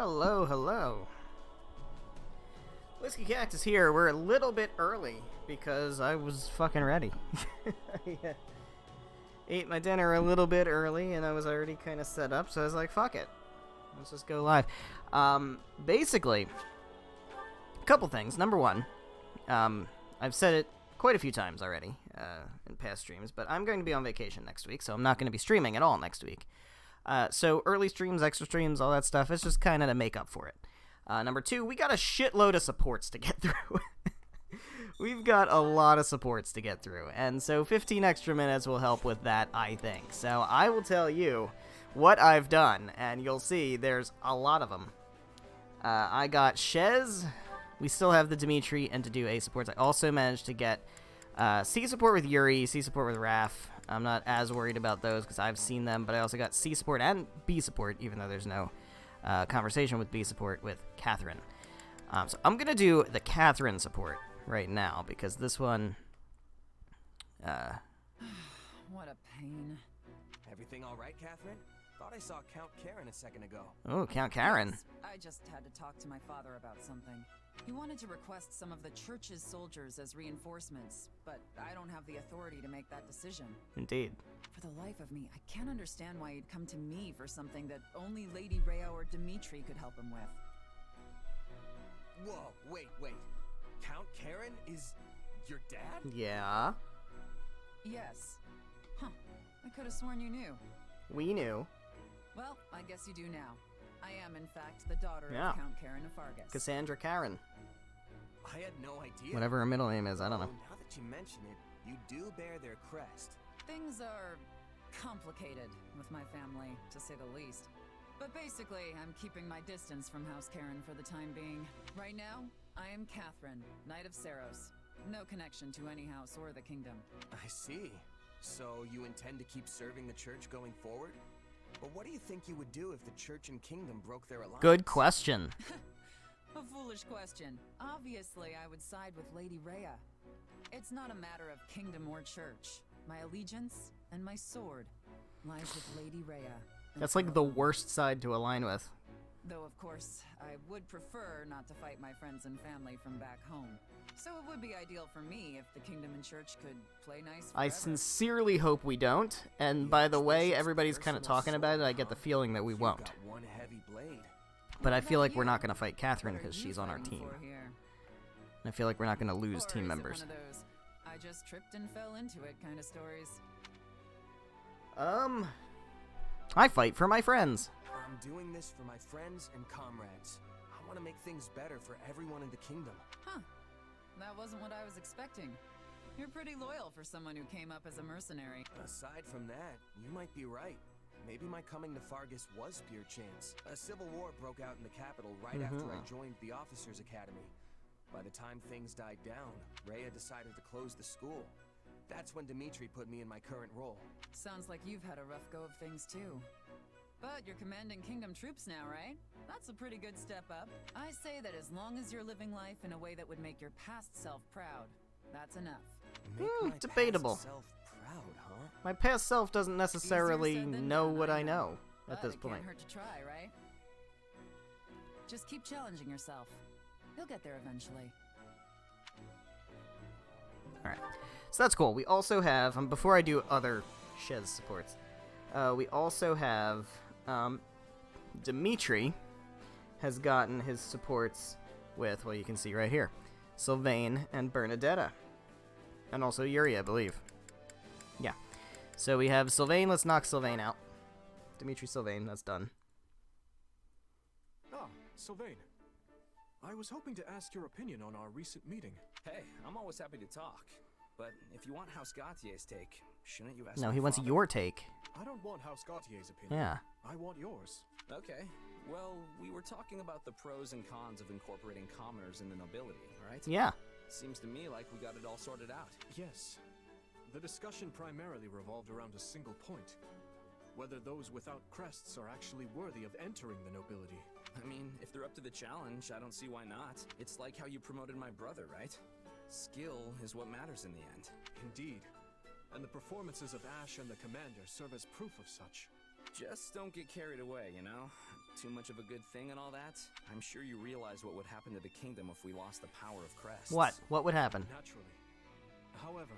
Hello, hello. Whiskey Cactus here. We're a little bit early because I was fucking ready. I ate my dinner a little bit early and I was already kind of set up, so I was like, fuck it. Let's just go live. Basically, a couple things. Number one, I've said it quite a few times already in past streams, but I'm going to be on vacation next week, so I'm not going to be streaming at all next week. So early streams, extra streams, all that stuff, it's just kind of to make up for it. Number two, we got a shitload of supports to get through. We've got a lot of supports to get through, and so 15 extra minutes will help with that, I think. So I will tell you what I've done, and you'll see there's a lot of them. I got Shez. We still have the Dimitri and to do A supports. I also managed to get C support with Yuri, C support with Raph. I'm not as worried about those because I've seen them, but I also got C support and B support, even though there's no conversation with B support with Catherine. So I'm going to do the Catherine support right now because this one... What a pain. Everything all right, Catherine? Thought I saw Count Karen a second ago. Oh, Count Karen. Yes, I just had to talk to my father about something. He wanted to request some of the church's soldiers as reinforcements, but I don't have the authority to make that decision. Indeed. For the life of me, I can't understand why he'd come to me for something that only Lady Rhea or Dimitri could help him with. Whoa, wait. Count Karen is your dad? Yeah. Yes. Huh. I could have sworn you knew. We knew. Well, I guess you do now. I am, in fact, the daughter of Count Karen of Fargus. Cassandra Karen. I had no idea. Whatever her middle name is, I don't know. Now that you mention it, you do bear their crest. Things are complicated with my family, to say the least. But basically, I'm keeping my distance from House Karen for the time being. Right now, I am Catherine, Knight of Saros. No connection to any house or the kingdom. I see. So you intend to keep serving the church going forward? But what do you think you would do if the church and kingdom broke their alliance? Good question. A foolish question. Obviously, I would side with Lady Rhea. It's not a matter of kingdom or church. My allegiance and my sword lies with Lady Rhea. That's like the worst side to align with. Though, of course, I would prefer not to fight my friends and family from back home. So it would be ideal for me if the kingdom and church could play nice forever. I sincerely hope we don't, and by the way everybody's kind of talking about it, I get the feeling that we won't. Got one heavy blade. But I feel like we're not going to fight Catherine because she's on our team. And I feel like we're not going to lose team members. One of those I just tripped and fell into it kind of stories. I fight for my friends. I'm doing this for my friends and comrades. I want to make things better for everyone in the kingdom. Huh. That wasn't what I was expecting. You're pretty loyal for someone who came up as a mercenary. Aside from that, you might be right. Maybe my coming to Fargus was pure chance. A civil war broke out in the capital right after I joined the officers' academy. By the time things died down, Rhea decided to close the school. That's when Dimitri put me in my current role. Sounds like you've had a rough go of things too. But you're commanding kingdom troops now, right? That's a pretty good step up. I say that as long as you're living life in a way that would make your past self proud, that's enough. Make my debatable. past self proud, huh? My past self doesn't necessarily Easier said than know done, what I know at But this it point. can't hurt to try, right? Just keep challenging yourself. You'll get there eventually. Alright, so that's cool. We also have, before I do other Shez supports, we also have, Dimitri has gotten his supports with, well, you can see right here, Sylvain and Bernadetta. And also Yuri, I believe. Yeah. So we have Sylvain, let's knock Sylvain out. Dimitri Sylvain, that's done. Ah, Sylvain. I was hoping to ask your opinion on our recent meeting. Hey, I'm always happy to talk. But if you want House Gautier's take, shouldn't you ask No, my he wants father? your take. I don't want House Gautier's opinion. Yeah. I want yours. Okay. Well, we were talking about the pros and cons of incorporating commoners in the nobility, right? Yeah. Seems to me like we got it all sorted out. Yes. The discussion primarily revolved around a single point. Whether those without crests are actually worthy of entering the nobility. I mean, if they're up to the challenge, I don't see why not. It's like how you promoted my brother, right? Skill is what matters in the end. Indeed. And the performances of Ash and the commander serve as proof of such. Just don't get carried away, you know? too much of a good thing and all that, I'm sure you realize what would happen to the kingdom if we lost the power of crests. What? What would happen? Naturally. However,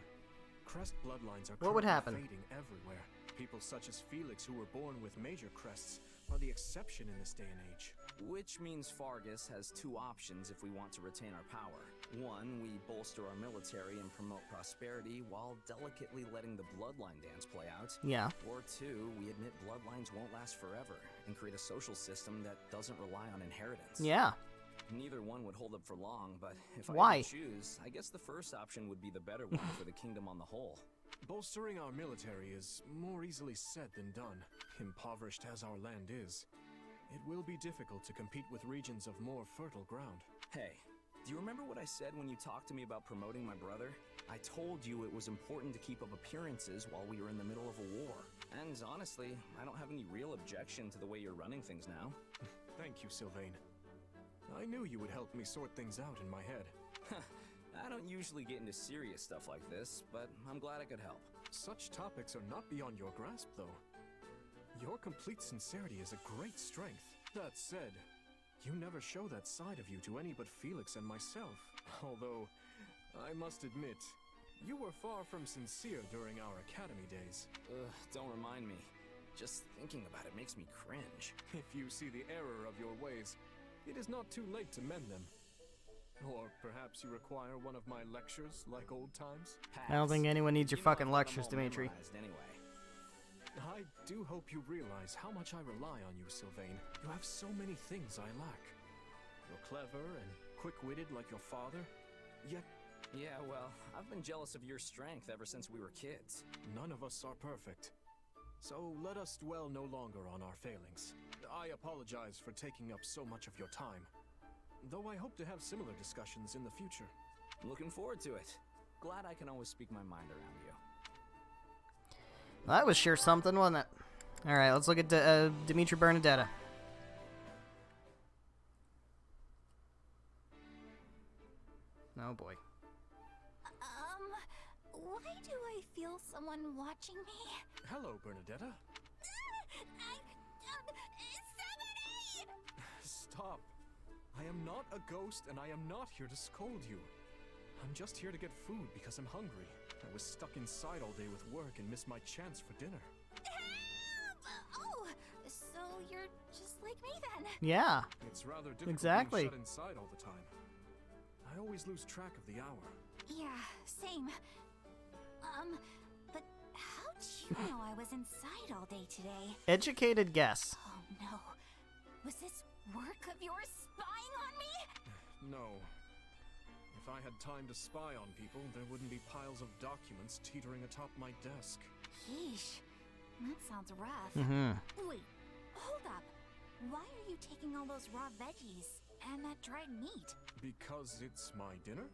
crest bloodlines are What would currently happen? fading everywhere. People such as Felix, who were born with major crests, are the exception in this day and age. Which means Fargus has two options if we want to retain our power. One, we bolster our military and promote prosperity while delicately letting the bloodline dance play out. Yeah. Or two, we admit bloodlines won't last forever and create a social system that doesn't rely on inheritance. Yeah. Neither one would hold up for long, but if I Why? had to choose, I guess the first option would be the better one for the kingdom on the whole. Bolstering our military is more easily said than done. Impoverished as our land is, it will be difficult to compete with regions of more fertile ground. Hey, do you remember what I said when you talked to me about promoting my brother? I told you it was important to keep up appearances while we were in the middle of a war. And honestly, I don't have any real objection to the way you're running things now. Thank you, Sylvain. I knew you would help me sort things out in my head. I don't usually get into serious stuff like this, but I'm glad I could help. Such topics are not beyond your grasp, though. Your complete sincerity is a great strength. That said, you never show that side of you to any but Felix and myself. Although, I must admit, you were far from sincere during our academy days. Don't remind me. Just thinking about it makes me cringe. If you see the error of your ways, it is not too late to mend them. Or perhaps you require one of my lectures, like old times? I don't think anyone needs your You know, fucking I've got 'em lectures, all Dimitri. memorized Anyway. I do hope you realize how much I rely on you, Sylvain. You have so many things I lack. You're clever and quick-witted like your father, yet Yeah, well, I've been jealous of your strength ever since we were kids. none of us are perfect. So let us dwell no longer on our failings. I apologize for taking up so much of your time, though I hope to have similar discussions in the future. Looking forward to it. Glad I can always speak my mind around you. That was sure something, wasn't it? Alright, let's look at Dimitri Bernadetta. Oh boy. Why do I feel someone watching me? Hello, Bernadetta. Somebody! Stop. I am not a ghost, and I am not here to scold you. I'm just here to get food because I'm hungry. I was stuck inside all day with work and missed my chance for dinner. Help! Oh, so you're just like me then. Yeah. It's rather difficult Exactly. being shut inside all the time. I always lose track of the hour. Yeah, same. But how'd you know I was inside all day today? Educated guess. Oh no. Was this work of yours spying on me? No. If I had time to spy on people, there wouldn't be piles of documents teetering atop my desk. Yeesh. That sounds rough. Mm-hmm. Wait, hold up. Why are you taking all those raw veggies and that dried meat? Because it's my dinner?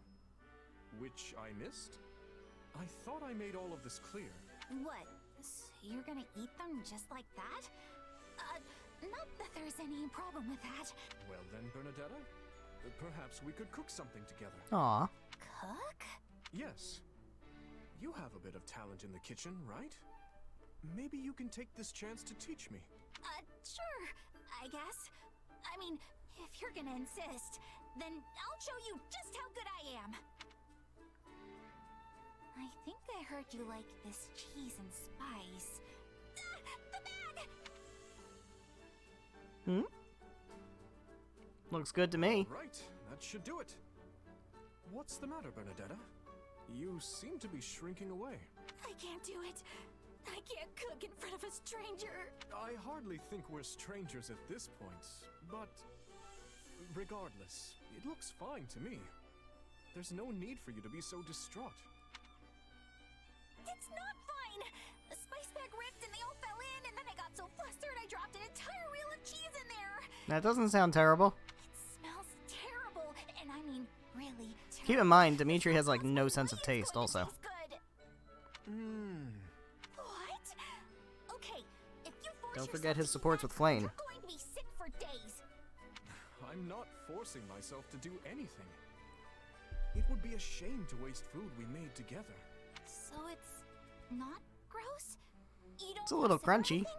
Which I missed? I thought I made all of this clear. What? So you're gonna eat them just like that? Not that there's any problem with that. Well then, Bernadetta, perhaps we could cook something together. Aw. Cook? Yes. You have a bit of talent in the kitchen, right? Maybe you can take this chance to teach me. Sure, I guess. I mean, if you're gonna insist, then I'll show you just how good I am. I think I heard you like this cheese and spice. The bag! Hmm? Looks good to me. Right, that should do it. What's the matter, Bernadetta? You seem to be shrinking away. I can't do it. I can't cook in front of a stranger. I hardly think we're strangers at this point, but regardless, it looks fine to me. There's no need for you to be so distraught. It's not fine. The spice bag ripped and they all fell in, and then I got so flustered I dropped an entire reel of cheese in there. That doesn't sound terrible. It smells terrible, and I mean really terrible. Keep in mind, Dimitri has like no sense of taste also. Good. What? Okay, if you force Don't yourself forget his to eat supports that, with Flame. You're going to be sick for days. I'm not forcing myself to do anything. It would be a shame to waste food we made together. So it's not gross? You don't It's a little miss it or crunchy. anything?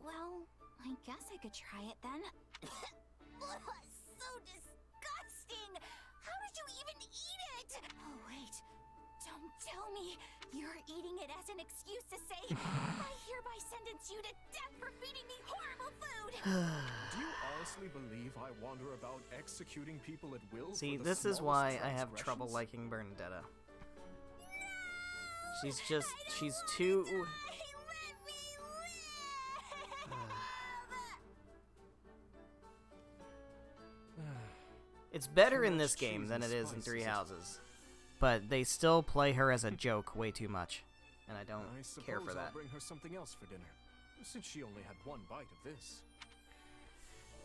Well, I guess I could try it then. So disgusting! How did you even eat it? Oh, wait. Don't tell me you're eating it as an excuse to say, I hereby sentence you to death for feeding me horrible food! Do you honestly believe I wander about executing people at will? See, for the this is smallest why I have trouble transgressions? liking Bernadetta. She's too... Let me live! It's better Too in much this game cheese than and it is in spice, Three is it? Houses. But they still play her as a joke way too much. And I don't I care suppose for that. I'll bring her something else for dinner, since she only had one bite of this.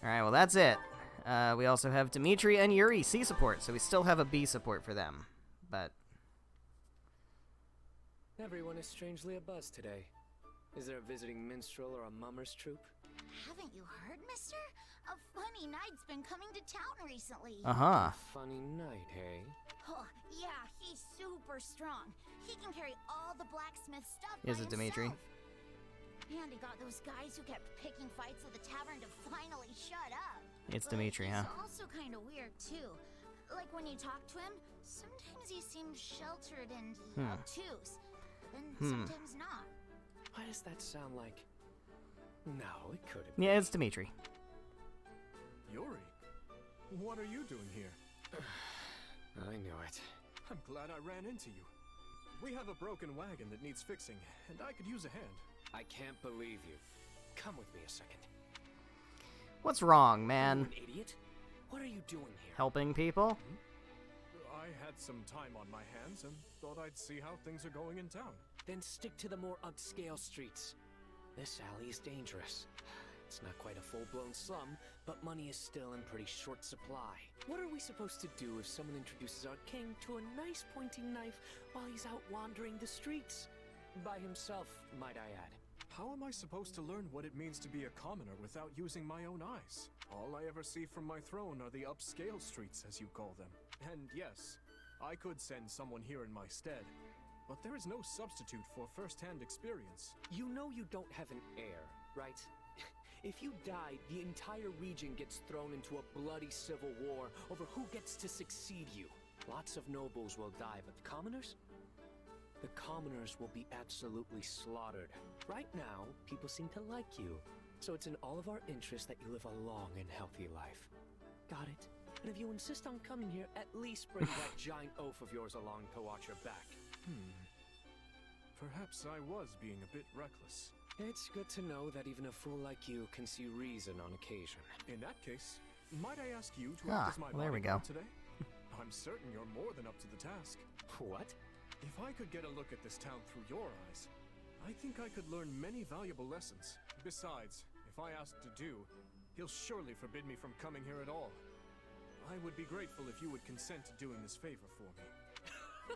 Alright, well that's it. We also have Dimitri and Yuri C support, so we still have a B support for them. But Everyone is strangely abuzz today. Is there a visiting minstrel or a mummer's troupe? Haven't you heard, mister? A funny knight's been coming to town recently. uh-huh. Funny night, hey? Oh, yeah, he's super strong. He can carry all the blacksmith stuff Is by it Dimitri? himself. And he got those guys who kept picking fights at the tavern to finally shut up. It's But Dimitri, huh? He's also kind of weird, too. Like when you talk to him, sometimes he seems sheltered and obtuse. And sometimes not. Why does that sound like... No, it couldn't. Yeah, it's Dimitri. Yuri, what are you doing here? I knew it. I'm glad I ran into you. We have a broken wagon that needs fixing, and I could use a hand. I can't believe you. Come with me a second. What's wrong, You man? an idiot? What are you doing here? Helping people? I had some time on my hands and thought I'd see how things are going in town. Then stick to the more upscale streets. This alley is dangerous. It's not quite a full-blown slum, but money is still in pretty short supply. What are we supposed to do if someone introduces our king to a nice pointy knife while he's out wandering the streets? By himself, might I add. How am I supposed to learn what it means to be a commoner without using my own eyes? All I ever see from my throne are the upscale streets, as you call them. And yes, I could send someone here in my stead, but there is no substitute for first-hand experience. You know you don't have an heir, right? If you die, the entire region gets thrown into a bloody civil war over who gets to succeed you. Lots of nobles will die, but the commoners? The commoners will be absolutely slaughtered. Right now, people seem to like you. So it's in all of our interest that you live a long and healthy life. Got it? And if you insist on coming here, at least bring that giant oaf of yours along to watch your back. Perhaps I was being a bit reckless. It's good to know that even a fool like you can see reason on occasion. In that case, might I ask you to act as my well, there we go. bodyguard today? I'm certain you're more than up to the task. What? If I could get a look at this town through your eyes, I think I could learn many valuable lessons. Besides, if I ask to do, he'll surely forbid me from coming here at all. I would be grateful if you would consent to doing this favor for me.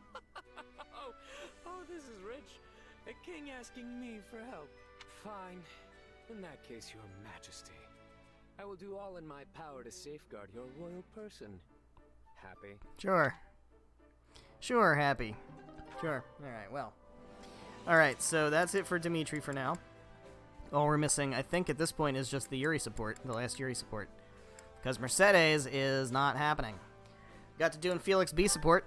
Oh, this is rich. A king asking me for help. Fine. In that case, your majesty. I will do all in my power to safeguard your royal person. Happy? Sure. Sure, happy. Sure. Alright, well. Alright, so that's it for Dimitri for now. All we're missing, I think, at this point is just the Yuri support, the last Yuri support. Because Mercedes is not happening. Got to doing Felix B support.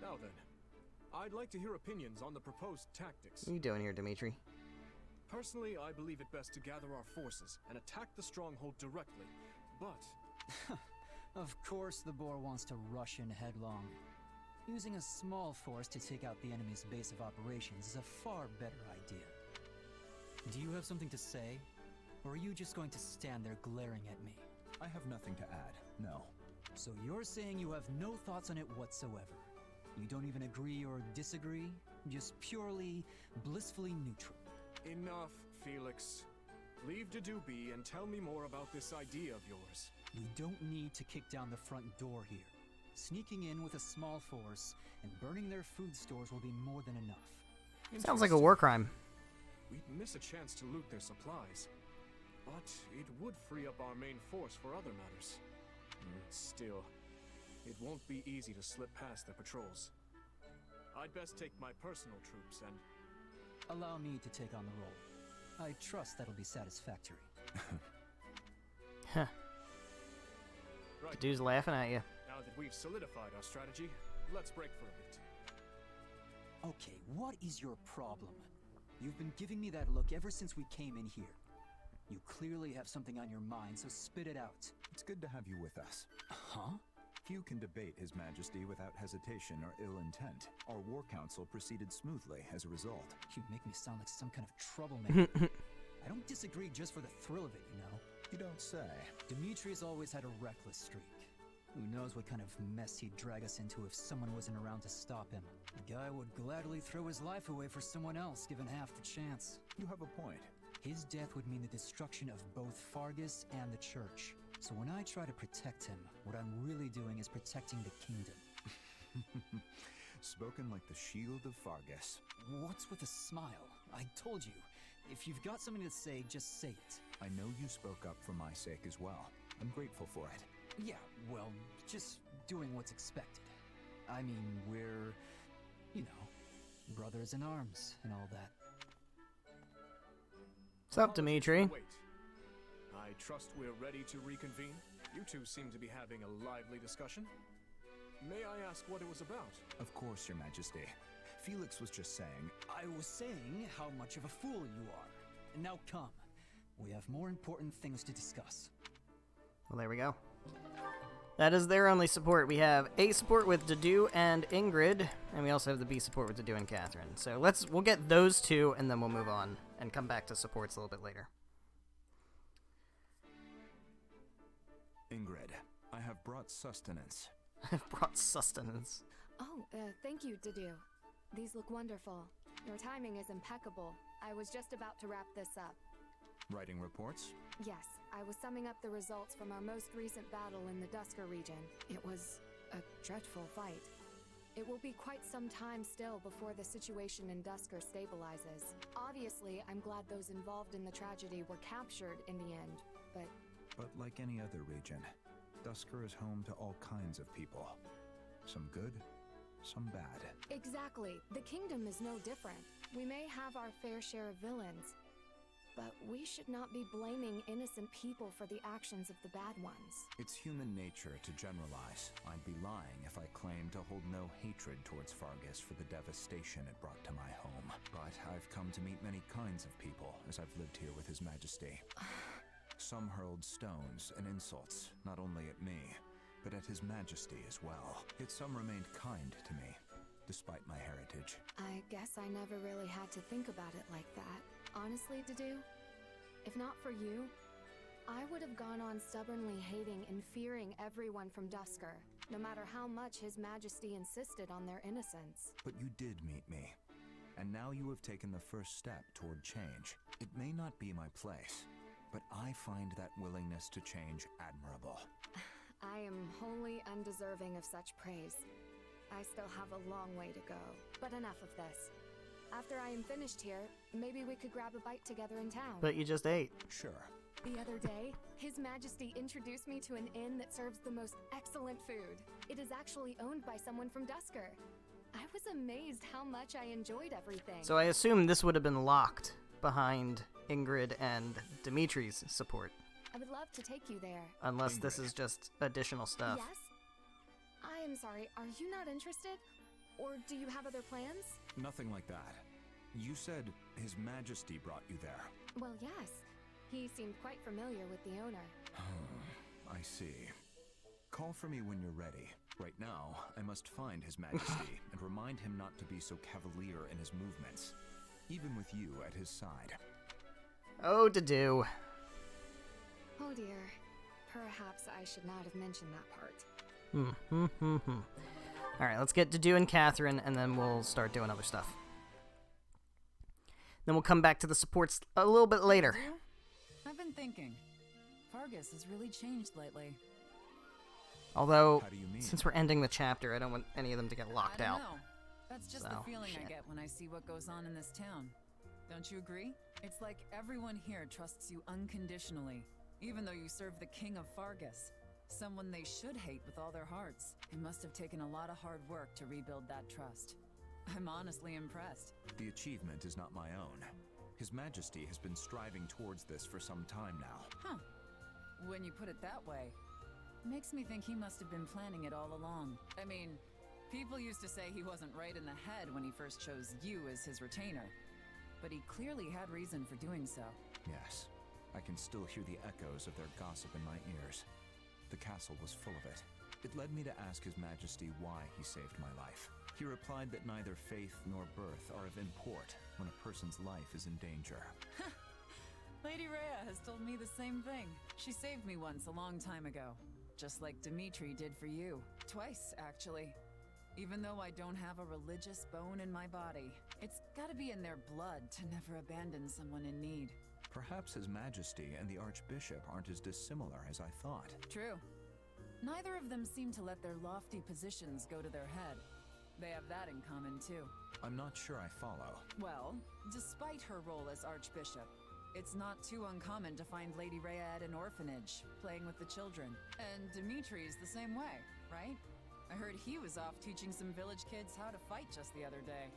Now then, I'd like to hear opinions on the proposed tactics. What are you doing here, Dimitri? Personally, I believe it best to gather our forces and attack the stronghold directly, but... Of course the boar wants to rush in headlong. Using a small force to take out the enemy's base of operations is a far better idea. Do you have something to say? Or are you just going to stand there glaring at me? I have nothing to add, no. So you're saying you have no thoughts on it whatsoever? You don't even agree or disagree? Just purely, blissfully neutral? Enough, Felix. Leave Dedu be and tell me more about this idea of yours. We don't need to kick down the front door here. Sneaking in with a small force and burning their food stores will be more than enough. Sounds like a war crime. We'd miss a chance to loot their supplies, but it would free up our main force for other matters. Still, it won't be easy to slip past their patrols. I'd best take my personal troops and... Allow me to take on the role. I trust that'll be satisfactory. Huh. Right. The dude's laughing at you. Now that we've solidified our strategy, let's break for a bit. Okay, what is your problem? You've been giving me that look ever since we came in here. You clearly have something on your mind, so spit it out. It's good to have you with us. Huh? Few can debate His Majesty without hesitation or ill intent. Our war council proceeded smoothly as a result. You make me sound like some kind of troublemaker. I don't disagree just for the thrill of it, you know? You don't say. Dimitri's always had a reckless streak. Who knows what kind of mess he'd drag us into if someone wasn't around to stop him. The guy would gladly throw his life away for someone else, given half the chance. You have a point. His death would mean the destruction of both Fargus and the church. So when I try to protect him, what I'm really doing is protecting the kingdom. Spoken like the shield of Fargus. What's with the smile? I told you, if you've got something to say, just say it. I know you spoke up for my sake as well. I'm grateful for it. Yeah, well, just doing what's expected. I mean, we're, you know, brothers in arms and all that. What's up, Dimitri? Wait. I trust we're ready to reconvene. You two seem to be having a lively discussion. May I ask what it was about? Of course, Your Majesty. Felix was just saying... I was saying how much of a fool you are. And now come. We have more important things to discuss. Well, there we go. That is their only support. We have A support with Dedu and Ingrid, and we also have the B support with Dedu and Catherine. So we'll get those two, and then we'll move on and come back to supports a little bit later. Ingrid, I have brought sustenance. I've brought sustenance. Oh, thank you, Dedu. These look wonderful. Your timing is impeccable. I was just about to wrap this up. Writing reports? Yes, I was summing up the results from our most recent battle in the Dusker region. It was a dreadful fight. It will be quite some time still before the situation in Dusker stabilizes. Obviously, I'm glad those involved in the tragedy were captured in the end, but... But like any other region, Dusker is home to all kinds of people. Some good, some bad. Exactly. The kingdom is no different. We may have our fair share of villains, but we should not be blaming innocent people for the actions of the bad ones. It's human nature to generalize. I'd be lying if I claimed to hold no hatred towards Fargus for the devastation it brought to my home. But I've come to meet many kinds of people as I've lived here with His Majesty. Some hurled stones and insults, not only at me, but at His Majesty as well. Yet some remained kind to me, despite my heritage. I guess I never really had to think about it like that. Honestly, Dedu, if not for you, I would have gone on stubbornly hating and fearing everyone from Dusker, no matter how much His Majesty insisted on their innocence. But you did meet me, and now you have taken the first step toward change. It may not be my place, but I find that willingness to change admirable. I am wholly undeserving of such praise. I still have a long way to go. But enough of this. After I am finished here, maybe we could grab a bite together in town. But you just ate. Sure. The other day, His Majesty introduced me to an inn that serves the most excellent food. It is actually owned by someone from Dusker. I was amazed how much I enjoyed everything. So I assume this would have been locked behind Ingrid and Dimitri's support. I would love to take you there. Unless this is just additional stuff. Yes? I am sorry, are you not interested? Or do you have other plans? Nothing like that. You said His Majesty brought you there. Well, yes. He seemed quite familiar with the owner. I see. Call for me when you're ready. Right now, I must find His Majesty and remind him not to be so cavalier in his movements, even with you at his side. Oh, to do. Oh dear. Perhaps I should not have mentioned that part. Alright, let's get Dedu and Catherine, and then we'll start doing other stuff. Then we'll come back to the supports a little bit later. I've been thinking. Fargus has really changed lately. Although, How do you mean? since we're ending the chapter, I don't want any of them to get locked I don't out. know. That's just the So, feeling I shit. get when I see what goes on in this town. Don't you agree? It's like everyone here trusts you unconditionally, even though you serve the king of Fargus. Someone they should hate with all their hearts. It must have taken a lot of hard work to rebuild that trust. I'm honestly impressed. The achievement is not my own. His Majesty has been striving towards this for some time now. Huh. When you put it that way, makes me think he must have been planning it all along. I mean, people used to say he wasn't right in the head when he first chose you as his retainer. But he clearly had reason for doing so. Yes, I can still hear the echoes of their gossip in my ears. The castle was full of it. It led me to ask His Majesty why he saved my life. He replied that neither faith nor birth are of import when a person's life is in danger. Lady Rhea has told me the same thing. She saved me once a long time ago, just like Dimitri did for you. Twice, actually. Even though I don't have a religious bone in my body, it's gotta be in their blood to never abandon someone in need. Perhaps His Majesty and the Archbishop aren't as dissimilar as I thought. True. Neither of them seem to let their lofty positions go to their head. They have that in common, too. I'm not sure I follow. Well, despite her role as Archbishop, it's not too uncommon to find Lady Rhea at an orphanage, playing with the children. And Dimitri's the same way, right? I heard he was off teaching some village kids how to fight just the other day.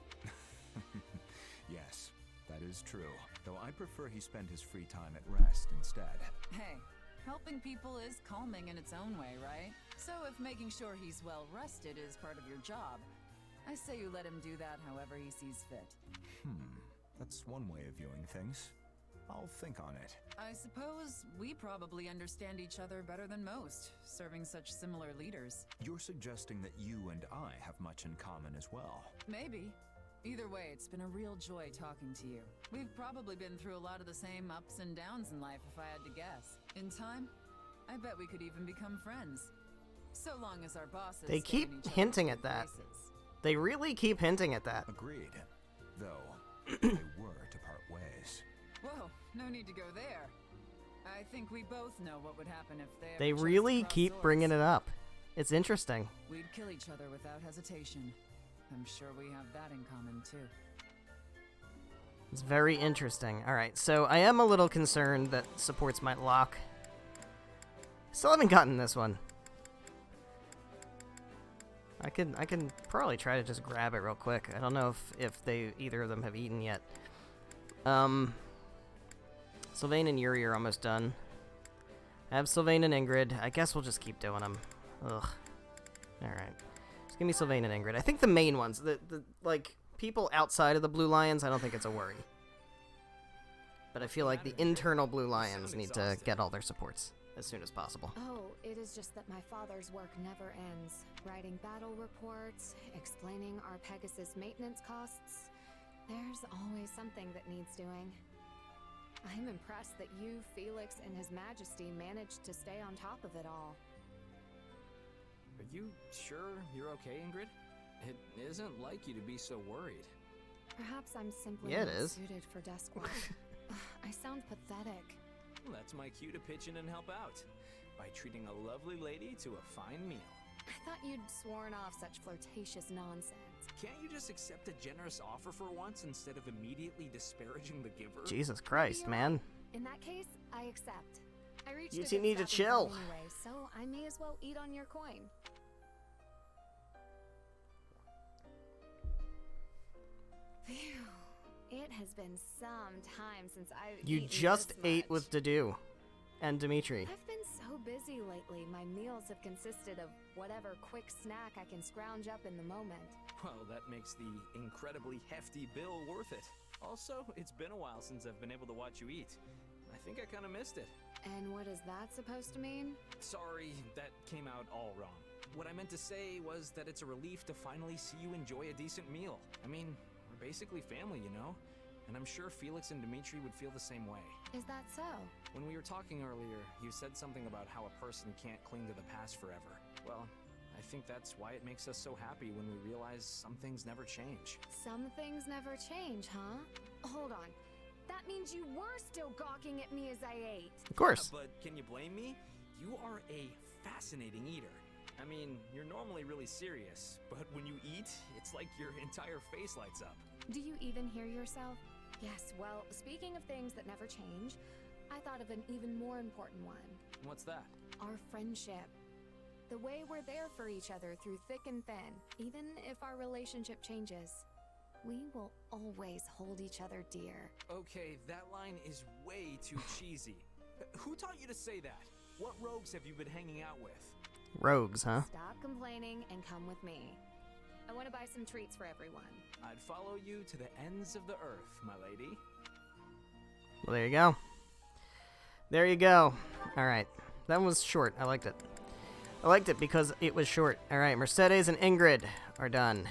Yes, that is true. Though I prefer he spend his free time at rest instead. Hey, helping people is calming in its own way, right? So if making sure he's well rested is part of your job, I say you let him do that however he sees fit. That's one way of viewing things. I'll think on it. I suppose we probably understand each other better than most, serving such similar leaders. You're suggesting that you and I have much in common as well. Maybe. Either way, it's been a real joy talking to you. We've probably been through a lot of the same ups and downs in life if I had to guess. In time, I bet we could even become friends. So long as our bosses They stay in keep each other's hinting good at that. graces. They really keep hinting at that. Agreed. Though, they were to part ways. Whoa, no need to go there. I think we both know what would happen if they They ever chose to really cross keep bringing swords. it up. It's interesting. We'd kill each other without hesitation. I'm sure we have that in common, too. It's very interesting. Alright, so I am a little concerned that supports might lock. Still haven't gotten this one. I can probably try to just grab it real quick. I don't know if they either of them have eaten yet. Sylvain and Yuri are almost done. I have Sylvain and Ingrid. I guess we'll just keep doing them. Ugh. Alright. Just give me Sylvain and Ingrid. I think the main ones, the like, people outside of the Blue Lions, I don't think it's a worry. But I feel like the internal Blue Lions need to get all their supports as soon as possible. Oh, it is just that my father's work never ends. Writing battle reports, explaining our Pegasus maintenance costs. There's always something that needs doing. I'm impressed that you, Felix, and His Majesty managed to stay on top of it all. Are you sure you're okay, Ingrid? It isn't like you to be so worried. Perhaps I'm simply Yeah, it not is. suited for desk work. Ugh, I sound pathetic. Well, that's my cue to pitch in and help out by treating a lovely lady to a fine meal. I thought you'd sworn off such flirtatious nonsense. Can't you just accept a generous offer for once instead of immediately disparaging the giver? Jesus Christ, You're man. right. In that case, I accept. I reached You a two good need to stopping chill. point anyway, so I may as well eat on your coin. Phew. It has been some time since I've You eaten just this ate much. with Dedu and Dimitri. I've been so busy lately. My meals have consisted of whatever quick snack I can scrounge up in the moment. Well, that makes the incredibly hefty bill worth it. Also, it's been a while since I've been able to watch you eat. I think I kind of missed it. And what is that supposed to mean? Sorry, that came out all wrong. What I meant to say was that it's a relief to finally see you enjoy a decent meal. I mean, we're basically family, you know? And I'm sure Felix and Dimitri would feel the same way. Is that so? When we were talking earlier, you said something about how a person can't cling to the past forever. Well, I think that's why it makes us so happy when we realize some things never change. Some things never change, huh? Hold on. That means you were still gawking at me as I ate. Of course. But can you blame me? You are a fascinating eater. I mean, you're normally really serious, but when you eat, it's like your entire face lights up. Do you even hear yourself? Yes, well, speaking of things that never change, I thought of an even more important one. What's that? Our friendship. The way we're there for each other through thick and thin, even if our relationship changes. We will always hold each other dear. Okay, that line is way too cheesy. Who taught you to say that? What rogues have you been hanging out with? Rogues, huh? Stop complaining and come with me. I want to buy some treats for everyone. I'd follow you to the ends of the earth, my lady. Well, there you go. There you go. Alright. That one was short. I liked it. I liked it because it was short. Alright, Mercedes and Ingrid are done.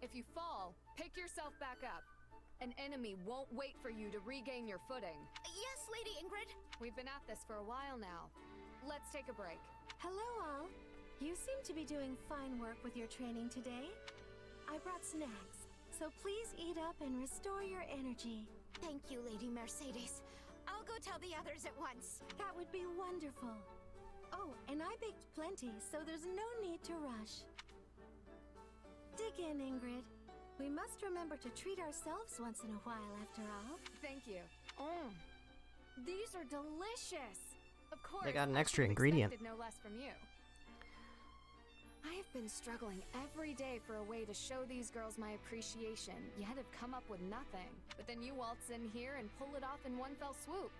If you fall, pick yourself back up. An enemy won't wait for you to regain your footing. Yes, Lady Ingrid. We've been at this for a while now. Let's take a break. Hello, all. You seem to be doing fine work with your training today. I brought snacks, so please eat up and restore your energy. Thank you, Lady Mercedes. I'll go tell the others at once. That would be wonderful. Oh, and I baked plenty, so there's no need to rush. Dig in, Ingrid. We must remember to treat ourselves once in a while, after all. Thank you. These are delicious. Of course, They got an I extra should have ingredient. expected no less from you. I have been struggling every day for a way to show these girls my appreciation, yet have come up with nothing. But then you waltz in here and pull it off in one fell swoop.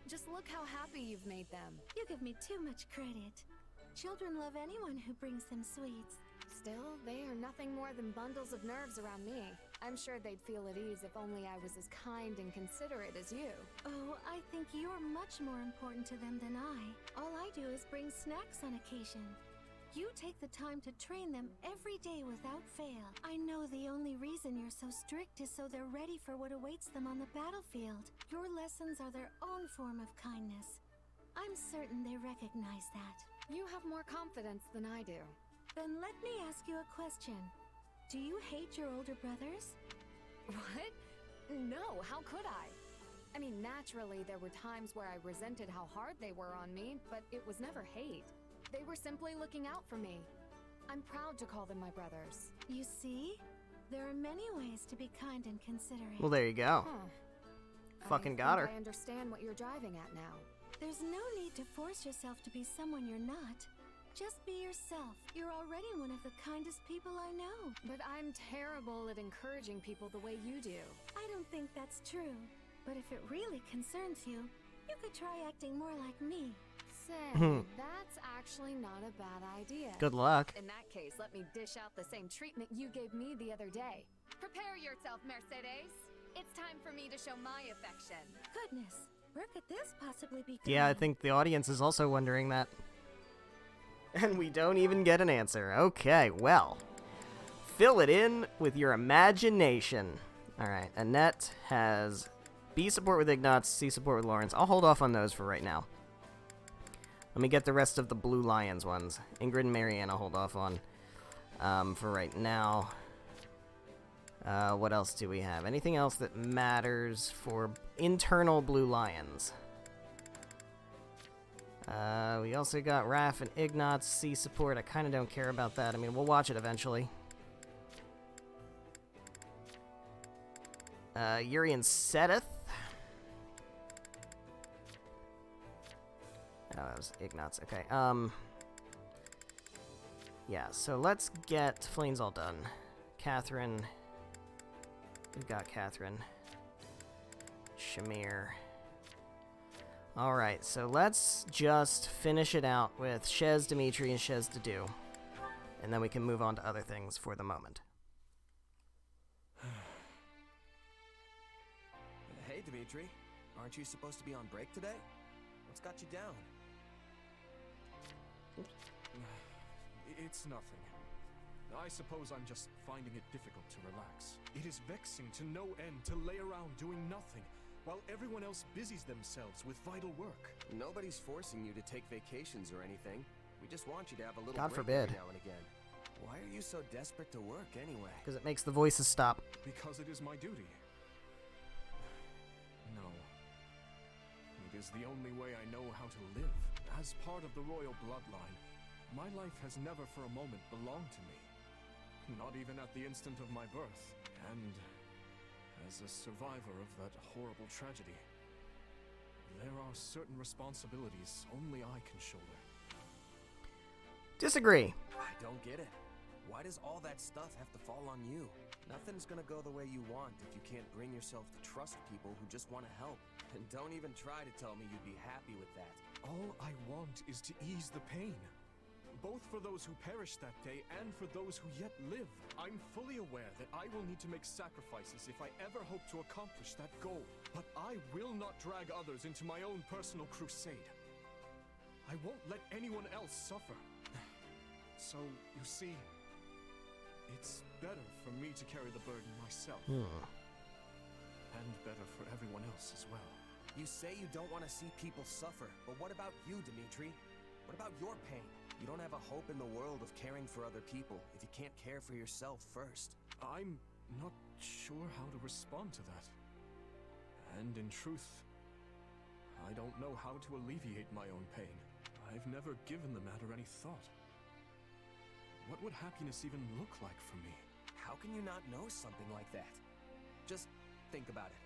Just look how happy you've made them. You give me too much credit. Children love anyone who brings them sweets. Still, they are nothing more than bundles of nerves around me. I'm sure they'd feel at ease if only I was as kind and considerate as you. Oh, I think you're much more important to them than I. All I do is bring snacks on occasion. You take the time to train them every day without fail. I know the only reason you're so strict is so they're ready for what awaits them on the battlefield. Your lessons are their own form of kindness. I'm certain they recognize that. You have more confidence than I do. Then let me ask you a question. Do you hate your older brothers? What? No, how could I? I mean, naturally, there were times where I resented how hard they were on me, but it was never hate. They were simply looking out for me. I'm proud to call them my brothers. You see? There are many ways to be kind and considerate. Well, there you go. Fucking got her. I understand what you're driving at now. There's no need to force yourself to be someone you're not. Just be yourself. You're already one of the kindest people I know. But I'm terrible at encouraging people the way you do. I don't think that's true. But if it really concerns you, you could try acting more like me. Say, that's actually not a bad idea. Good luck. In that case, let me dish out the same treatment you gave me the other day. Prepare yourself, Mercedes. It's time for me to show my affection. Goodness, where could this possibly be going? Yeah, I think the audience is also wondering that. And we don't even get an answer. Okay, well. Fill it in with your imagination. Alright, Annette has B support with Ignatz, C support with Lawrence. I'll hold off on those for right now. Let me get the rest of the Blue Lions ones. Ingrid and Marianne I'll hold off on for right now. What else do we have? Anything else that matters for internal Blue Lions? We also got Raph and Ignatz, C support. I kind of don't care about that. I mean, we'll watch it eventually. Yuri and Sedith. Oh, that was Ignatz. Okay, yeah, so let's get Flane's all done. Catherine. We've got Catherine. Shamir. Alright, so let's just finish it out with Shez, Dimitri, and Shez Dedu. And then we can move on to other things for the moment. Hey, Dimitri. Aren't you supposed to be on break today? What's got you down? It's nothing. I suppose I'm just finding it difficult to relax. It is vexing to no end to lay around doing nothing, while everyone else busies themselves with vital work. Nobody's forcing you to take vacations or anything. We just want you to have a little God break forbid. every now and again. Why are you so desperate to work anyway? Because it makes the voices stop. Because it is my duty. No. It is the only way I know how to live. As part of the royal bloodline, my life has never for a moment belonged to me. Not even at the instant of my birth. And as a survivor of that horrible tragedy, are certain responsibilities only I can shoulder. Disagree. I don't get it. Why does all that stuff have to fall on you? Nothing's gonna go the way you want if you can't bring yourself to trust people who just want to help. And don't even try to tell me you'd be happy with that. All I want is to ease the pain. Both for those who perished that day and for those who yet live. I'm fully aware that I will need to make sacrifices if I ever hope to accomplish that goal. But I will not drag others into my own personal crusade. I won't let anyone else suffer. So, you see, it's better for me to carry the burden myself. And better for everyone else as well. You say you don't want to see people suffer, but what about you, Dimitri? What about your pain? You don't have a hope in the world of caring for other people if you can't care for yourself first. I'm not sure how to respond to that. And in truth, I don't know how to alleviate my own pain. I've never given the matter any thought. What would happiness even look like for me? How can you not know something like that? Just think about it.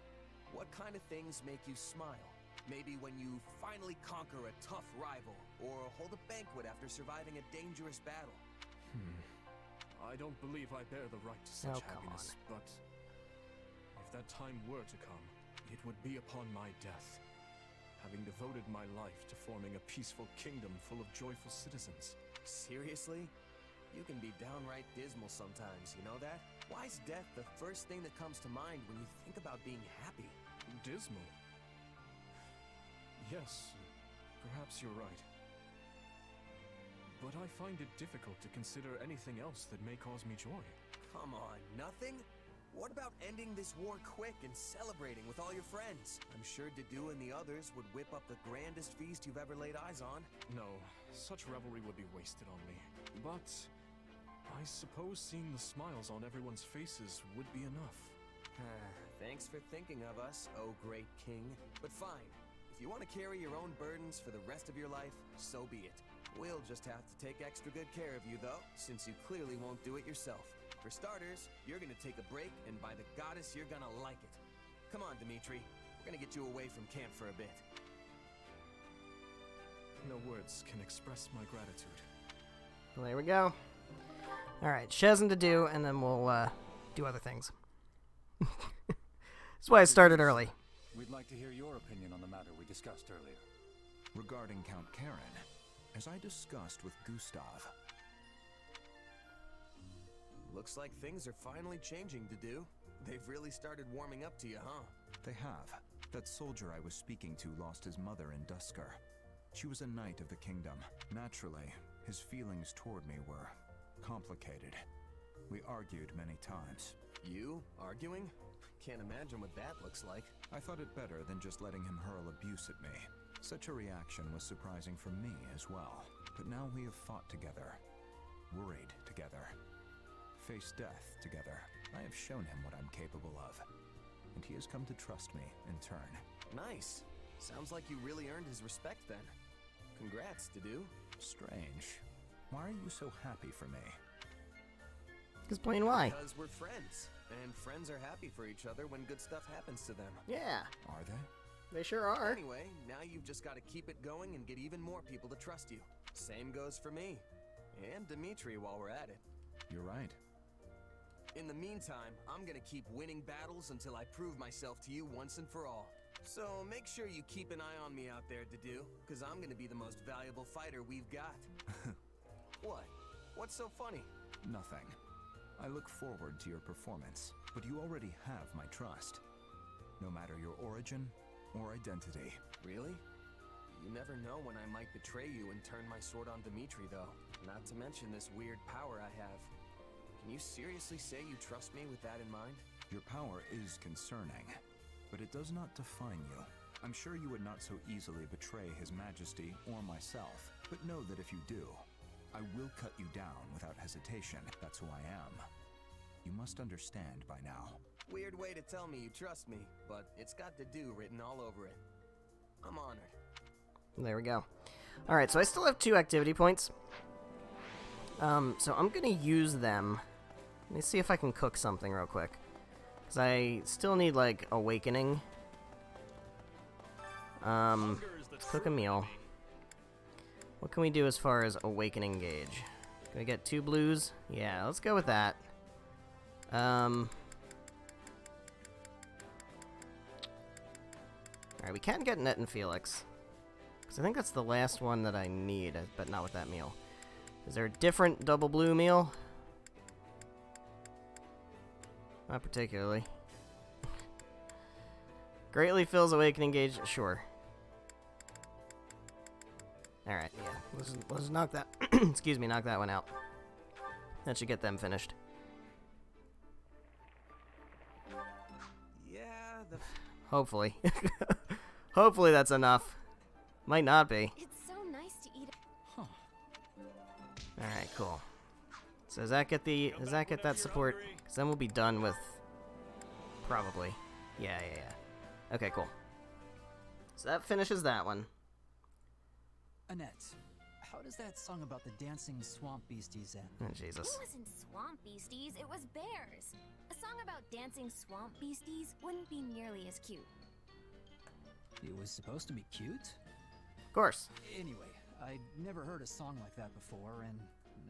What kind of things make you smile? Maybe when you finally conquer a tough rival, or hold a banquet after surviving a dangerous battle. I don't believe I bear the right to such happiness, but if that time were to come, it would be upon my death, having devoted my life to forming a peaceful kingdom full of joyful citizens. Seriously? You can be downright dismal sometimes, you know that? Why is death the first thing that comes to mind when you think about being happy? Dismal? Yes, perhaps you're right. But I find it difficult to consider anything else that may cause me joy. Come on, nothing? What about ending this war quick and celebrating with all your friends? I'm sure Dedu and the others would whip up the grandest feast you've ever laid eyes on. No, such revelry would be wasted on me. But I suppose seeing the smiles on everyone's faces would be enough. Thanks for thinking of us, oh great king. But fine, if you want to carry your own burdens for the rest of your life, so be it. We'll just have to take extra good care of you though, since you clearly won't do it yourself. For starters, you're gonna take a break, and by the goddess, you're gonna like it. Come on, Dimitri. We're gonna get you away from camp for a bit. No words can express my gratitude. Well, there we go. Alright, Shez and to do, and then we'll do other things. That's why I started early. We'd like to hear your opinion on the matter we discussed earlier. Regarding Count Karen, as I discussed with Gustav, Looks like things are finally changing, Dedu. They've really started warming up to you, huh? they have. That soldier I was speaking to lost his mother in Dusker. She was a knight of the kingdom. Naturally, his feelings toward me were complicated. We argued many times. You? Arguing? Can't imagine what that looks like. I thought it better than just letting him hurl abuse at me. Such a reaction was surprising for me as well. But now we have fought together, worried together, faced death together. I have shown him what I'm capable of, and he has come to trust me in turn. Nice. Sounds like you really earned his respect then. Congrats, Dedu. Strange. Why are you so happy for me? Because plain why? Because we're friends, and friends are happy for each other when good stuff happens to them. Yeah, Are they? they sure are. Anyway, now you've just got to keep it going and get even more people to trust you. Same goes for me. And Dimitri while we're at it. You're right. In the meantime, I'm gonna keep winning battles until I prove myself to you once and for all. So make sure you keep an eye on me out there, Dedu, because I'm gonna be the most valuable fighter we've got. What? What's so funny? Nothing. I look forward to your performance, but you already have my trust. No matter your origin or identity. Really? You never know when I might betray you and turn my sword on Dimitri, though. Not to mention this weird power I have. Can you seriously say you trust me with that in mind? Your power is concerning, but it does not define you. I'm sure you would not so easily betray His Majesty or myself, but know that if you do, I will cut you down without hesitation. That's who I am. You must understand by now. Weird way to tell me you trust me, but it's got Dedu written all over it. I'm honored. There we go. Alright, so I still have 2 activity points. So I'm gonna use them. Let me see if I can cook something real quick. Because I still need, like, Awakening. Let's cook a meal. What can we do as far as awakening gauge? Can we get 2 blues? Yeah, let's go with that. Alright, we can get Net and Felix. Because I think that's the last one that I need, but not with that meal. Is there a different double blue meal? Not particularly. Greatly fills awakening gauge, sure. Alright, yeah. Let's knock that excuse me, knock that one out. That should get them finished. Yeah, Hopefully. Hopefully that's enough. Might not be. It's so nice to eat. Huh. Alright, cool. So does that get that support? Because then we'll be done with... Probably. Yeah. Okay, cool. So that finishes that one. Annette, how does that song about the dancing swamp beasties end? Oh, Jesus. It wasn't swamp beasties, it was bears. A song about dancing swamp beasties wouldn't be nearly as cute. It was supposed to be cute? Of course. Anyway, I'd never heard a song like that before, and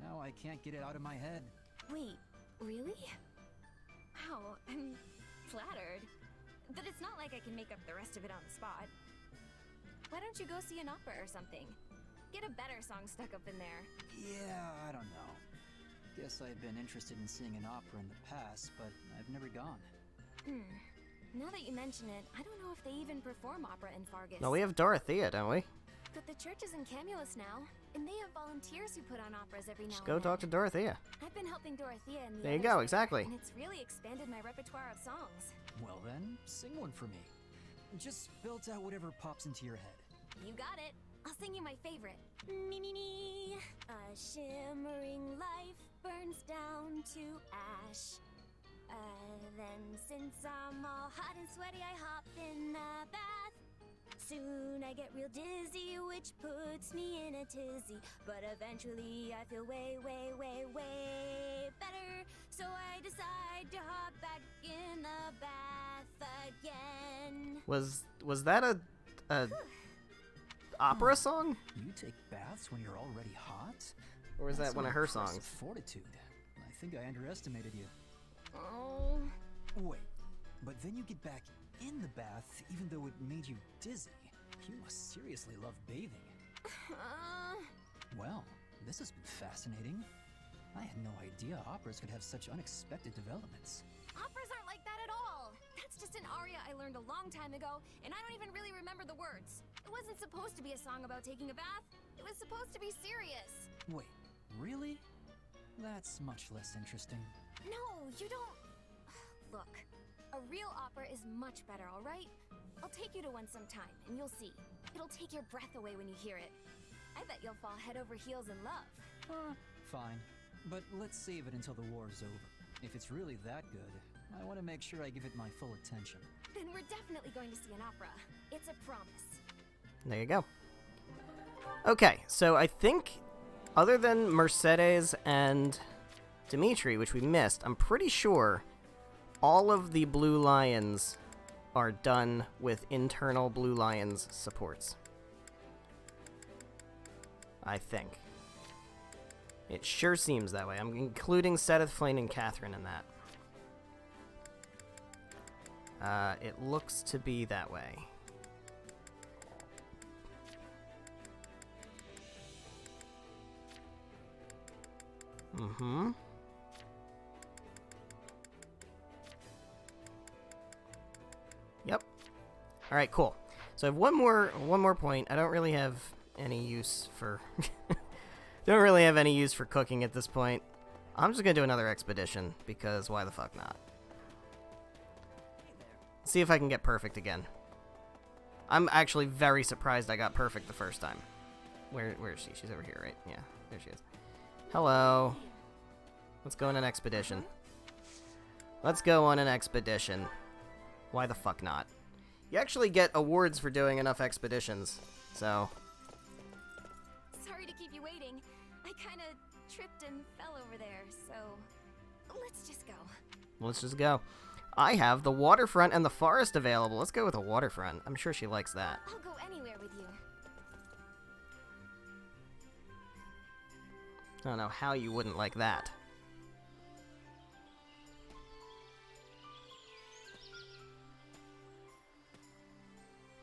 now I can't get it out of my head. Wait, really? Wow, I'm flattered. But it's not like I can make up the rest of it on the spot. Why don't you go see an opera or something? Get a better song stuck up in there. Yeah, I don't know. Guess I've been interested in seeing an opera in the past, but I've never gone. Now that you mention it, I don't know if they even perform opera in Fargus. No, we have Dorothea, don't we? But the church is in Camulus now, and they have volunteers who put on operas every now Just and go then. talk to Dorothea. I've been helping Dorothea in the There you others go, there, exactly. And it's really expanded my repertoire of songs. Well then, sing one for me. Just belt out whatever pops into your head. You got it. I'll sing you my favorite. Me, me, me. A shimmering life burns down to ash. Then since I'm all hot and sweaty, I hop in the bath. Soon I get real dizzy, which puts me in a tizzy. But eventually I feel way, way, way, way better. So I decide to hop back in the bath again. Was that a opera song? You take baths when you're already hot? Or was That's that one of some her impressive songs? Fortitude. I think I underestimated you. Oh. Wait, but then you get back in the bath even though it made you dizzy. You must seriously love bathing. Well, this has been fascinating. I had no idea operas could have such unexpected developments. Operas aren't like that at all. That's just an aria I learned a long time ago, and I don't even really remember the words. It wasn't supposed to be a song about taking a bath. It was supposed to be serious. Wait, really? That's much less interesting. No, you don't... Look, a real opera is much better, all right? I'll take you to one sometime, and you'll see. It'll take your breath away when you hear it. I bet you'll fall head over heels in love. Fine. But let's save it until the war's over. If it's really that good, I want to make sure I give it my full attention. Then we're definitely going to see an opera. It's a promise. There you go. Okay, so I think, other than Mercedes and Dimitri, which we missed, I'm pretty sure all of the Blue Lions are done with internal Blue Lions supports. I think. It sure seems that way. I'm including Sedith, Flane, and Catherine in that. It looks to be that way. Mm-hmm. Yep. Alright, cool. So I have one more point. I don't really have any use for don't really have any use for cooking at this point. I'm just gonna do another expedition, because why the fuck not? See if I can get perfect again. I'm actually very surprised I got perfect the first time. Where is she? She's over here, right? Yeah, there she is. Hello. Let's go on an expedition. Let's go on an expedition. Why the fuck not? You actually get awards for doing enough expeditions, so... Sorry to keep you waiting. I kinda tripped and fell over there, so... Let's just go. Let's just go. I have the waterfront and the forest available. Let's go with the waterfront. I'm sure she likes that. I'll go anywhere with you. I don't know how you wouldn't like that.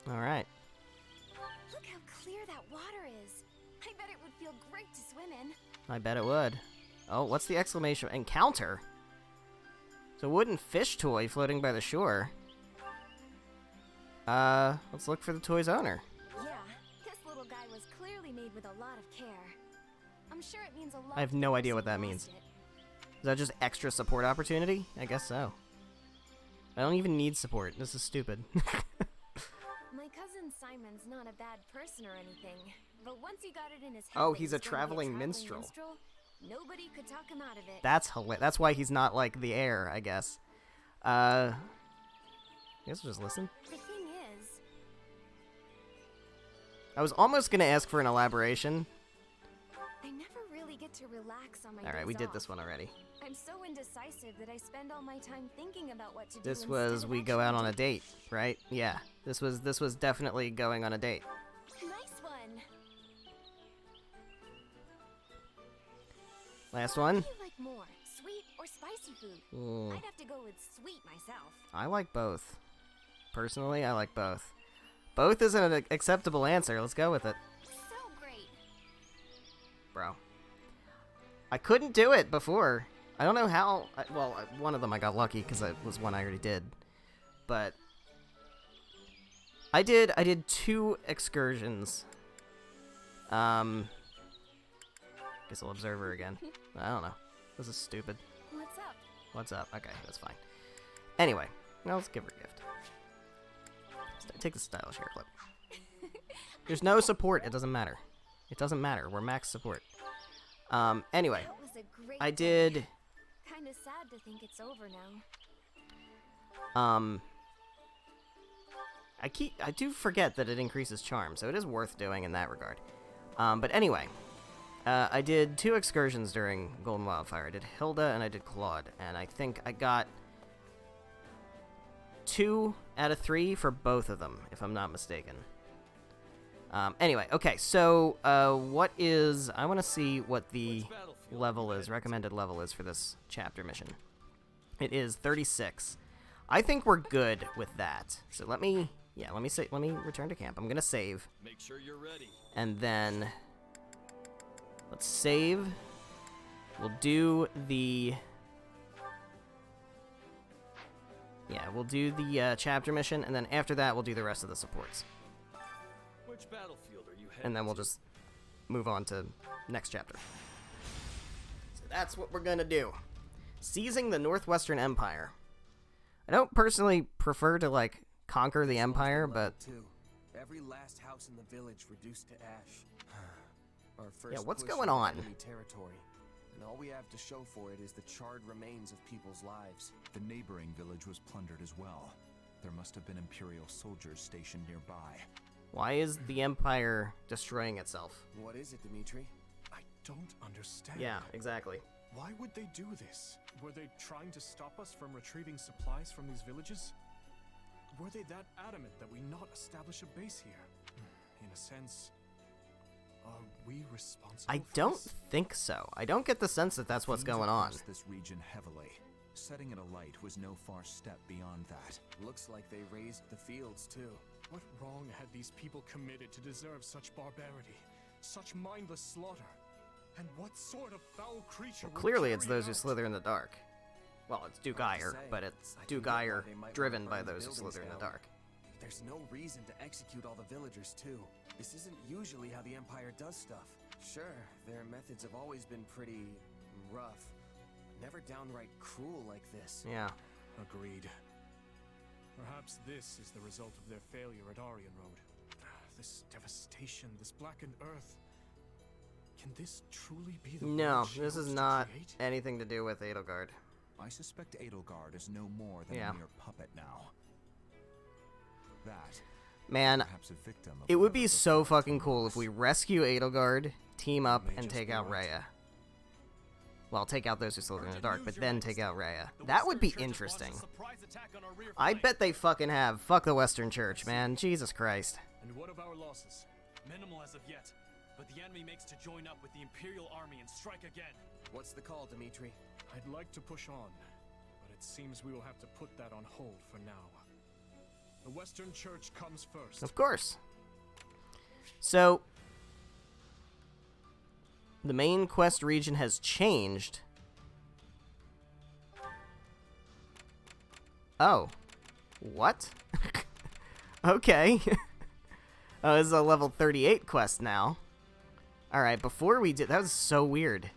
Alright. Look how clear that water is. I bet it would feel great to swim in. I bet it would. Oh, what's the exclamation? Encounter? It's a wooden fish toy floating by the shore. Let's look for the toy's owner. Yeah, this little guy was clearly made with a lot of care. I'm sure it means a lot. I have no idea what that means. Is that just extra support opportunity? I guess so. I don't even need support. This is stupid. My cousin Simon's not a bad person or anything, but once he got it in his head Oh, that he's he a was going to be traveling minstrel. Nobody could talk him out of it. That's hilarious. That's why he's not like the heir, I guess. I guess we'll just listen. The thing is, I was almost gonna ask for an elaboration. I never really get to relax on my Alright, days we did off. this one already. I'm so indecisive that I spend all my time thinking about what to do. This instead was of we go out actually on a doing date, right? Yeah. This was definitely going on a date. it. Nice one. Last one. What do you like more, sweet or spicy food? Ooh. I'd have to go with sweet myself. I like both. Personally, I like both. Both is an acceptable answer. Let's go with it. So great. Bro. I couldn't do it before. I don't know how. One of them I got lucky because it was one I already did. But I did 2 excursions. Guess I'll observe her again. I don't know. This is stupid. What's up? What's up? Okay, that's fine. Anyway, now let's give her a gift. Take the stylish hair clip. There's no support. It doesn't matter. It doesn't matter. We're max support. Anyway, That was a great I day. did. Kinda sad to think it's over now. I do forget that it increases charm, so it is worth doing in that regard. But anyway, I did 2 excursions during Golden Wildfire. I did Hilda and I did Claude, and I think I got 2 out of 3 for both of them, if I'm not mistaken. Anyway, okay, so what is... I want to see what the level is, recommended level is for this chapter mission. It is 36. I think we're good with that. So let me return to camp. I'm gonna save. Make sure you're ready. And then let's save. We'll do the chapter mission, and then after that we'll do the rest of the supports. Which battlefield are you heading And then we'll to? just move on to next chapter. So that's what we're gonna do. Seizing the Northwestern Empire. I don't personally prefer to, like, conquer the Empire, but... Too. Every last house in the village reduced to ash. Our first Yeah, what's push going into on? enemy territory, and all we have to show for it is the charred remains of people's lives. The neighboring village was plundered as well. There must have been Imperial soldiers stationed nearby. Why is the Empire destroying itself? What is it, Dimitri? I don't understand. Yeah, exactly. Why would they do this? Were they trying to stop us from retrieving supplies from these villages? Were they that adamant that we not establish a base here? In a sense, are we responsible I for don't this? think so. I don't get the sense that that's what's Things going on. oppressed this region heavily. Setting it alight was no far step beyond that. Looks like they raised the fields too. What wrong had these people committed to deserve such barbarity, such mindless slaughter? And what sort of foul creature would Clearly it's carry those who out? slither in the dark. Well, it's Duke Hard to Ire, say. but it's I can Duke get why Ire they might wanna driven burn by the those who buildings slither in the down. dark. There's no reason to execute all the villagers too. This isn't usually how the Empire does stuff. Sure, their methods have always been pretty rough. Never downright cruel like this. Yeah. Agreed. Perhaps this is the result of their failure at Aryan Road. This devastation, this blackened earth. Can this truly be the No, world she this is hopes to not create? anything to do with Edelgard. I suspect Edelgard is no more than Yeah. a mere puppet now. That, Man, perhaps a victim of it would whatever be the so threat fucking cool if was. we rescue Edelgard, team up, May and just take be out right. Rhea. Well, take out those who slither in the dark, but then take out Rhea. That would be interesting. I bet they fucking have. Fuck the Western Church, man. Jesus Christ. And what of our losses? Minimal as of yet, but the enemy makes to join up with the Imperial Army and strike again. What's the call, Dimitri? I'd like to push on, but it seems we will have to put that on hold for now. The Western Church comes first. Of course. So, the main quest region has changed. Oh. What? Okay. Oh, this is a level 38 quest now. Alright, before we did... That was so weird.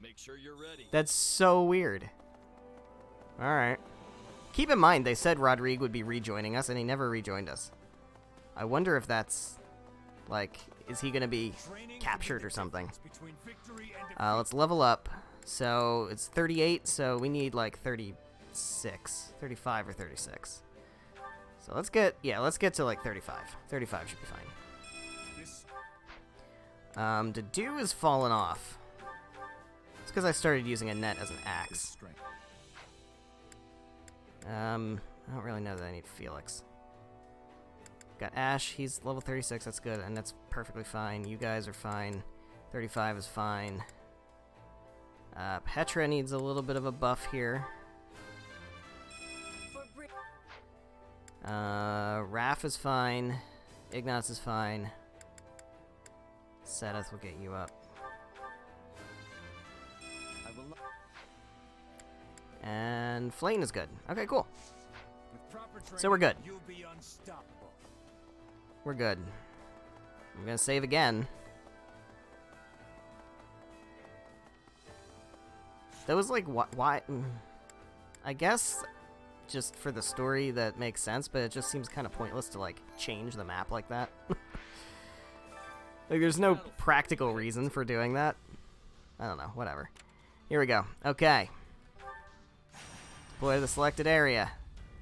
Make sure you're ready. That's so weird. Alright. Keep in mind, they said Rodrigue would be rejoining us, and he never rejoined us. I wonder if that's... Like, is he gonna be captured or something? Let's level up. So, it's 38, so we need, like, 36. 35 or 36. So let's get... Yeah, let's get to, like, 35. 35 should be fine. Dedu has fallen off. It's because I started using a net as an axe. I don't really know that I need Felix. Got Ash, he's level 36, that's good, and that's perfectly fine. You guys are fine. 35 is fine. Petra needs a little bit of a buff here. Raph is fine. Ignatz is fine. Sedith will get you up. And Flame is good. Okay, cool. So we're good. We're good. I'm gonna save again. That was like, why? I guess just for the story that makes sense, but it just seems kind of pointless to like change the map like that. Like there's no practical reason for doing that. I don't know, whatever. Here we go. Okay. Deploy the selected area.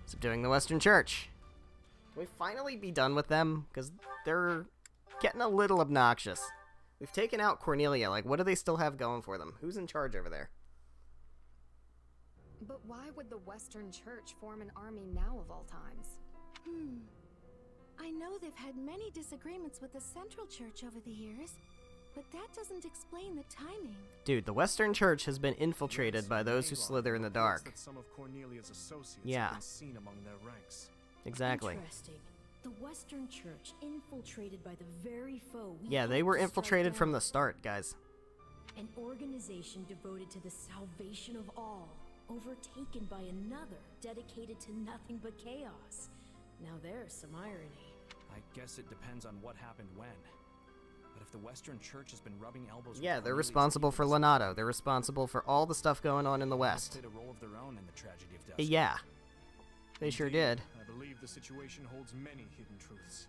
Subduing the Western Church. Can we finally be done with them? Because they're getting a little obnoxious. We've taken out Cornelia. Like, what do they still have going for them? Who's in charge over there? But why would the Western Church form an army now of all times? I know they've had many disagreements with the Central Church over the years, but that doesn't explain the timing. Dude, the Western Church has been infiltrated by those who slither in the dark. That some of Cornelia's associates Yeah. have been seen among their ranks. Exactly. Interesting. The Western Church infiltrated by the very foe we Yeah, they hoped were to strike infiltrated down. from the start, guys. An organization devoted to the salvation of all, overtaken by another dedicated to nothing but chaos. Now there's some irony. I guess it depends on what happened when. But if the Western Church has been rubbing elbows Yeah, with they're Cornelius responsible for people, Lonato. They're responsible for all the stuff going on in the they West. played a role of their own in the tragedy of Destiny. Yeah. They sure did. I believe the situation holds many hidden truths.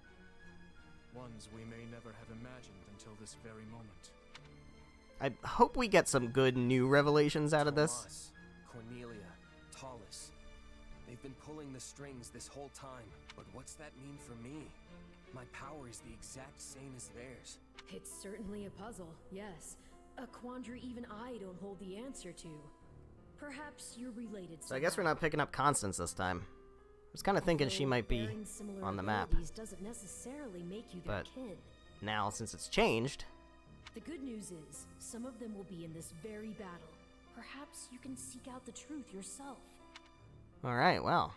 Ones we may never have imagined until this very moment. I hope we get some good new revelations out of this. Tomas, Cornelia, Tallis. They've been pulling the strings this whole time. But what's that mean for me? My power is the exact same as theirs. It's certainly a puzzle, yes. A quandary even I don't hold the answer to. Perhaps you're related. So I guess we're not picking up Constance this time. I was kind of thinking she might be on the map. Doesn't necessarily make you their But kin. now, since it's changed... The good news is, some of them will be in this very battle. Perhaps you can seek out the truth yourself. Alright, well.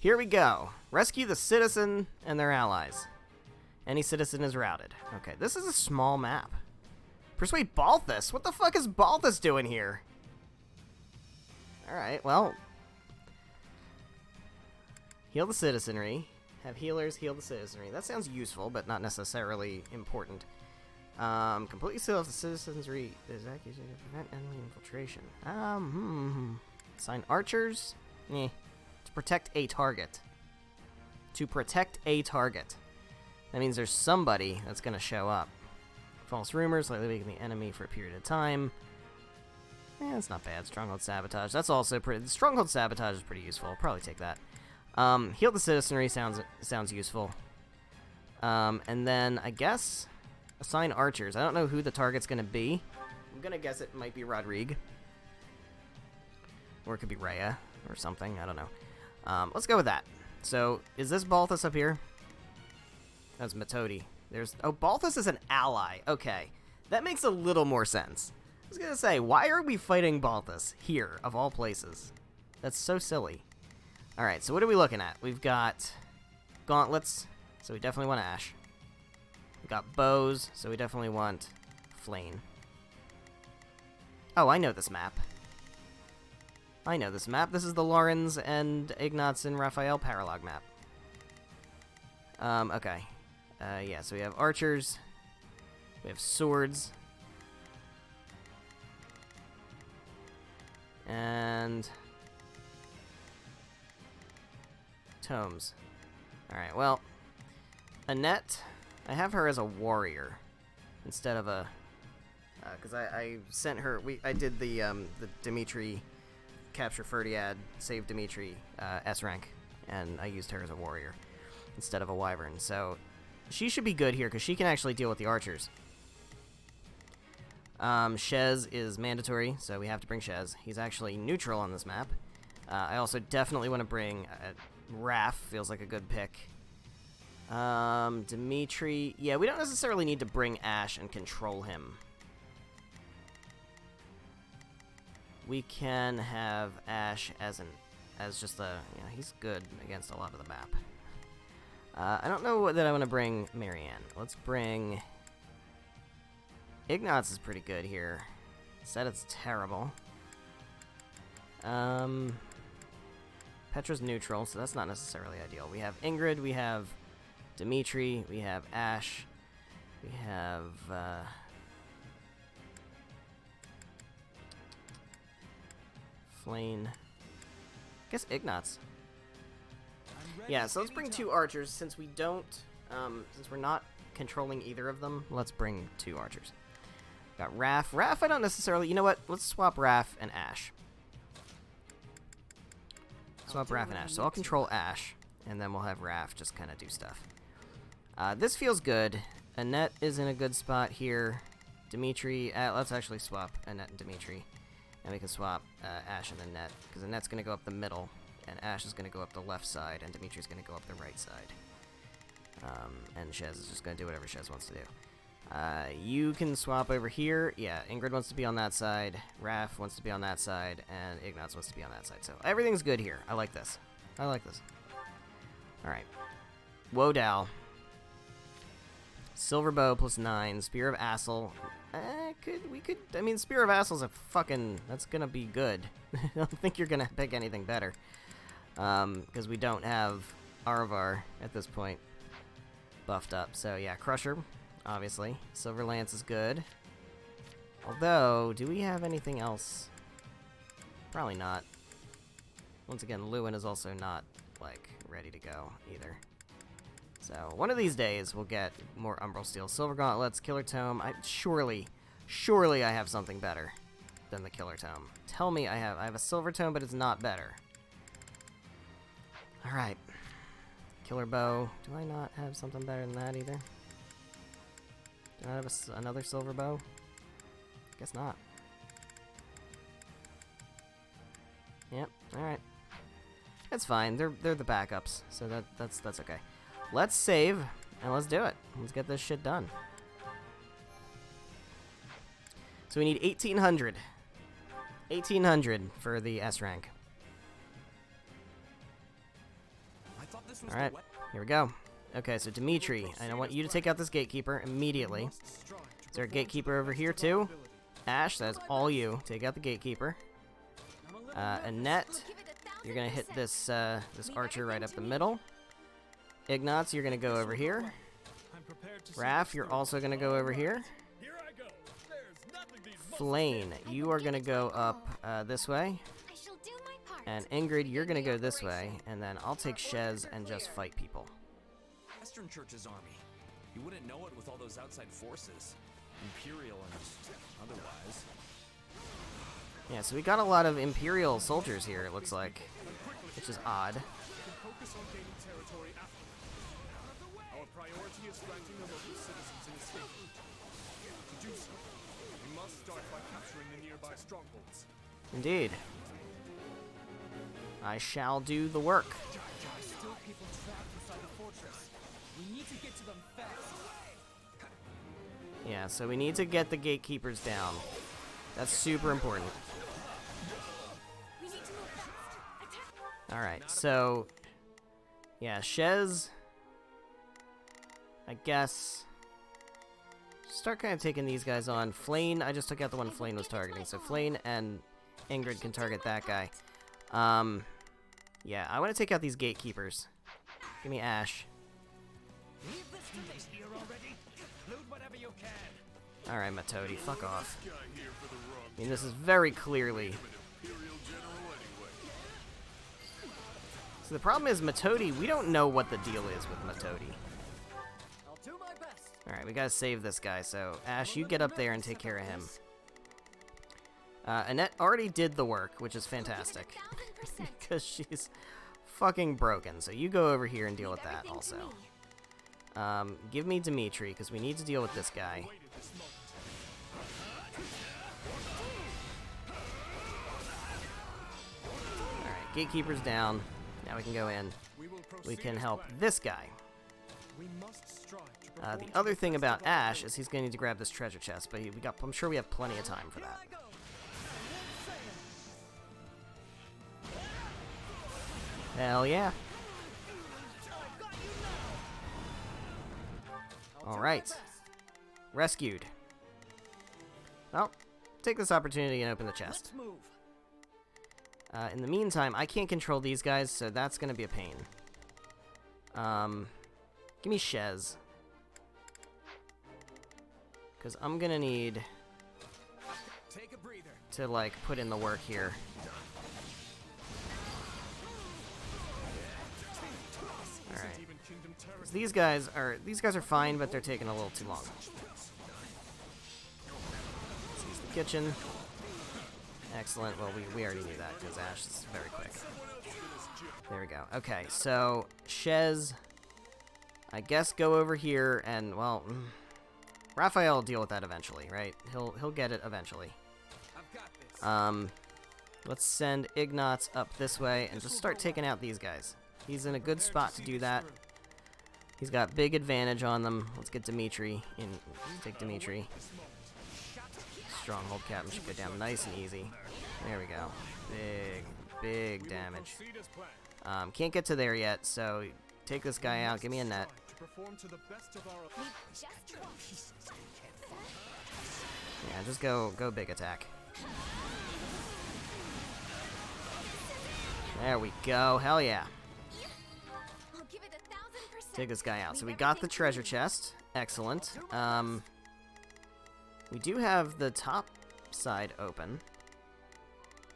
Here we go. Rescue the citizen and their allies. Any citizen is routed. Okay, this is a small map. Persuade Balthus? What the fuck is Balthus doing here? Alright, well. Heal the citizenry. Have healers heal the citizenry. That sounds useful, but not necessarily important. Completely seal off the citizenry. Is accusation to prevent enemy infiltration. Assign archers. To protect a target. To protect a target. That means there's somebody that's gonna show up. False rumors, likely making the enemy for a period of time. That's not bad. Stronghold sabotage. That's also pretty. Stronghold sabotage is pretty useful. I'll probably take that. Heal the citizenry sounds useful. And then I guess assign archers. I don't know who the target's gonna be. I'm gonna guess it might be Rodrigue. Or it could be Rhea or something. I don't know. Let's go with that. So, is this Balthus up here? That's Metodi. Oh, Balthus is an ally. Okay. That makes a little more sense. I was gonna say, why are we fighting Balthus here, of all places? That's so silly. Alright, so what are we looking at? We've got gauntlets, so we definitely want Ash. We've got bows, so we definitely want Flame. Oh, I know this map. I know this map. This is the Laurens and Ignatz and Raphael Paralog map. Okay. Yeah, so we have archers. We have swords. And tomes. Alright, well, Annette, I have her as a warrior instead of a... because I sent her... I did the Dimitri capture Ferdiad, save Dimitri S rank, and I used her as a warrior instead of a wyvern. So she should be good here because she can actually deal with the archers. Shez is mandatory, so we have to bring Shez. He's actually neutral on this map. I also definitely want to bring Raph, feels like a good pick. Dimitri, yeah, we don't necessarily need to bring Ash and control him. We can have Ash as just a, yeah, he's good against a lot of the map. I don't know that I want to bring Marianne. Let's bring... Ignatz is pretty good here. Sedith's terrible. Petra's neutral, so that's not necessarily ideal. We have Ingrid, we have Dimitri, we have Ash, we have... Flame. I guess Ignatz. Yeah, so let's bring 2 archers. Since we don't, since we're not controlling either of them, let's bring 2 archers. Got Raph. Raph, I don't necessarily... You know what? Let's swap Raph and Ash. Swap Raph and Ash. So I'll control Ash, and then we'll have Raph just kind of do stuff. This feels good. Annette is in a good spot here. Dimitri... let's actually swap Annette and Dimitri. And we can swap Ash and Annette, because Annette's going to go up the middle, and Ash is going to go up the left side, and Dimitri's going to go up the right side. And Shez is just going to do whatever Shez wants to do. You can swap over here. Yeah, Ingrid wants to be on that side, Raph wants to be on that side, and Ignatz wants to be on that side. So everything's good here. I like this. I like this. Alright. Wodow. Silver Bow plus 9. Spear of Assel. I mean, Spear of Assel's a fucking... That's gonna be good. I don't think you're gonna pick anything better. Because we don't have Aravar at this point buffed up. So yeah, Crusher, obviously. Silver Lance is good. Although, do we have anything else? Probably not. Once again, Lewin is also not, like, ready to go either. So, one of these days, we'll get more Umbral Steel. Silver Gauntlets, Killer Tome. Surely I have something better than the Killer Tome. Tell me I have a Silver Tome, but it's not better. Alright. Killer Bow. Do I not have something better than that either? Do I have another Silver Bow? Guess not. Yep, alright. That's fine. They're the backups, so that's okay. Let's save, and let's do it. Let's get this shit done. So we need 1,800. 1,800 for the S rank. Alright, here we go. Okay, so Dimitri, I want you to take out this Gatekeeper immediately. Is there a Gatekeeper over here too? Ash, that's all you. Take out the Gatekeeper. Annette, you're gonna hit this this archer right up the middle. Ignatz, you're gonna go over here. Raph, you're also gonna go over here. Flame, you are gonna go up this way. And Ingrid, you're gonna go this way, and then I'll take Shez and just fight people. Western Church's army. You wouldn't know it with all those outside forces. Imperial and otherwise. Yeah, so we got a lot of Imperial soldiers here, it looks like. Which is odd. Our priority is granting the local citizens an escape route. To do so, we must start by capturing the nearby strongholds. Indeed. I shall do the work. There are still people trapped inside the fortress. We need to get to them fast. Yeah, so we need to get the gatekeepers down. That's super important. Alright, so... yeah, Shez... I guess... start kind of taking these guys on. Flane, I just took out the one Flane was targeting, so Flane and Ingrid can target that guy. Yeah, I want to take out these gatekeepers. Give me Ash. Alright, Matodi, fuck off. I mean, this is very clearly... so the problem is Matodi, we don't know what the deal is with Matodi. Alright, we gotta save this guy, so Ash, you get up there and take care of him. Annette already did the work, which is fantastic. Because she's fucking broken, so you go over here and deal with that also. Give me Dimitri, because we need to deal with this guy. Alright, gatekeeper's down. Now we can go in. We can help this guy. The other thing about Ash is he's going to need to grab this treasure chest, but I'm sure we have plenty of time for that. Hell yeah. Alright. Rescued. Well, take this opportunity and open the chest. In the meantime, I can't control these guys, so that's going to be a pain. Give me Shez. Because I'm going to need to, like, put in the work here. Alright. These guys are fine, but they're taking a little too long. Let's use the kitchen. Excellent. Well, we already knew that, because Ash is very quick. There we go. Okay, so, Shez, I guess go over here and, well, Raphael will deal with that eventually, right? He'll get it eventually. Let's send Ignatz up this way and just start taking out these guys. He's in a good spot to do that. He's got big advantage on them. Let's get Dimitri in. Take Dimitri. Stronghold captain should go down nice and easy. There we go. Big damage. Can't get to there yet, so take this guy out. Give me a net. Yeah, just go big attack. There we go. Hell yeah. Take this guy out. So we got the treasure chest. Excellent. We do have the top side open.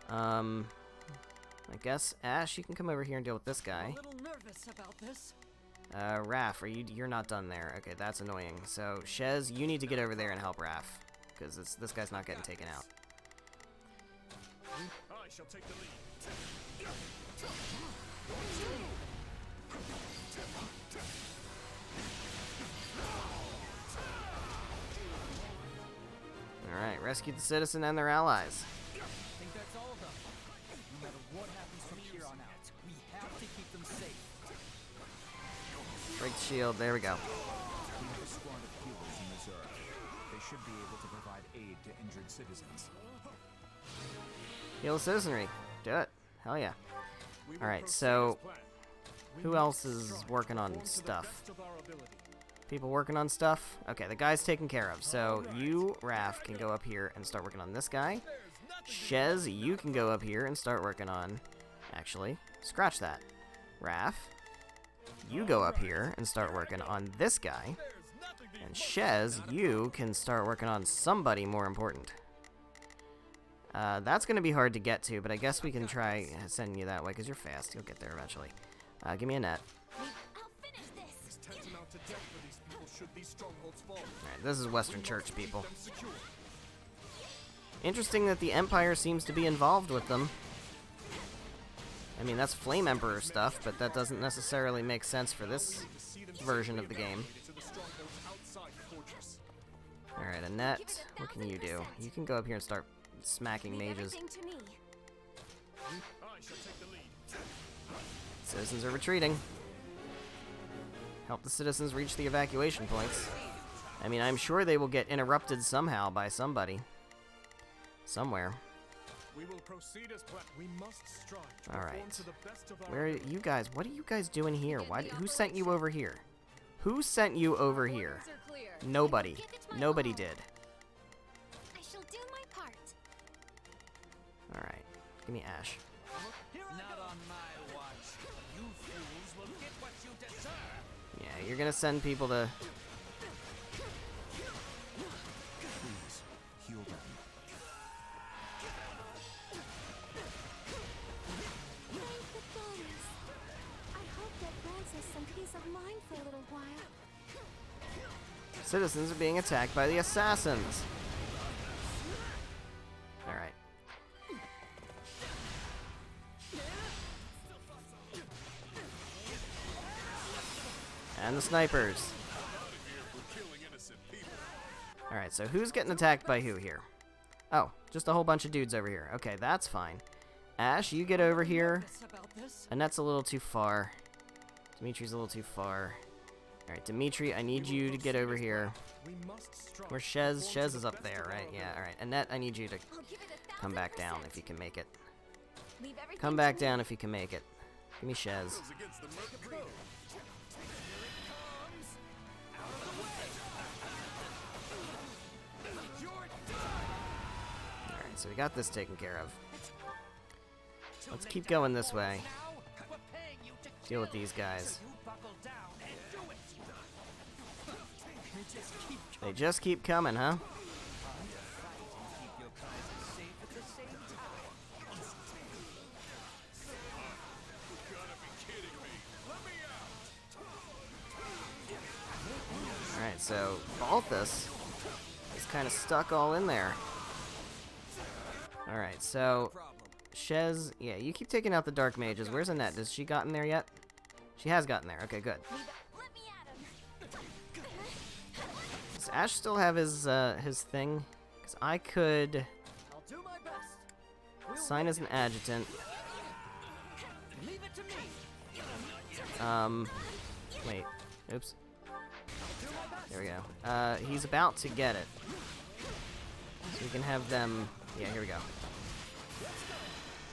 I guess Ash, you can come over here and deal with this guy. Raph, you're not done there. Okay, that's annoying. So Shez, you need to get over there and help Raph, because this guy's not getting taken out. I shall take the lead. Alright, rescue the citizen and their allies. I think that's all of them. No matter what happens from here on out, we have to keep them safe. Break the shield, there we go. We have a squad of healers in Azure. They should be able to provide aid to injured citizens. Heal the citizenry. Do it. Hell yeah. Alright, so who else is working on stuff? People working on stuff? Okay, the guy's taken care of. So you, Raph, can go up here and start working on this guy. Shez, you can go up here and start working on... actually, scratch that. Raph, you go up here and start working on this guy. And Shez, you can start working on somebody more important. That's going to be hard to get to, but I guess we can try sending you that way, because you're fast. You'll get there eventually. Give me a net. Alright, this is Western Church, people. Interesting that the Empire seems to be involved with them. I mean, that's Flame Emperor stuff, but that doesn't necessarily make sense for this version of the game. Alright, Annette, what can you do? You can go up here and start smacking mages. Citizens are retreating. Help the citizens reach the evacuation points. I mean, I'm sure they will get interrupted somehow by somebody. Somewhere. We will proceed as planned. We must strive to Alright. perform to the best of our Where are you guys? What are you guys doing here? Who sent you over here? Who sent you over here? Nobody. Nobody did. I shall do my part. Alright. Give me Ash. Not on my watch. You fools will get what you deserve. Yeah, you're gonna send people to... Please, heal them. Thank the gods. I hope that grants us some peace of mind for a little while. Citizens are being attacked by the assassins. Alright. And the snipers. Alright, so who's getting attacked by who here? Oh, just a whole bunch of dudes over here. Okay, that's fine. Ash, you get over here. Annette's a little too far. Dimitri's a little too far. Alright, Dimitri, I need you to get over here. Where's Shez? Shez is up there, right? Yeah, alright. Annette, I need you to come back down if you can make it. Come back down if you can make it. Give me Shez. Alright, so we got this taken care of. Let's keep going this way. Deal with these guys. They just keep coming, huh? Alright, so Balthus is kind of stuck all in there. Alright, so Shez, yeah, you keep taking out the Dark Mages. Where's Annette? Has she gotten there yet? She has gotten there. Okay, good. Does Ash still have his thing? Because I could sign as an adjutant. Wait. Oops. There we go. He's about to get it. So we can have them... Yeah, here we go.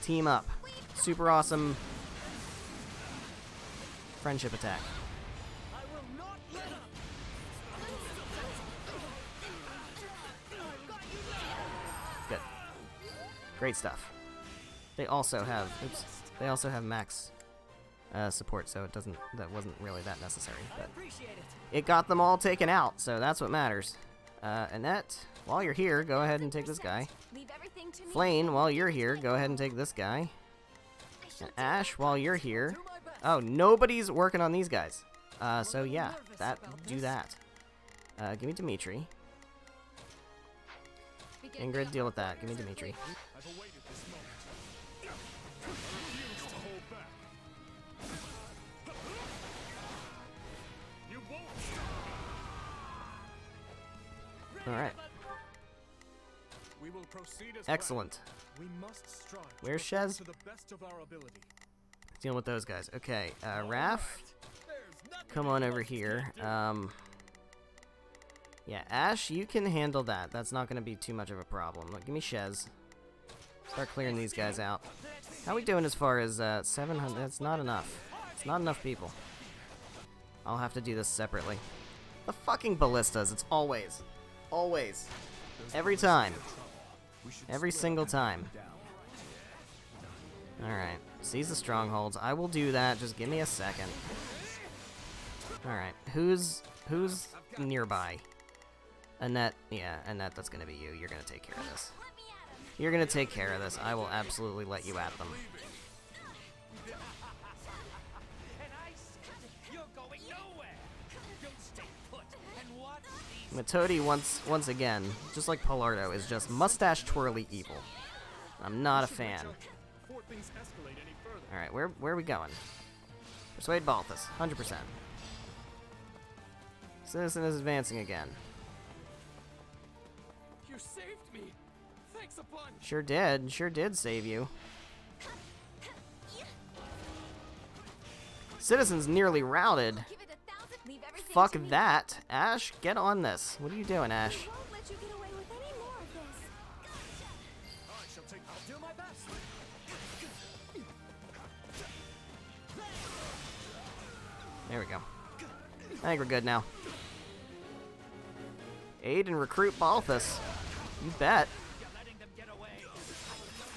Team up. Super awesome friendship attack. Good. Great stuff. They also have... Oops. They also have max support, so it doesn't... That wasn't really that necessary, but... It got them all taken out, so that's what matters. Annette, while you're here, go ahead and take this guy. Flane, while you're here, go ahead and take this guy. And Ash, while you're here... Oh, nobody's working on these guys. So yeah, do that. Give me Dimitri. Ingrid, deal with that. Give me Dimitri. Alright. Excellent. Where's Shez? Dealing with those guys. Okay, Raph, come on over here. Yeah, Ash, you can handle that. That's not going to be too much of a problem. Look, give me Shez. Start clearing these guys out. How are we doing as far as 700? That's not enough. It's not enough people. I'll have to do this separately. The fucking ballistas. It's always. Always. Every time. Every single time. Alright. Seize the strongholds. I will do that. Just give me a second. Alright. Who's nearby? Annette. Yeah, Annette, that's gonna be you. You're gonna take care of this. You're gonna take care of this. I will absolutely let you at them. Metodi, once again, just like Palardo, is just mustache twirly evil. I'm not a fan. Alright, where are we going? Persuade Balthus, 100%. Citizen is advancing again. saved me. Thanks a bunch. Sure did. Sure did save you. Citizens nearly routed. Fuck that. Ash, get on this. What are you doing, Ash? I won't let you get away with any more of this. I'll do my best. There we go. I think we're good now. Aid and recruit Balthus. You bet.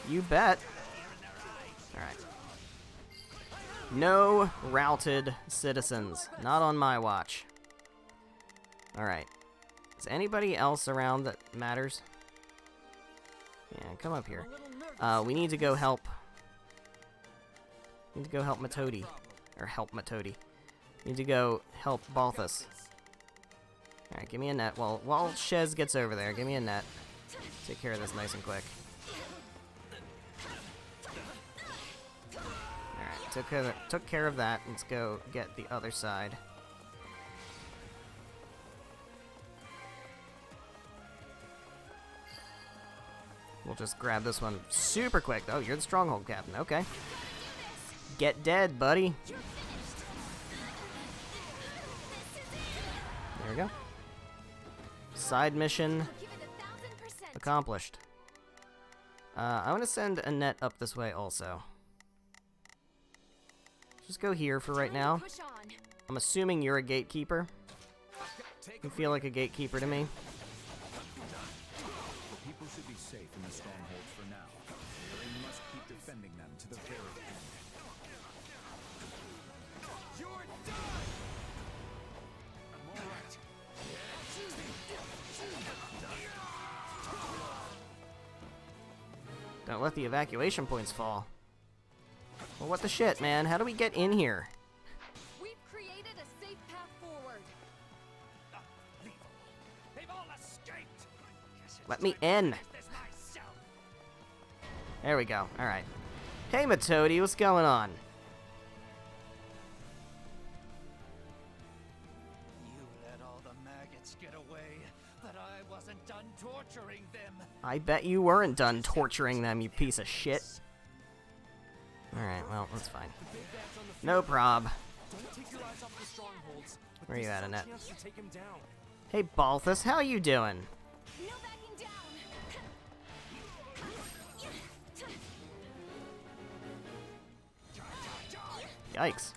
You bet. Alright. No routed citizens. Not on my watch. Alright. Is anybody else around that matters? Yeah, come up here. We need to go help. Need to go help Matodi. Or help Matodi. Need to go help Balthus. Alright, give me a net. Well, while Shez gets over there, give me a net. Take care of this nice and quick. Alright, took care of that. Let's go get the other side. We'll just grab this one super quick. Oh, you're the stronghold captain. Okay. Get dead, buddy. There we go. Side mission accomplished. I want to send a net up this way also. Just go here for right now. I'm assuming you're a gatekeeper. You feel like a gatekeeper to me. The people should be safe in the stronghold for now, but we must keep defending them to the very end. You're done. I'm all right. Don't let the evacuation points fall. Well, what the shit, man? How do we get in here? We've created a safe path forward. They've all escaped. Let me in. This myself. There we go. Alright. Hey, Matodi, what's going on? You let all the maggots get away, but I wasn't done torturing them. I bet you weren't done torturing them, you piece of shit. Alright, well, that's fine. No prob. Don't take your eyes off the strongholds. Where you at, Annette? Chance to take him down. Hey, Balthus, how you doing? No backing down. Yikes.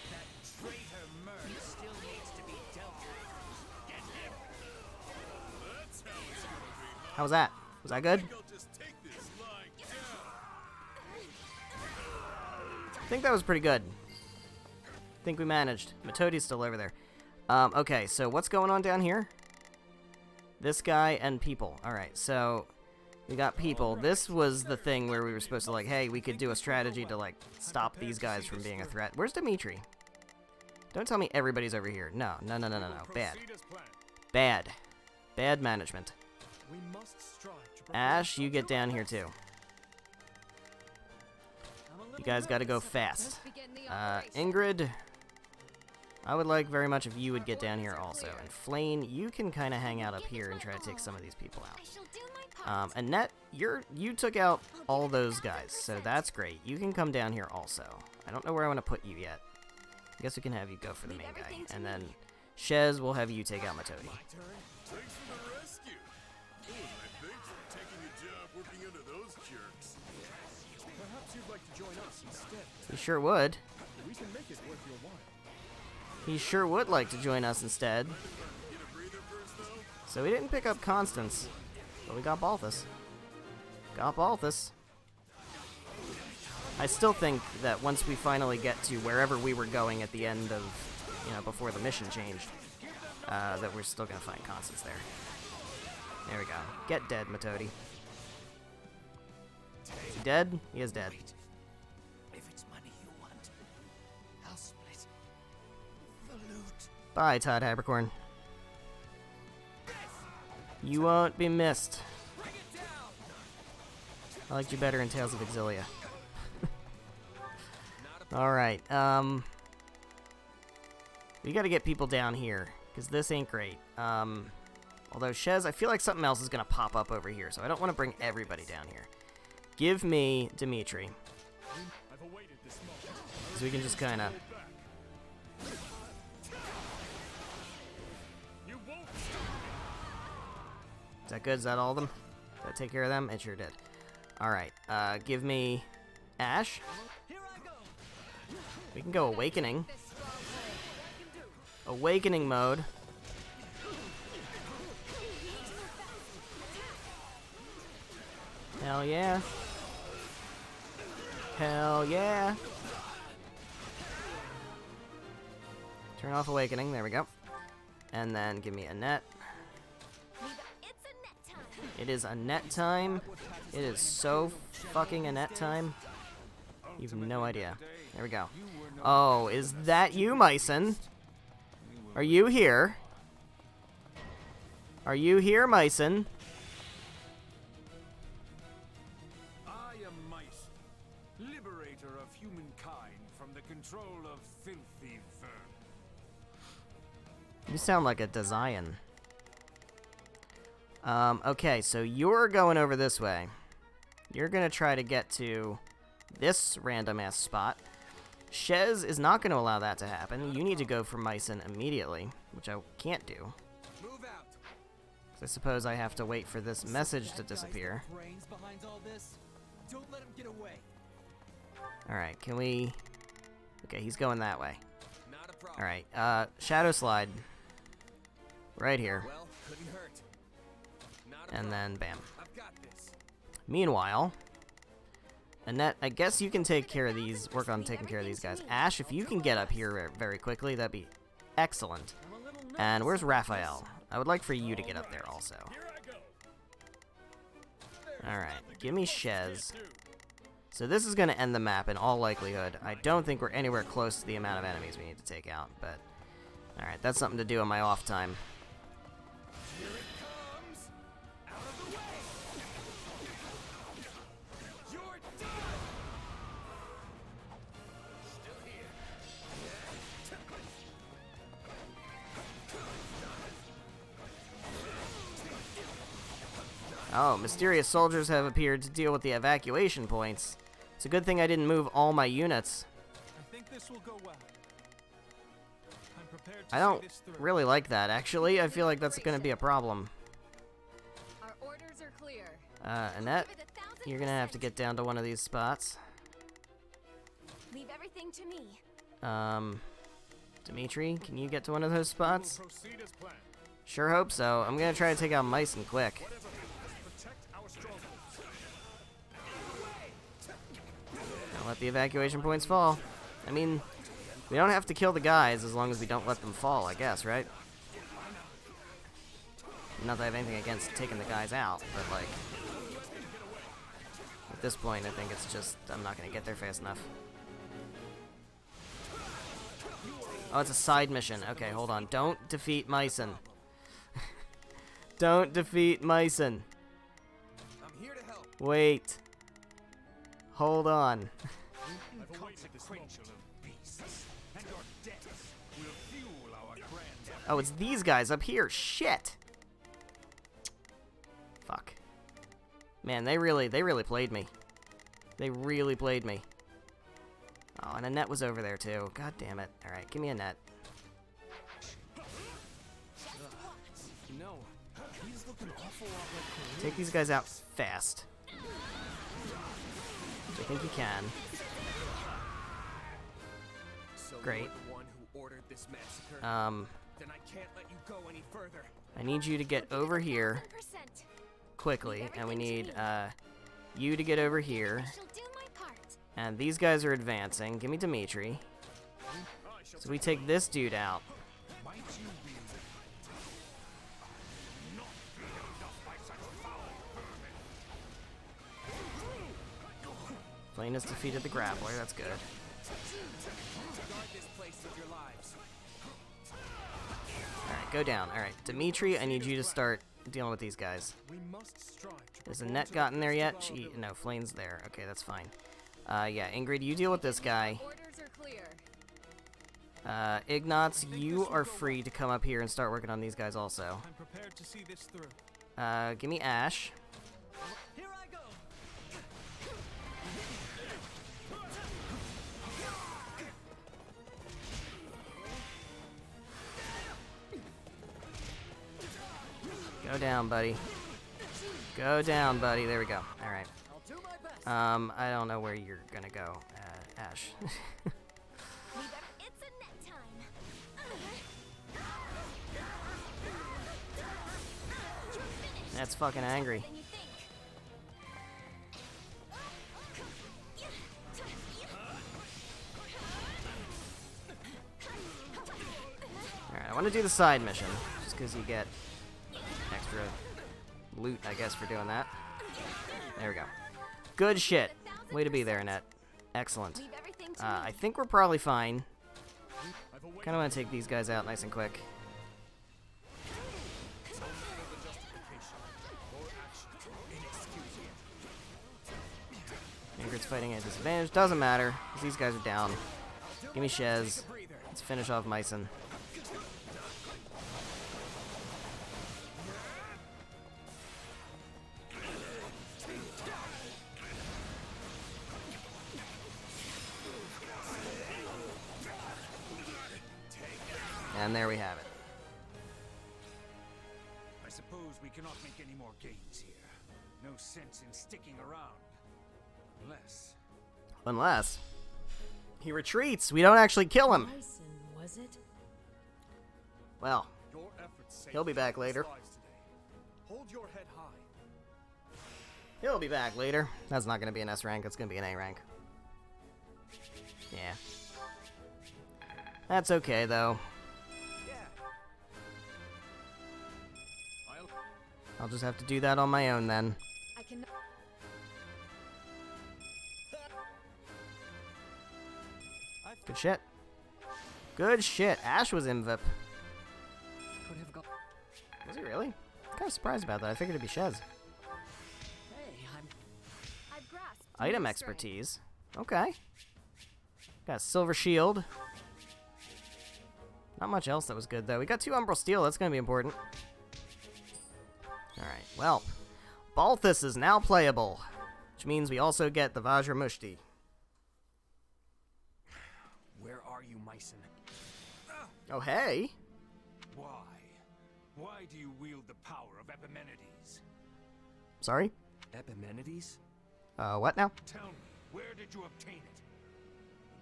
That traitor Merc still needs to be dealt with. Get him. That's how it's gonna be, huh? How was that? Was that good? I'll just take this lying down. I think that was pretty good. I think we managed. Matodi's still over there. Okay, so what's going on down here? This guy and people. Alright, so we got people. This was the thing where we were supposed to, like, hey, we could do a strategy to, like, stop these guys from being a threat. Where's Dimitri? Don't tell me everybody's over here. No, no, no, no, no, no. Bad. Bad. Bad management. We must strive to Ash, you get down here too. You guys gotta go fast. Ingrid, I would like very much if you would get down here also. And Flane, you can kind of hang out up here and try to take some of these people out. Annette, you took out all those guys, so that's great. You can come down here also. I don't know where I want to put you yet. I guess we can have you go for the main guy. And then Shez will have you take out Matodi. Thanks for the rescue. Oh, and thanks for taking a job working under those jerks. Perhaps you'd like to join us instead. He sure would. We can make it worth your while. He sure would like to join us instead. Get a breather first, though? So we didn't pick up Constance, but we got Balthus. Got Balthus. I still think that once we finally get to wherever we were going at the end of, you know, before the mission changed, that we're still gonna find Constance there. There we go. Get dead, Matodi. Is he dead? He is dead. If it's money you want, I'll split the loot. Bye, Todd Habercorn. You won't be missed. I liked you better in Tales of Exilia. Alright, we gotta get people down here, because this ain't great. Although, Shez, I feel like something else is going to pop up over here, so I don't want to bring everybody down here. Give me Dimitri. So we can just kind of... Is that good? Is that all of them? Did that take care of them? It sure did. Alright, give me Ash. We can go Awakening. Awakening mode. Hell yeah. Hell yeah. Turn off Awakening. There we go. And then give me Annette. It is Annette time. It is so fucking Annette time. You've no idea. There we go. Oh, is that you, Myson? Are you here? Are you here, Myson? I am Mice, liberator of humankind from the control of filthy vermin. You sound like a Dezion. Okay, so you're going over this way. You're gonna try to get to this random-ass spot. Shez is not gonna allow that to happen. You need to go for Myson immediately, which I can't do. Move out. I suppose I have to wait for this message to disappear. Don't let him get away. Alright, can we... Okay, he's going that way. Not a problem. Alright, Shadow Slide. Right here. Well, couldn't hurt. And then, bam. I've got this. Meanwhile, Annette, I guess you can take care of these, work on taking care of these guys. Ash, if you can get up here very quickly, that'd be excellent. And where's Raphael? I would like for you to get up there also. Alright, give me Shez. So this is going to end the map in all likelihood. I don't think we're anywhere close to the amount of enemies we need to take out, but... Alright, that's something to do on my off time. Oh, mysterious soldiers have appeared to deal with the evacuation points. It's a good thing I didn't move all my units. I think this will go well. I'm prepared to I don't see this through. really like that, actually. I feel like that's going to be a problem. Our orders are clear. Annette, you're going to have to get down to one of these spots. Leave everything to me. Dimitri, can you get to one of those spots? Proceed as planned. Sure hope so. I'm going to try to take out Myson quick. Don't let the evacuation points fall. I mean, we don't have to kill the guys as long as we don't let them fall, I guess, right? Not that I have anything against taking the guys out, but, like... At this point, I think it's just... I'm not going to get there fast enough. Oh, it's a side mission. Okay, hold on. Don't defeat Myson. Don't defeat Myson. I'm here to help. Wait. Hold on. Oh, it's these guys up here. Shit. Fuck. Man, they really played me. They really played me. Oh, and Annette was over there too. God damn it. Alright, give me Annette. No, he's looking awful lot like Take these guys out fast. I think you can. So Great. you're the one who ordered this massacre? Then I can't let you go any further. I need you to get over here quickly, and we need you to get over here. And these guys are advancing. Give me Dimitri. So we take this dude out. Flame has defeated the grappler. That's good. Guard this place with your lives. Alright, go down. Alright, Dimitri, I need you to start dealing with these guys. Has Annette gotten there yet? No, Flame's there. Okay, that's fine. Yeah, Ingrid, you deal with this guy. Orders are clear. Ignatz, you are free to come up here and start working on these guys also. I'm prepared to see this through. Give me Ash. Here I go. Go down, buddy. Go down, buddy. There we go. All right. I don't know where you're gonna go, Ash. It's a net time. That's fucking angry. Alright, I want to do the side mission, just because you get extra loot, I guess, for doing that. There we go. Good shit. Way to be there, Annette. Excellent. I think we're probably fine. Kind of want to take these guys out nice and quick. Ingrid's fighting at a disadvantage. Doesn't matter, because these guys are down. Give me Shez. Let's finish off Myson. And there we have it. I suppose we cannot make any more gains here. No sense in sticking around. Unless he retreats. We don't actually kill him. Myson, was it? Well, he'll be back later. Hold your head high. He'll be back later. That's not going to be an S rank. It's going to be an A rank. Yeah. That's okay, though. I'll just have to do that on my own, then. I can. Good shit. Good shit. Ash was invip. Could have gone. Was he really? I'm kind of surprised about that. I figured it'd be Shez. Hey, I've grasped Item new expertise. Okay. Got a silver shield. Not much else that was good, though. We got 2 Umbral Steel. That's going to be important. Alright, well. Balthus is now playable. Which means we also get the Vajra Mushti. Where are you, Myson? Oh, hey. Why? Why do you wield the power of Epimenides? Sorry? Epimenides? What now? Tell me, where did you obtain it?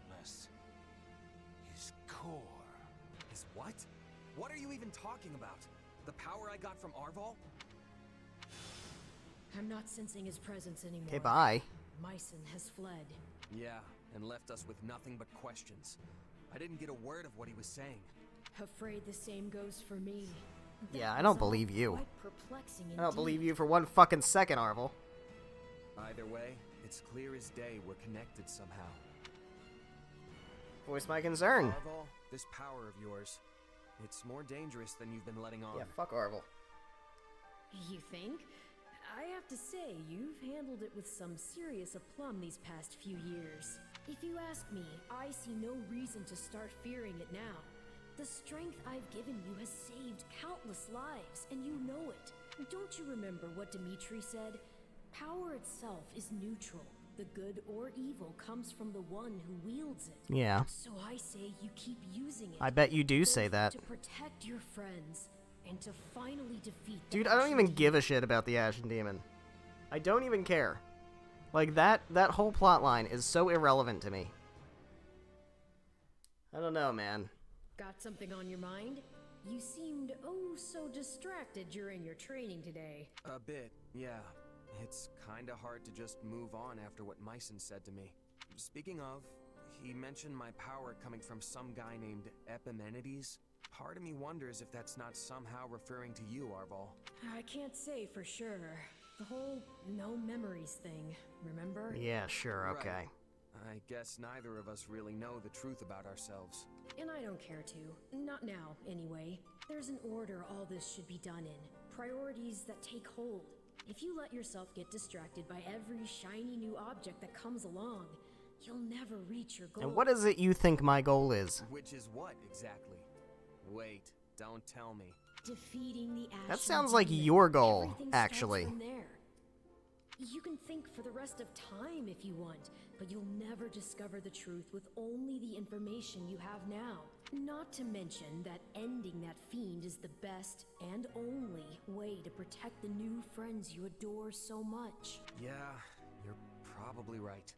Unless his core. His what? What are you even talking about? The power I got from Arval? I'm not sensing his presence anymore. Okay, bye. Myson has fled. Yeah, and left us with nothing but questions. I didn't get a word of what he was saying. Afraid the same goes for me. Yeah, That I don't was all believe you. quite perplexing I don't indeed. believe you for 1 fucking second, Arvel. Either way, it's clear as day we're connected somehow. Voice my concern. Arval, this power of yours, it's more dangerous than you've been letting on. Yeah, fuck Arvel. You think? I have to say, you've handled it with some serious aplomb these past few years. If you ask me, I see no reason to start fearing it now. The strength I've given you has saved countless lives, and you know it. Don't you remember what Dimitri said? Power itself is neutral. The good or evil comes from the one who wields it. Yeah. So I say you keep using it. I bet you do say both that. To protect your friends and to finally defeat the Dude, I don't Ashen even Demon. give a shit about the Ashen Demon. I don't even care. Like, that whole plot line is so irrelevant to me. I don't know, man. Got something on your mind? You seemed oh so distracted during your training today. A bit, yeah. It's kinda hard to just move on after what Myson said to me. Speaking of, he mentioned my power coming from some guy named Epimenides. Part of me wonders if that's not somehow referring to you, Arval. I can't say for sure. The whole no memories thing, remember? Yeah, sure, okay. Right. I guess neither of us really know the truth about ourselves. And I don't care to. Not now, anyway. There's an order all this should be done in. Priorities that take hold. If you let yourself get distracted by every shiny new object that comes along, you'll never reach your goal. And what is it you think my goal is? Which is what, exactly? Wait, don't tell me. Defeating the Ashen That sounds like Demon. your goal, Everything starts actually. from there. You can think for the rest of time if you want, but you'll never discover the truth with only the information you have now. Not to mention that ending that fiend is the best and only way to protect the new friends you adore so much. Yeah, you're probably right.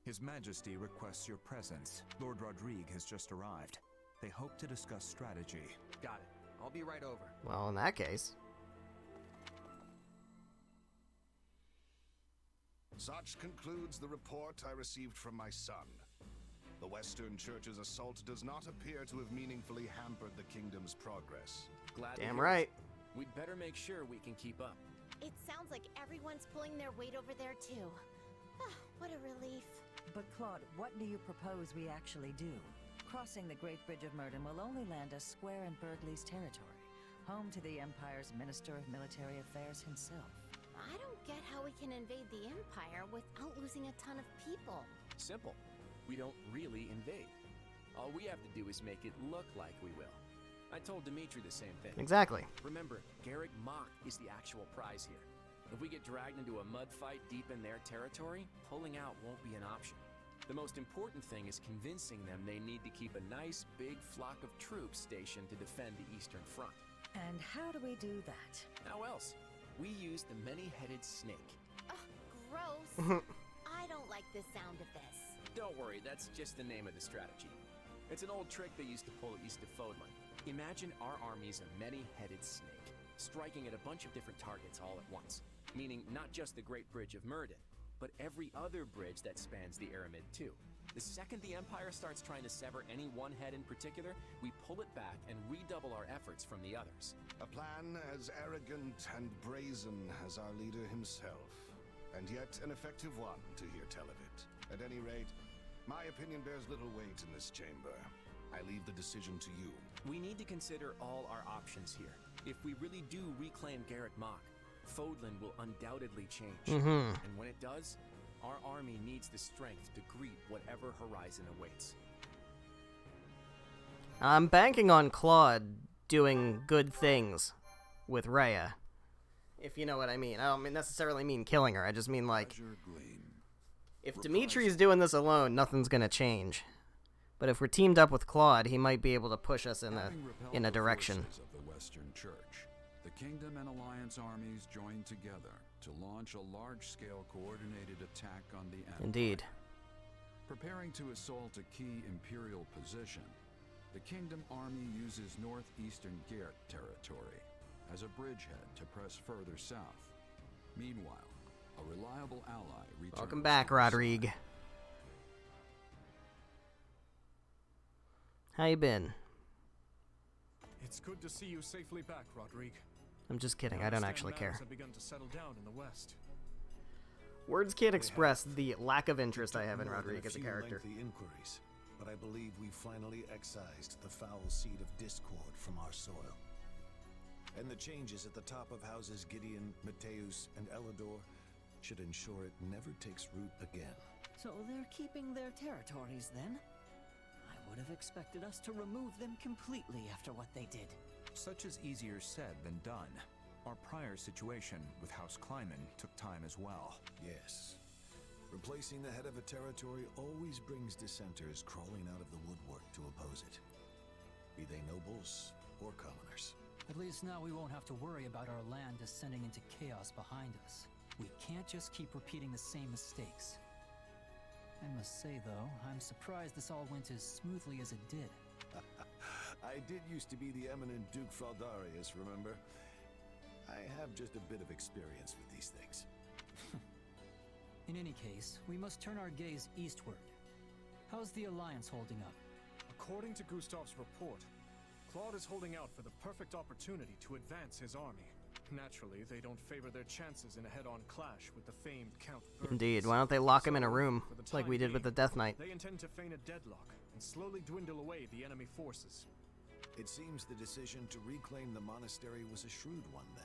His Majesty requests your presence. Lord Rodrigue has just arrived. They hope to discuss strategy. Got it. I'll be right over. Well, in that case. Such concludes the report I received from my son. The Western Church's assault does not appear to have meaningfully hampered the kingdom's progress. Glad to Damn hear right. it. We'd better make sure we can keep up. It sounds like everyone's pulling their weight over there too. What a relief. But Claude, what do you propose we actually do? Crossing the Great Bridge of Murden will only land us square in Burgley's territory, home to the Empire's Minister of Military Affairs himself. I don't get how we can invade the Empire without losing a ton of people. Simple. We don't really invade. All we have to do is make it look like we will. I told Dimitri the same thing. Exactly. Remember, Garrick Mach is the actual prize here. If we get dragged into a mud fight deep in their territory, pulling out won't be an option. The most important thing is convincing them they need to keep a nice big flock of troops stationed to defend the Eastern Front. And how do we do that? How else? We use the many-headed snake. Ugh, gross. I don't like the sound of this. Don't worry, that's just the name of the strategy. It's an old trick they used to pull east of Fodlan. Imagine our army's a many-headed snake, striking at a bunch of different targets all at once. Meaning not just the Great Bridge of Murden, but every other bridge that spans the Aramid too. The second the Empire starts trying to sever any one head in particular, we pull it back and redouble our efforts from the others. A plan as arrogant and brazen as our leader himself, and yet an effective one to hear tell of it. At any rate, my opinion bears little weight in this chamber. I leave the decision to you. We need to consider all our options here. If we really do reclaim Garrick Mach, Fodlan will undoubtedly change. And when it does, our army needs the strength to greet whatever horizon awaits. I'm banking on Claude doing good things with Rhea. If you know what I mean. I don't necessarily mean killing her. I just mean, like, Azure Gleam. if Dimitri's doing this alone, nothing's gonna change. But if we're teamed up with Claude, he might be able to push us in a direction. Forces of the Western Church, the Kingdom and Alliance armies joined together to launch a large-scale coordinated attack on the Empire. Indeed. Preparing to assault a key Imperial position, the Kingdom Army uses northeastern Gert territory as a bridgehead to press further south. Meanwhile, a reliable ally returns. Welcome back, Rodrigue. How you been? It's good to see you safely back, Rodrigue. I'm just kidding. I don't actually care. Have begun to settle down in the West. Words can't express the lack of interest I have in Rodrigue as a character. Lengthy inquiries, but I believe we finally excised the foul seed of discord from our soil. And the changes at the top of houses Gideon, Mateus, and Elidor should ensure it never takes root again. So they're keeping their territories then? I would have expected us to remove them completely after what they did. Such is easier said than done. Our prior situation with House Kleiman took time as well. Yes. Replacing the head of a territory always brings dissenters crawling out of the woodwork to oppose it. Be they nobles or commoners. At least now we won't have to worry about our land descending into chaos behind us. We can't just keep repeating the same mistakes. I must say, though, I'm surprised this all went as smoothly as it did. I did used to be the eminent Duke Fraldarius, remember? I have just a bit of experience with these things. In any case, we must turn our gaze eastward. How's the Alliance holding up? According to Gustav's report, Claude is holding out for the perfect opportunity to advance his army. Naturally, they don't favor their chances in a head-on clash with the famed Count Burgess. Indeed. Why don't they lock him in a room, like we did with the Death Knight? They intend to feign a deadlock and slowly dwindle away the enemy forces. It seems the decision to reclaim the monastery was a shrewd one then.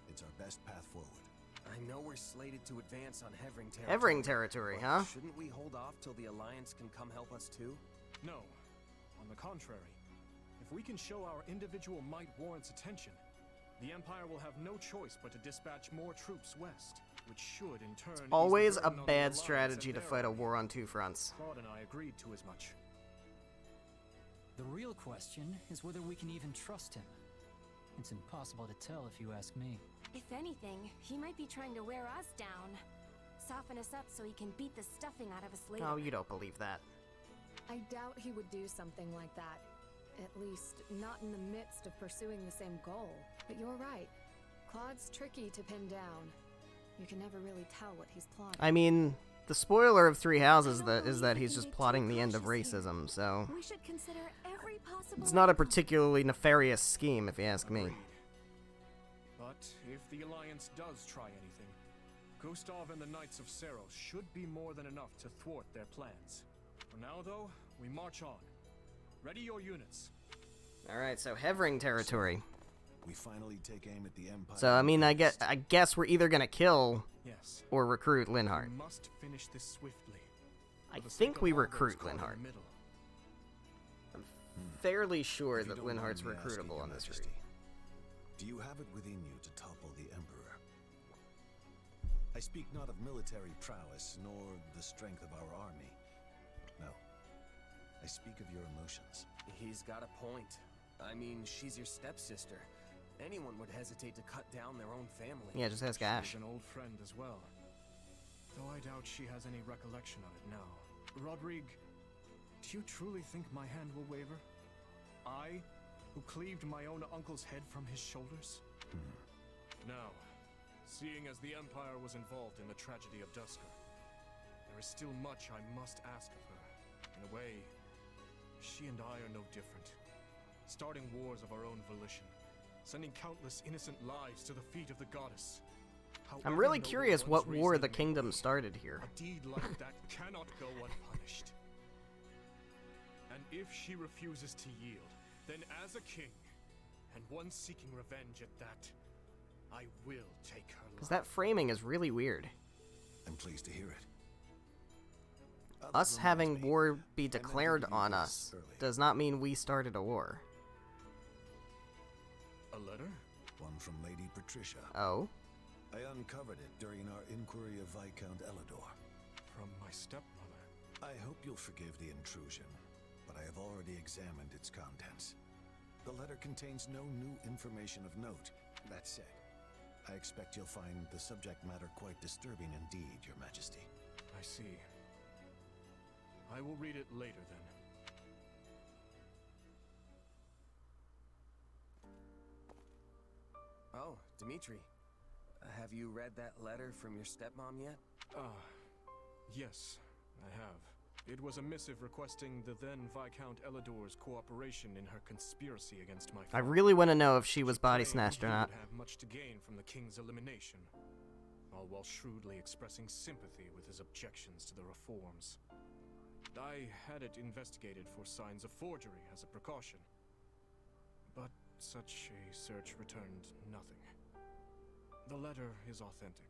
It's our best path forward. I know we're slated to advance on Hevring territory. Hevring territory, but huh? Shouldn't we hold off till the Alliance can come help us too? No. On the contrary. If we can show our individual might warrants attention, the Empire will have no choice but to dispatch more troops west, which should, in turn, ease the Always a burden on the bad Alliance strategy and to their fight a army. war on two fronts. Claude and I agreed to as much. The real question is whether we can even trust him. It's impossible to tell if you ask me. If anything, he might be trying to wear us down. Soften us up so he can beat the stuffing out of us later. Oh, you don't believe that. I doubt he would do something like that. At least, not in the midst of pursuing the same goal. But you're right. Claude's tricky to pin down. You can never really tell what he's plotting. I mean, the spoiler of Three Houses is that he's just plotting the end of racism, so... We should consider every possible It's not a particularly nefarious scheme, if you ask me. But if the Alliance does try anything, Gustav and the Knights of Seros should be more than enough to thwart their plans. For now, though, we march on. Ready your units. Alright, so Hevring territory. We finally take aim at the Empire. So, I mean, I guess we're either gonna kill Yes. or recruit Linhardt. We must finish this swiftly. I think we recruit Linhardt. I'm fairly sure that Linhardt's recruitable on this route. Do you have it within you to topple the Emperor? I speak not of military prowess, nor the strength of our army. No. I speak of your emotions. He's got a point. I mean, she's your stepsister. Anyone would hesitate to cut down their own family. Yeah, just ask Ash. She's an old friend as well. Though I doubt she has any recollection of it now. Rodrigue, do you truly think my hand will waver? I, who cleaved my own uncle's head from his shoulders? Now, seeing as the Empire was involved in the tragedy of Duscar, there is still much I must ask of her. In a way, she and I are no different. Starting wars of our own volition, sending countless innocent lives to the feet of the goddess. I'm really curious what war the kingdom started here. A deed like that cannot go unpunished. And if she refuses to yield, then as a king, and one seeking revenge at that, I will take her life. Because that framing is really weird. I'm pleased to hear it. Us having war be declared on us does not mean we started a war. A letter? One from Lady Patricia. Oh? I uncovered it during our inquiry of Viscount Elidor. From my stepmother. I hope you'll forgive the intrusion, but I have already examined its contents. The letter contains no new information of note. That said, I expect you'll find the subject matter quite disturbing indeed, Your Majesty. I see. I will read it later then. Oh, Dimitri. Have you read that letter from your stepmom yet? Yes, I have. It was a missive requesting the then Viscount Elidor's cooperation in her conspiracy against my I father. really want to know if she was body Claimed snatched or he not. would have much to gain from the king's elimination, all while shrewdly expressing sympathy with his objections to the reforms. I had it investigated for signs of forgery as a precaution, but such a search returned nothing. The letter is authentic.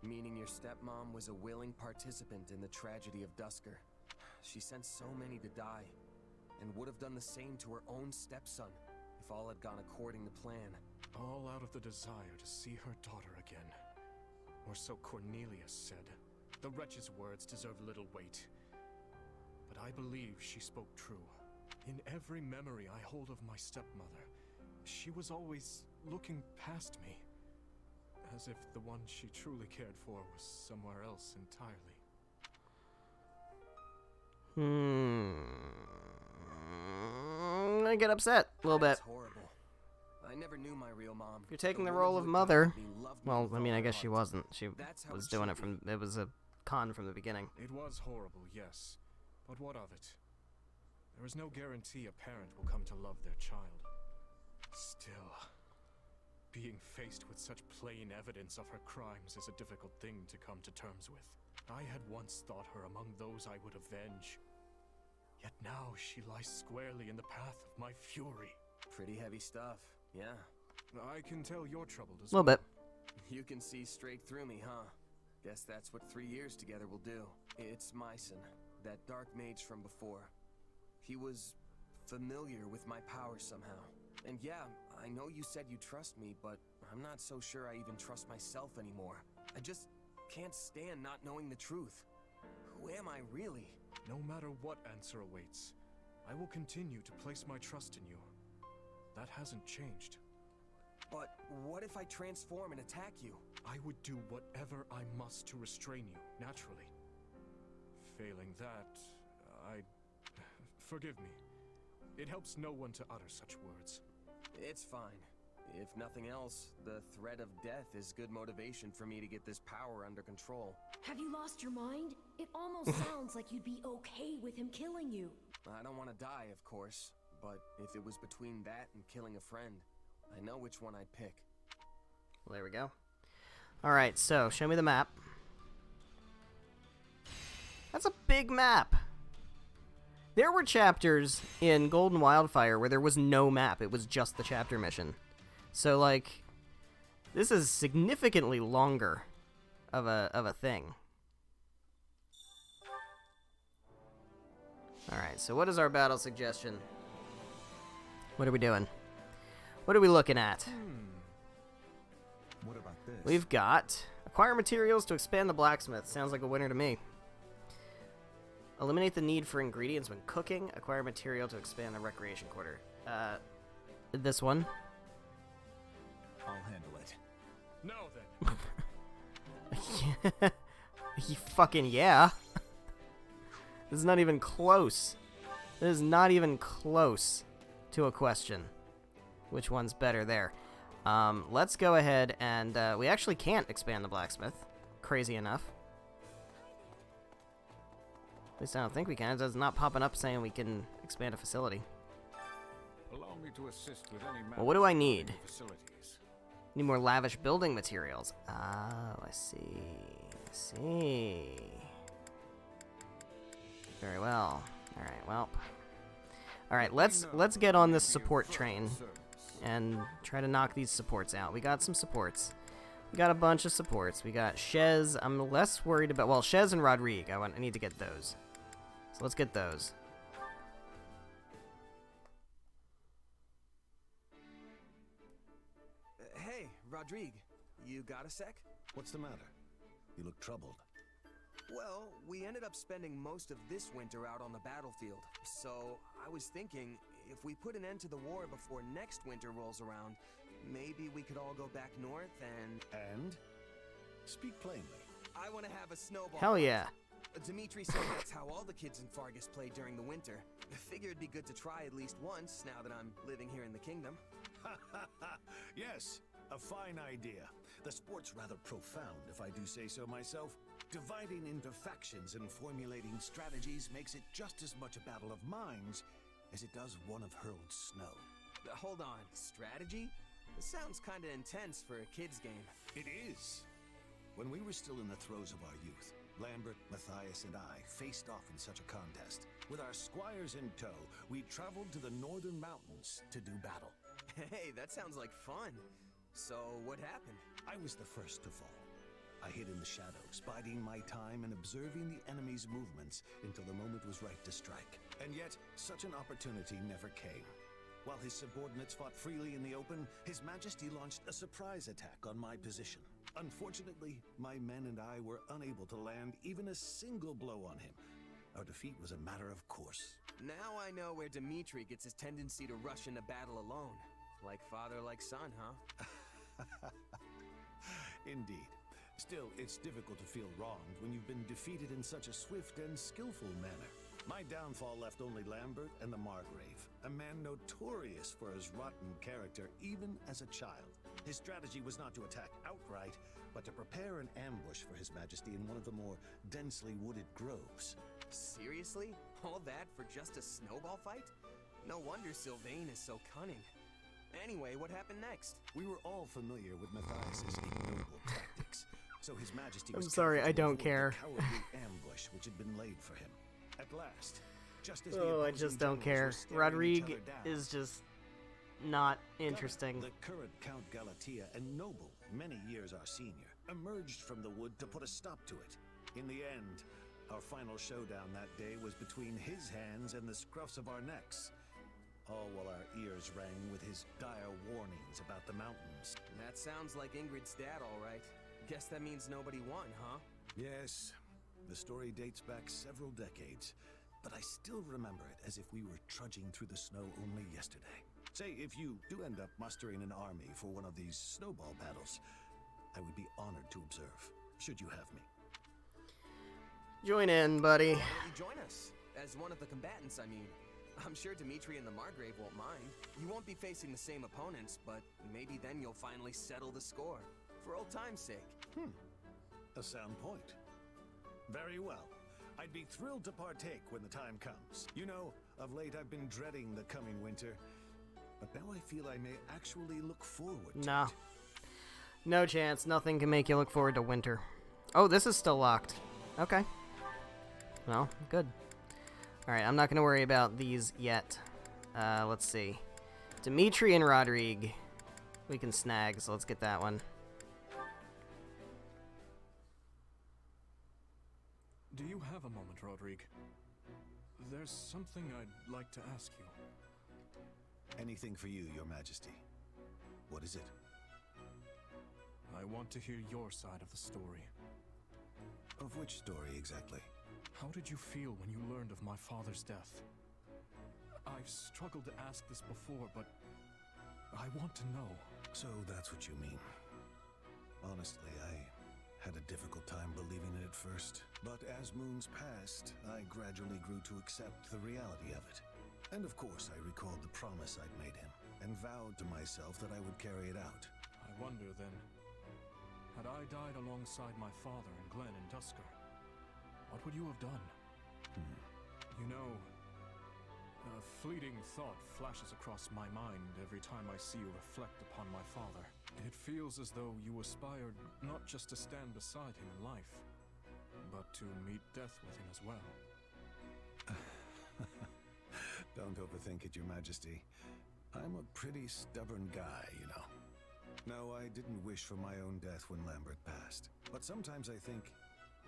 Meaning your stepmom was a willing participant in the tragedy of Duscar. She sent so many to die, and would have done the same to her own stepson if all had gone according to plan. All out of the desire to see her daughter again. Or so Cornelius said. The wretch's words deserve little weight. But I believe she spoke true. In every memory I hold of my stepmother, she was always looking past me. As if the one she truly cared for was somewhere else entirely. I get upset a little bit. That's horrible. I never knew my real mom. If you're taking the woman role who of adopted mother, me loved me well, with I mean, all I her guess she heart. wasn't. She That's how was it doing should it from. It was a con from the beginning. It was horrible, yes. But what of it? There is no guarantee a parent will come to love their child. Still, being faced with such plain evidence of her crimes is a difficult thing to come to terms with. I had once thought her among those I would avenge. Yet now she lies squarely in the path of my fury. Pretty heavy stuff, yeah. I can tell you're troubled as A little well. bit. You can see straight through me, huh? Guess that's what 3 years together will do. It's Myson, that dark mage from before. He was familiar with my powers somehow. And yeah, I know you said you trust me, but I'm not so sure I even trust myself anymore. I just can't stand not knowing the truth. Who am I really? No matter what answer awaits, I will continue to place my trust in you. That hasn't changed. But what if I transform and attack you? I would do whatever I must to restrain you, naturally. Failing that, forgive me. It helps no one to utter such words. It's fine. If nothing else, the threat of death is good motivation for me to get this power under control. Have you lost your mind? It almost sounds like you'd be okay with him killing you. I don't want to die, of course, but if it was between that and killing a friend, I know which one I'd pick. Well, there we go. Alright, so, show me the map. That's a big map! There were chapters in Golden Wildfire where there was no map, it was just the chapter mission. So, like, this is significantly longer of a thing. Alright, so what is our battle suggestion? What are we doing? What are we looking at? What about this? We've got acquire materials to expand the blacksmith. Sounds like a winner to me. Eliminate the need for ingredients when cooking. Acquire material to expand the recreation quarter. This one. I'll handle it. No, then. You fucking yeah. This is not even close. This is not even close to a question. Which one's better there? Let's go ahead and we actually can't expand the blacksmith. Crazy enough. At least I don't think we can. It's not popping up saying we can expand a facility. Allow me to assist with any Well, what do I need? facilities. Need more lavish building materials. Oh, I see. I see. Very well. Alright, well. Alright, let's get on this support train and try to knock these supports out. We got some supports. We got a bunch of supports. We got Shez. I'm less worried about... Well, Shez and Rodrigue. I need to get those. So let's get those. Hey, Rodrigue. You got a sec? What's the matter? You look troubled. Well, we ended up spending most of this winter out on the battlefield. So, I was thinking, if we put an end to the war before next winter rolls around, maybe we could all go back north and... And? Speak plainly. I want to have a snowball. Hell yeah. Dimitri said that's how all the kids in Fargus played during the winter. I figure it'd be good to try at least once, now that I'm living here in the kingdom. Yes, a fine idea. The sport's rather profound, if I do say so myself. Dividing into factions and formulating strategies makes it just as much a battle of minds as it does one of hurled snow. Hold on, strategy? This sounds kinda intense for a kid's game. It is. When we were still in the throes of our youth, Lambert, Matthias, and I faced off in such a contest. With our squires in tow, we traveled to the northern mountains to do battle. Hey, that sounds like fun. So, what happened? I was the first to fall. I hid in the shadows, biding my time and observing the enemy's movements until the moment was right to strike. And yet, such an opportunity never came. While his subordinates fought freely in the open, His Majesty launched a surprise attack on my position. Unfortunately, my men and I were unable to land even a single blow on him. Our defeat was a matter of course. Now I know where Dimitri gets his tendency to rush into battle alone. Like father, like son, huh? Indeed. Still, it's difficult to feel wronged when you've been defeated in such a swift and skillful manner. My downfall left only Lambert and the Margrave, a man notorious for his rotten character even as a child. His strategy was not to attack outright, but to prepare an ambush for His Majesty in one of the more densely wooded groves. Seriously? All that for just a snowball fight? No wonder Sylvain is so cunning. Anyway, what happened next? We were all familiar with Matthias's ignoble tactics, so His Majesty was I'm sorry, I don't care. The cowardly ambush which had been laid for him. At last, just as the Oh, I opposing just don't generals care. were staring each Rodrigue other down, is just... not interesting. The current Count Galatea and noble, many years our senior, emerged from the wood to put a stop to it. In the end, our final showdown that day was between his hands and the scruffs of our necks. All while our ears rang with his dire warnings about the mountains. That sounds like Ingrid's dad, all right. Guess that means nobody won, huh? Yes, the story dates back several decades, but I still remember it as if we were trudging through the snow only yesterday. Say, if you do end up mustering an army for one of these snowball battles, I would be honored to observe, should you have me. Join in, buddy. Why don't you join us? As one of the combatants, I mean. I'm sure Dimitri and the Margrave won't mind. You won't be facing the same opponents, but maybe then you'll finally settle the score. For old time's sake. A sound point. Very well. I'd be thrilled to partake when the time comes. You know, of late I've been dreading the coming winter, but now I feel I may actually look forward to No. it. No chance. Nothing can make you look forward to winter. Oh, this is still locked. Okay. Well, good. Alright, I'm not going to worry about these yet. Let's see. Dimitri and Rodrigue. We can snag, so let's get that one. Do you have a moment, Rodrigue? There's something I'd like to ask you. Anything for you, Your Majesty. What is it? I want to hear your side of the story. Of which story exactly? How did you feel when you learned of my father's death? I've struggled to ask this before, but I want to know. So that's what you mean. Honestly, I had a difficult time believing it at first. But as moons passed, I gradually grew to accept the reality of it. And of course, I recalled the promise I'd made him, and vowed to myself that I would carry it out. I wonder then, had I died alongside my father and Glenn in Dusker, what would you have done? You know, a fleeting thought flashes across my mind every time I see you reflect upon my father. It feels as though you aspired not just to stand beside him in life, but to meet death with him as well. Don't overthink it, Your Majesty. I'm a pretty stubborn guy, you know. No, I didn't wish for my own death when Lambert passed. But sometimes I think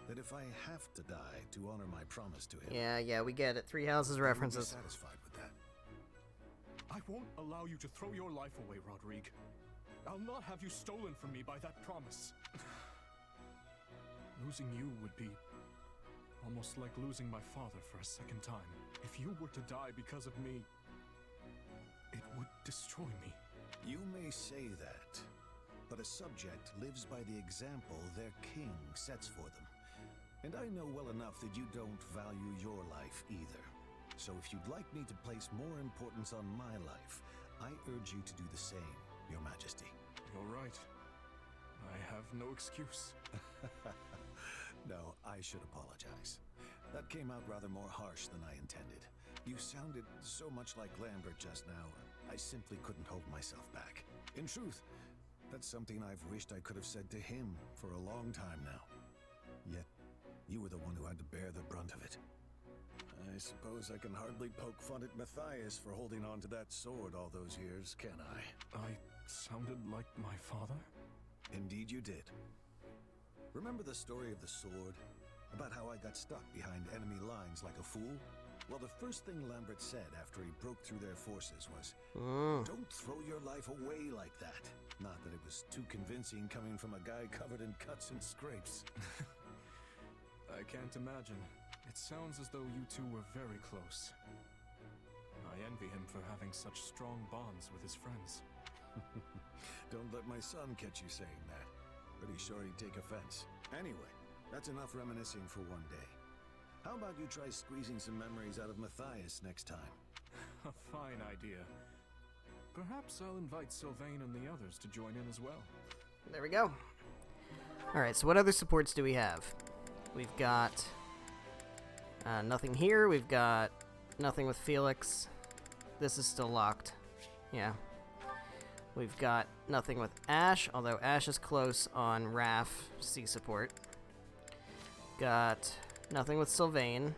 that if I have to die to honor my promise to him... Yeah, we get it. Three Houses references. I would be satisfied with that. I won't allow you to throw your life away, Rodrigue. I'll not have you stolen from me by that promise. Losing you would be almost like losing my father for a second time. If you were to die because of me, it would destroy me. You may say that, but a subject lives by the example their king sets for them. And I know well enough that you don't value your life either. So if you'd like me to place more importance on my life, I urge you to do the same, Your Majesty. You're right. I have no excuse. No, I should apologize. That came out rather more harsh than I intended. You sounded so much like Lambert just now, I simply couldn't hold myself back. In truth, that's something I've wished I could have said to him for a long time now. Yet, you were the one who had to bear the brunt of it. I suppose I can hardly poke fun at Matthias for holding on to that sword all those years, can I? I sounded like my father? Indeed you did. Remember the story of the sword? About how I got stuck behind enemy lines like a fool? Well, the first thing Lambert said after he broke through their forces was, "Don't throw your life away like that." Not that it was too convincing coming from a guy covered in cuts and scrapes. I can't imagine. It sounds as though you two were very close. I envy him for having such strong bonds with his friends. Don't let my son catch you saying that. Pretty sure he'd take offense. Anyway, that's enough reminiscing for one day. How about you try squeezing some memories out of Matthias next time? A fine idea. Perhaps I'll invite Sylvain and the others to join in as well. There we go. Alright, so what other supports do we have? We've got nothing here. We've got nothing with Felix. This is still locked. Yeah. We've got nothing with Ash, although Ash is close on Raph C support. Got nothing with Sylvain.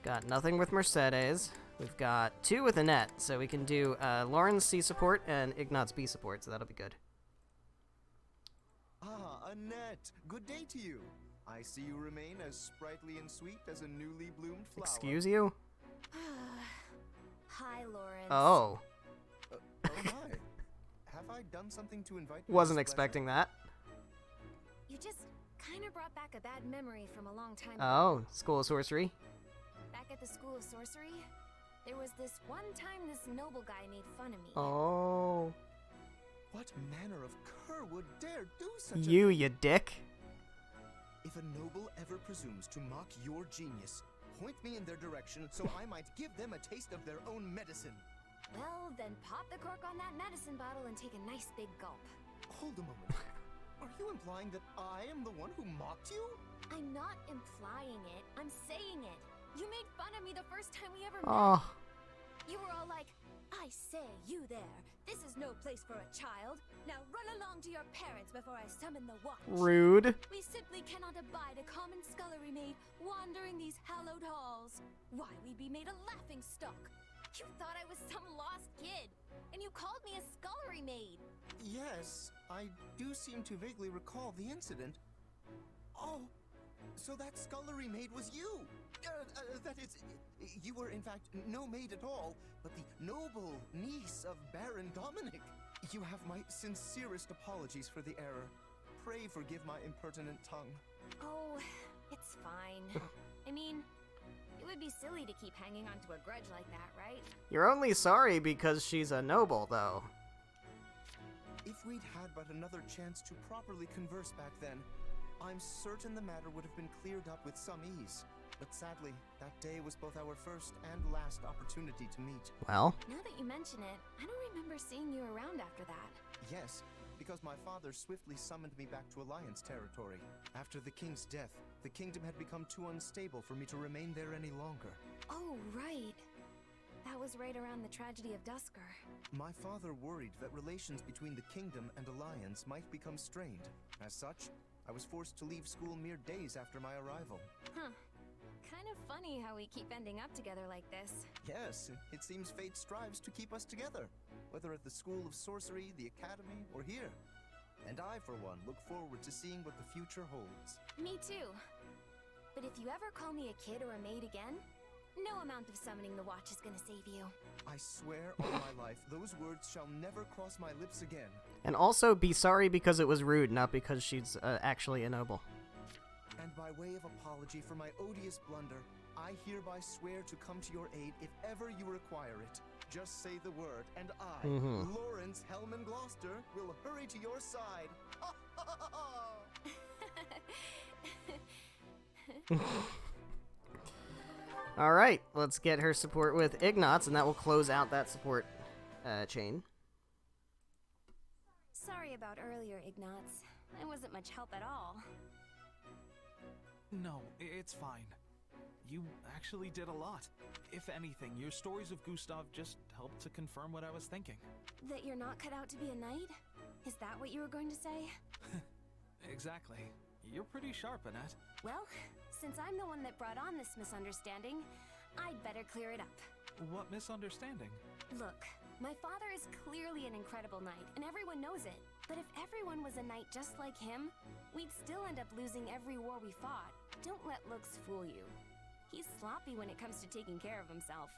Got nothing with Mercedes. We've got 2 with a net, so we can do Lauren's C support and Ignat's B support, so that'll be good. Ah, Annette! Good day to you. I see you remain as sprightly and sweet as a newly bloomed flower. Excuse you? Hi, Lawrence. Oh. Oh my. Have I done something to invite you? Wasn't expecting that. You just kind of brought back a bad memory from a long time ago. Oh, School of Sorcery? Back at the School of Sorcery, there was this one time this noble guy made fun of me. Oh. What manner of cur would dare do such You dick. If a noble ever presumes to mock your genius, point me in their direction so I might give them a taste of their own medicine. Well, then pop the cork on that medicine bottle and take a nice big gulp. Hold a moment. Are you implying that I am the one who mocked you? I'm not implying it. I'm saying it. You made fun of me the first time we ever met. Oh. You were all like, I say, you there. This is no place for a child. Now run along to your parents before I summon the watch. Rude. We simply cannot abide a common scullery maid wandering these hallowed halls. Why, we'd be made a laughing stock. You thought I was some lost kid, and you called me a scullery maid. Yes, I do seem to vaguely recall the incident. Oh, so that scullery maid was you! That is, you were in fact no maid at all, but the noble niece of Baron Dominic. You have my sincerest apologies for the error. Pray forgive my impertinent tongue. Oh, it's fine. I mean, it would be silly to keep hanging on to a grudge like that, right? You're only sorry because she's a noble, though. If we'd had but another chance to properly converse back then, I'm certain the matter would have been cleared up with some ease. But sadly, that day was both our first and last opportunity to meet. Well? Now that you mention it, I don't remember seeing you around after that. Yes, because my father swiftly summoned me back to Alliance territory. After the king's death, the kingdom had become too unstable for me to remain there any longer. Oh, right. That was right around the tragedy of Dusker. My father worried that relations between the kingdom and Alliance might become strained. As such, I was forced to leave school mere days after my arrival. Huh. Kind of funny how we keep ending up together like this. Yes, it seems fate strives to keep us together, whether at the School of Sorcery, the Academy, or here. And I, for one, look forward to seeing what the future holds. Me too. But if you ever call me a kid or a maid again, no amount of summoning the watch is gonna save you. I swear on my life, those words shall never cross my lips again. And also, be sorry because it was rude, not because she's actually a noble. And by way of apology for my odious blunder, I hereby swear to come to your aid if ever you require it. Just say the word, and I, Lawrence Hellman Gloucester, will hurry to your side. Alright, let's get her support with Ignatz, and that will close out that support chain. Sorry about earlier, Ignatz. I wasn't much help at all. No, it's fine. You actually did a lot. If anything, your stories of Gustav just helped to confirm what I was thinking. That you're not cut out to be a knight? Is that what you were going to say? Exactly. You're pretty sharp, Annette. Well, since I'm the one that brought on this misunderstanding, I'd better clear it up. What misunderstanding? Look, my father is clearly an incredible knight, and everyone knows it. But if everyone was a knight just like him, we'd still end up losing every war we fought. Don't let looks fool you. He's sloppy when it comes to taking care of himself.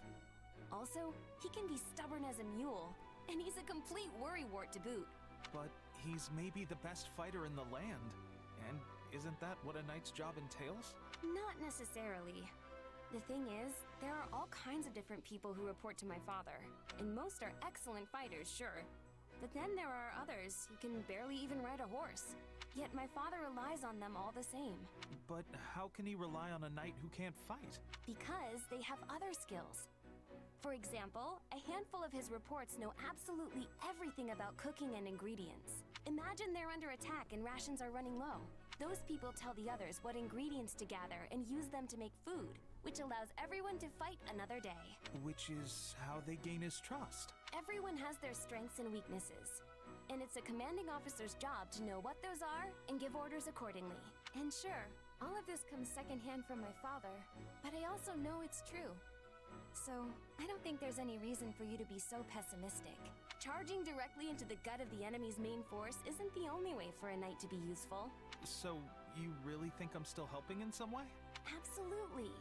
Also, he can be stubborn as a mule, and he's a complete worrywart to boot. But he's maybe the best fighter in the land. And isn't that what a knight's job entails? Not necessarily. The thing is, there are all kinds of different people who report to my father, and most are excellent fighters, sure. But then there are others who can barely even ride a horse. Yet my father relies on them all the same. But how can he rely on a knight who can't fight? Because they have other skills. For example, a handful of his reports know absolutely everything about cooking and ingredients. Imagine they're under attack and rations are running low. Those people tell the others what ingredients to gather and use them to make food, which allows everyone to fight another day. Which is how they gain his trust. Everyone has their strengths and weaknesses. And it's a commanding officer's job to know what those are and give orders accordingly. And sure, all of this comes secondhand from my father, but I also know it's true. So, I don't think there's any reason for you to be so pessimistic. Charging directly into the gut of the enemy's main force isn't the only way for a knight to be useful. So, you really think I'm still helping in some way? Absolutely.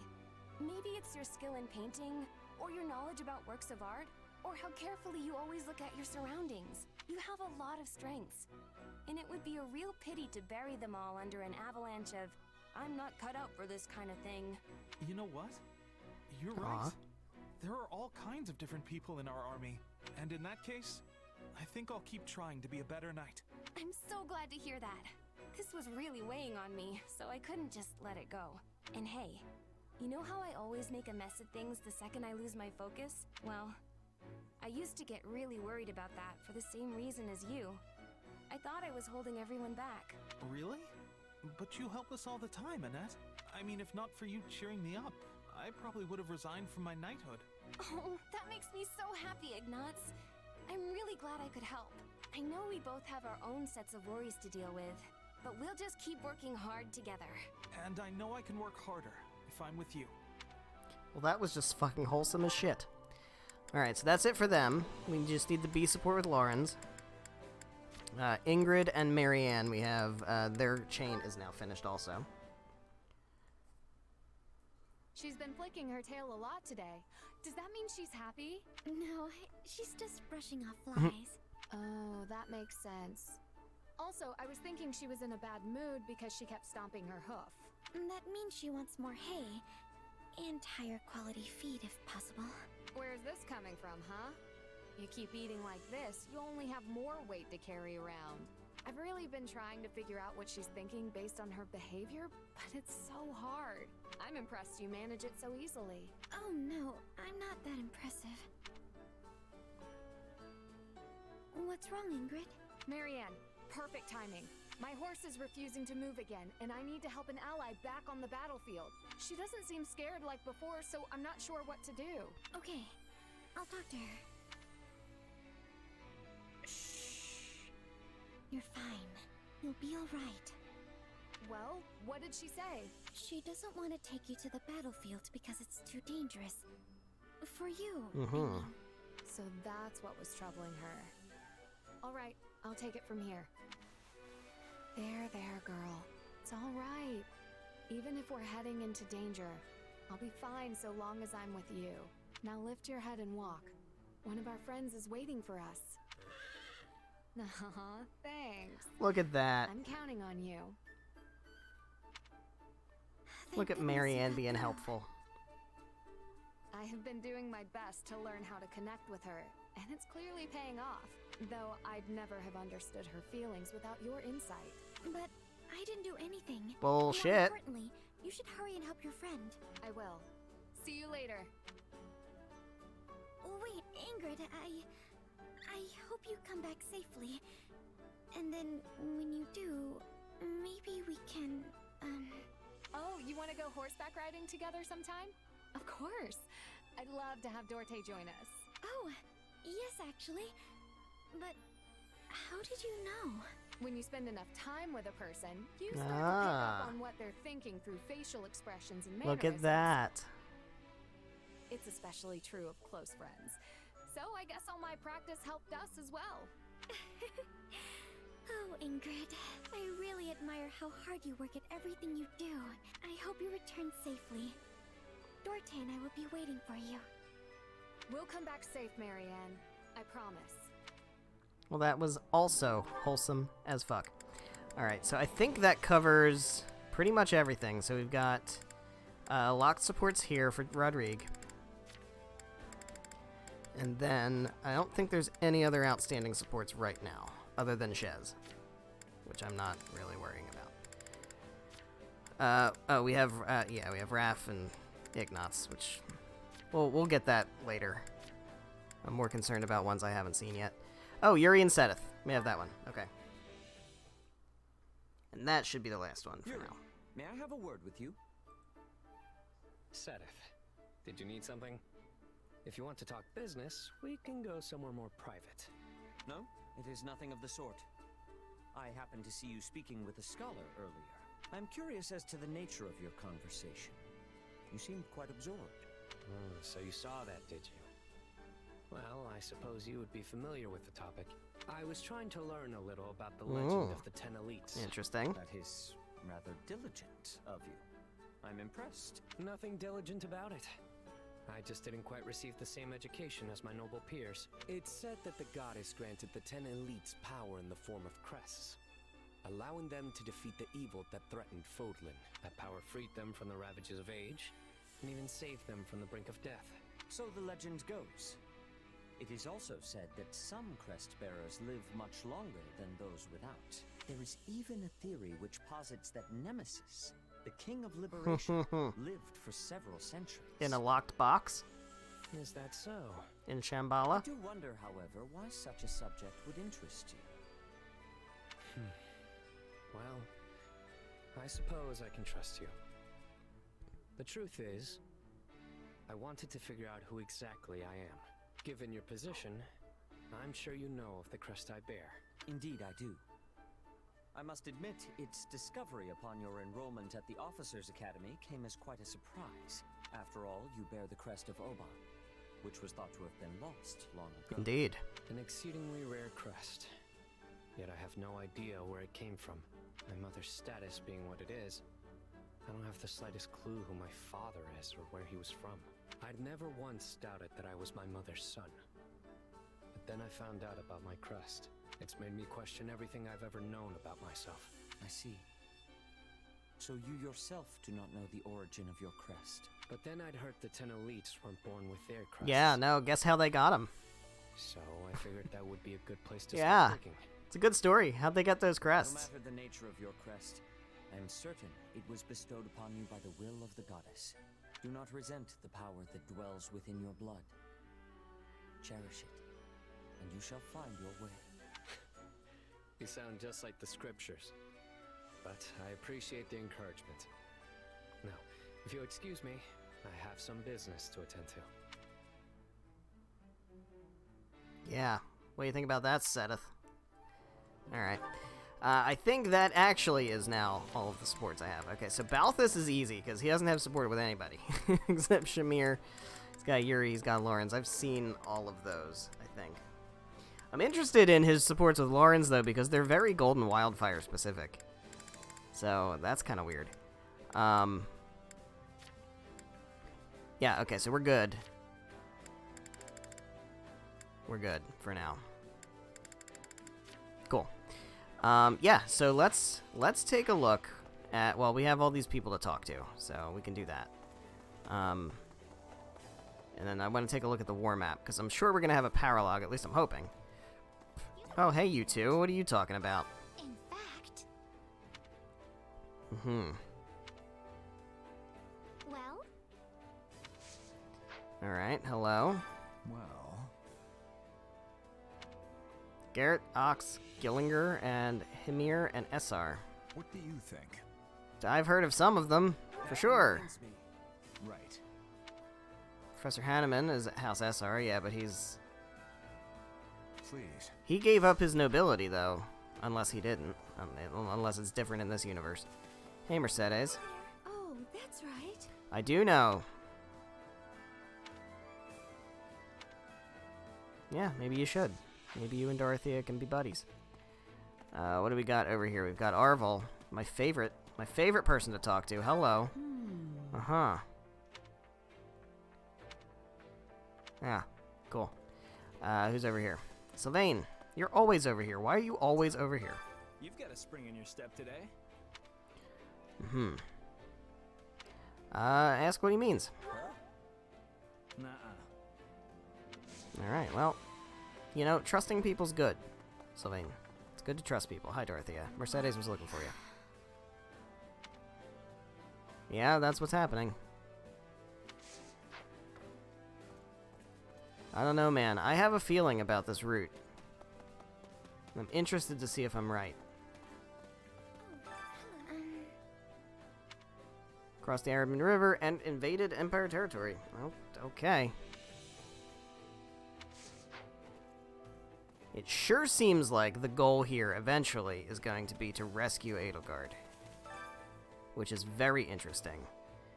Maybe it's your skill in painting, or your knowledge about works of art, or how carefully you always look at your surroundings. You have a lot of strengths, and it would be a real pity to bury them all under an avalanche of, I'm not cut out for this kind of thing. You know what? You're right. There are all kinds of different people in our army, and in that case, I think I'll keep trying to be a better knight. I'm so glad to hear that. This was really weighing on me, so I couldn't just let it go. And hey, you know how I always make a mess of things the second I lose my focus? Well, I used to get really worried about that for the same reason as you. I thought I was holding everyone back. Really? But you help us all the time, Annette. I mean, if not for you cheering me up, I probably would have resigned from my knighthood. Oh, that makes me so happy, Ignatz. I'm really glad I could help. I know we both have our own sets of worries to deal with, but we'll just keep working hard together. And I know I can work harder if I'm with you. Well, that was just fucking wholesome as shit. Alright, so that's it for them. We just need the B support with Lawrence. Ingrid and Marianne, we have, their chain is now finished also. She's been flicking her tail a lot today. Does that mean she's happy? No, she's just brushing off flies. Oh, that makes sense. Also, I was thinking she was in a bad mood because she kept stomping her hoof. That means she wants more hay. And higher quality feed if possible. Where's this coming from, huh? You keep eating like this, you'll only have more weight to carry around. I've really been trying to figure out what she's thinking based on her behavior, but it's so hard. I'm impressed you manage it so easily. Oh no, I'm not that impressive. What's wrong, Ingrid? Marianne, perfect timing. My horse is refusing to move again, and I need to help an ally back on the battlefield. She doesn't seem scared like before, so I'm not sure what to do. Okay, I'll talk to her. You're fine. You'll be alright. Well, what did she say? She doesn't want to take you to the battlefield because it's too dangerous. For you, So that's what was troubling her. Alright, I'll take it from here. There, girl. It's alright. Even if we're heading into danger, I'll be fine so long as I'm with you. Now lift your head and walk. One of our friends is waiting for us. Aw, thanks. Look at that. I'm counting on you. Look at Marianne being helpful. I have been doing my best to learn how to connect with her, and it's clearly paying off. Though I'd never have understood her feelings without your insight. But I didn't do anything. Bullshit. More importantly, you should hurry and help your friend. I will. See you later. Wait, Ingrid, I hope you come back safely. And then, when you do, maybe we can, Oh, you want to go horseback riding together sometime? Of course. I'd love to have Dorte join us. Oh, yes, actually. But how did you know? When you spend enough time with a person, you start to pick up on what they're thinking through facial expressions and mannerisms. Look at that. It's especially true of close friends. So I guess all my practice helped us as well. Oh, Ingrid, I really admire how hard you work at everything you do. I hope you return safely. Dorte and I will be waiting for you. We'll come back safe, Marianne. I promise. Well, that was also wholesome as fuck. Alright, so I think that covers pretty much everything. So we've got locked supports here for Rodrigue. And then I don't think there's any other outstanding supports right now, other than Shez, which I'm not really worrying about. We have Raph and Ignatz, which we'll get that later. I'm more concerned about ones I haven't seen yet. Oh, Yuri and Seth. We have that one. Okay. And that should be the last one for now. May I have a word with you? Sedith, did you need something? If you want to talk business, we can go somewhere more private. No, it is nothing of the sort. I happened to see you speaking with a scholar earlier. I'm curious as to the nature of your conversation. You seemed quite absorbed. So you saw that, did you? Well, I suppose you would be familiar with the topic. I was trying to learn a little about the legend of the 10 elites. Interesting. That is rather diligent of you. I'm impressed. Nothing diligent about it. I just didn't quite receive the same education as my noble peers. It's said that the goddess granted the 10 elites power in the form of crests, allowing them to defeat the evil that threatened Fodlan. That power freed them from the ravages of age, and even saved them from the brink of death. So the legend goes. It is also said that some crest bearers live much longer than those without. There is even a theory which posits that Nemesis, the King of Liberation, lived for several centuries. In a locked box? Is that so? In Shambhala? I do wonder, however, why such a subject would interest you. Well, I suppose I can trust you. The truth is, I wanted to figure out who exactly I am. Given your position, I'm sure you know of the crest I bear. Indeed, I do. I must admit, its discovery upon your enrollment at the Officers' Academy came as quite a surprise. After all, you bear the crest of Oban, which was thought to have been lost long ago. Indeed. An exceedingly rare crest. Yet I have no idea where it came from. My mother's status being what it is, I don't have the slightest clue who my father is or where he was from. I'd never once doubted that I was my mother's son. But then I found out about my crest. It's made me question everything I've ever known about myself. I see. So you yourself do not know the origin of your crest. But then I'd heard the 10 elites weren't born with their crest. Yeah, no, guess how they got them. So I figured that would be a good place to yeah, start looking. It's a good story. How'd they get those crests? No matter the nature of your crest, I am certain it was bestowed upon you by the will of the goddess. Do not resent the power that dwells within your blood. Cherish it, and you shall find your way. You sound just like the scriptures. But I appreciate the encouragement. Now, if you'll excuse me, I have some business to attend to. Yeah. What do you think about that, Seth? Alright. I think that actually is now all of the supports I have. Okay, so Balthus is easy, because he doesn't have support with anybody. Except Shamir. He's got Yuri, he's got Lawrence. I've seen all of those, I think. I'm interested in his supports with Lawrence, though, because they're very Golden Wildfire specific. So, that's kind of weird. Yeah, okay, so we're good. We're good for now. Cool. Yeah, so let's take a look at, well, we have all these people to talk to, so we can do that. And then I want to take a look at the war map, because I'm sure we're going to have a paralog, at least I'm hoping. Oh, hey, you two, what are you talking about? In fact... Well? Alright, hello. Well... Garrett, Ox, Gillinger, and Hymir, and Essar. What do you think? I've heard of some of them, for sure. Right. Professor Hanneman is at House Essar, yeah, but he's... Please. He gave up his nobility, though. Unless he didn't. Unless it's different in this universe. Hey, Mercedes. Oh, that's right. I do know. Yeah, maybe you should. Maybe you and Dorothea can be buddies. What do we got over here? We've got Arvel, my favorite person to talk to. Hello. Uh-huh. Yeah, cool. Who's over here? Sylvain, you're always over here. Why are you always over here? You've got a spring in your step today. Ask what he means. Nuh-uh. Alright, well, you know, trusting people's good, Sylvain. It's good to trust people. Hi, Dorothea. Mercedes was looking for you. Yeah, that's what's happening. I don't know, man. I have a feeling about this route. I'm interested to see if I'm right. Crossed the Arabian River and invaded Empire territory. Oh, okay. It sure seems like the goal here eventually is going to be to rescue Edelgard. Which is very interesting.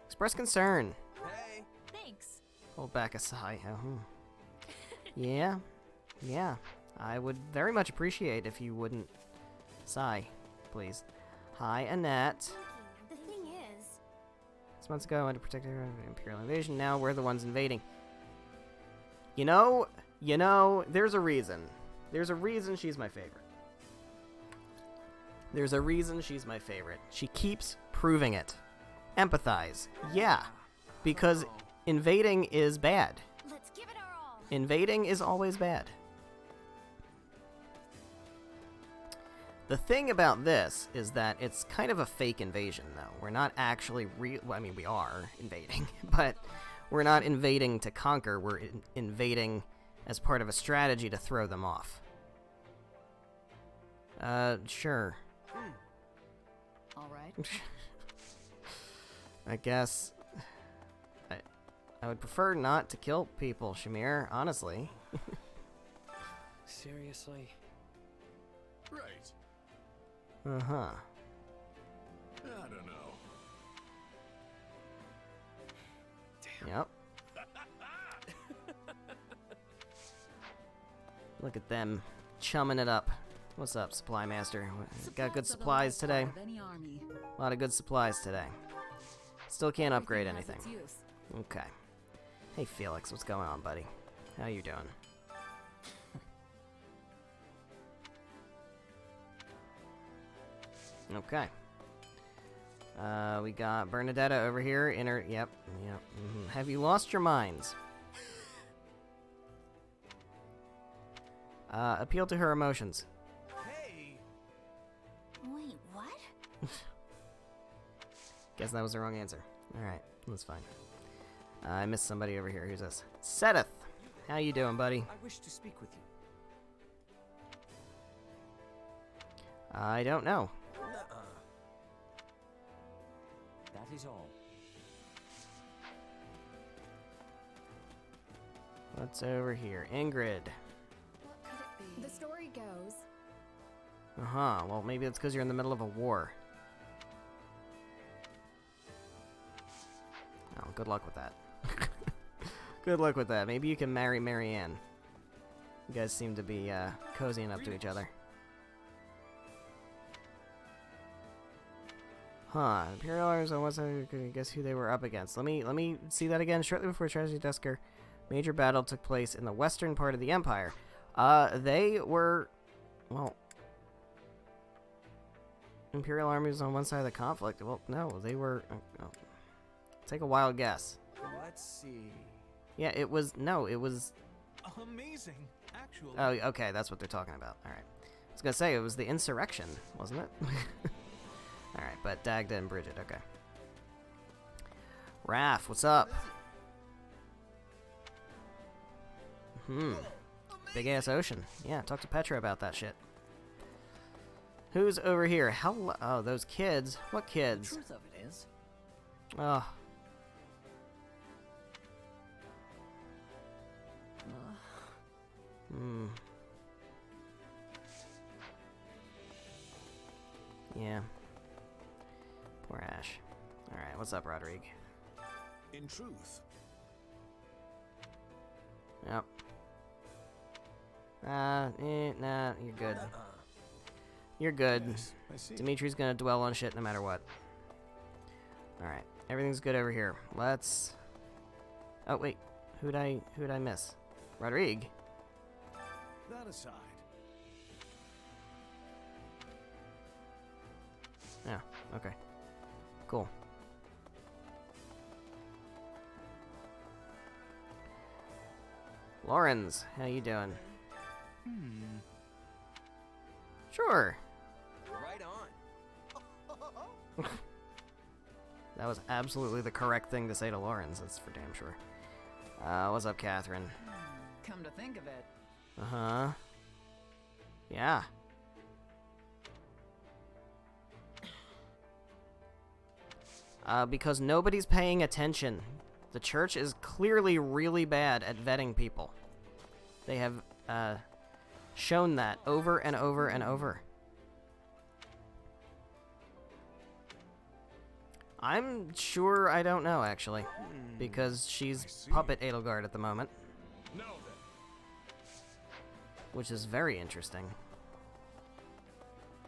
Express concern. Hey! Thanks. Hold back a sigh. Yeah. Yeah. I would very much appreciate if you wouldn't sigh, please. Hi, Annette. The thing is... 6 months ago, I had to protect her from Imperial invasion. Now we're the ones invading. You know, there's a reason. There's a reason she's my favorite. There's a reason she's my favorite. She keeps proving it. Empathize. Yeah. Because invading is bad. Let's give it our all. Invading is always bad. The thing about this is that it's kind of a fake invasion, though. We're not actually well, I mean, we are invading, but we're not invading to conquer. We're invading as part of a strategy to throw them off. Sure. All right. I guess I would prefer not to kill people, Shamir, honestly. Seriously? Right. Uh-huh. I don't know. Yep. Look at them chumming it up. What's up, Supply Master? Got good supplies today? A lot of good supplies today. Still can't upgrade anything. Okay. Hey, Felix, what's going on, buddy? How you doing? Okay. We got Bernadetta over here. Yep. Have you lost your minds? Appeal to her emotions. Hey! Wait, what? Guess that was the wrong answer. Alright, that's fine. I missed somebody over here. Who's this? Sedith! How you doing, buddy? I wish to speak with you. I don't know. That is all. What's over here? Ingrid. What could it be? The story goes. Uh-huh. Well, maybe it's because you're in the middle of a war. Oh, good luck with that. Good luck with that. Maybe you can marry Marianne. You guys seem to be cozying up to each other. Huh. Imperial armies on one side. Guess who they were up against. Let me see that again. Shortly before Tragedy Dusker, major battle took place in the western part of the Empire. They were, well, Imperial armies on one side of the conflict. Well, no, they were. Take a wild guess. Let's see. Yeah, it was. No, it was. Amazing, actually. Oh, okay, that's what they're talking about. All right. I was gonna say it was the insurrection, wasn't it? All right, but Dagda and Bridget. Okay. Raph, what's up? Big ass ocean. Yeah, talk to Petra about that shit. Who's over here? Hello. Oh, those kids. What kids? The truth of it is. Oh. Yeah. Poor Ash. Alright, what's up, Rodrigue? In truth. Yep. Nah, you're good. You're good. Yes, I see. Dimitri's gonna dwell on shit no matter what. Alright, everything's good over here. Let's... Oh, wait. Who'd I miss? Rodrigue? That aside. Yeah, okay. Cool. Lawrence, how you doing? Sure. Right on. That was absolutely the correct thing to say to Lawrence, that's for damn sure. What's up, Catherine? Come to think of it. Uh-huh. Yeah. Because nobody's paying attention. The church is clearly really bad at vetting people. They have, shown that over and over and over. I'm sure I don't know, actually. Because she's puppet Edelgard at the moment. Now then. Which is very interesting.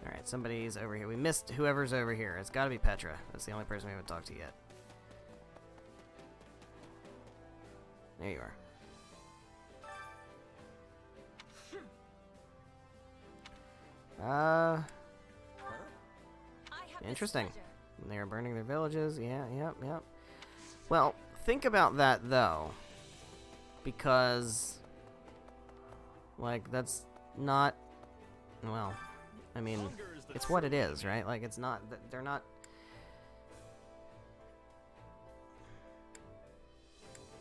Alright, somebody's over here. We missed whoever's over here. It's gotta be Petra. That's the only person we haven't talked to yet. There you are. Interesting. They are burning their villages. Yeah, yep. Well, think about that, though. Because, like, that's not... Well, I mean, it's what it is, right? Like, it's not... They're not...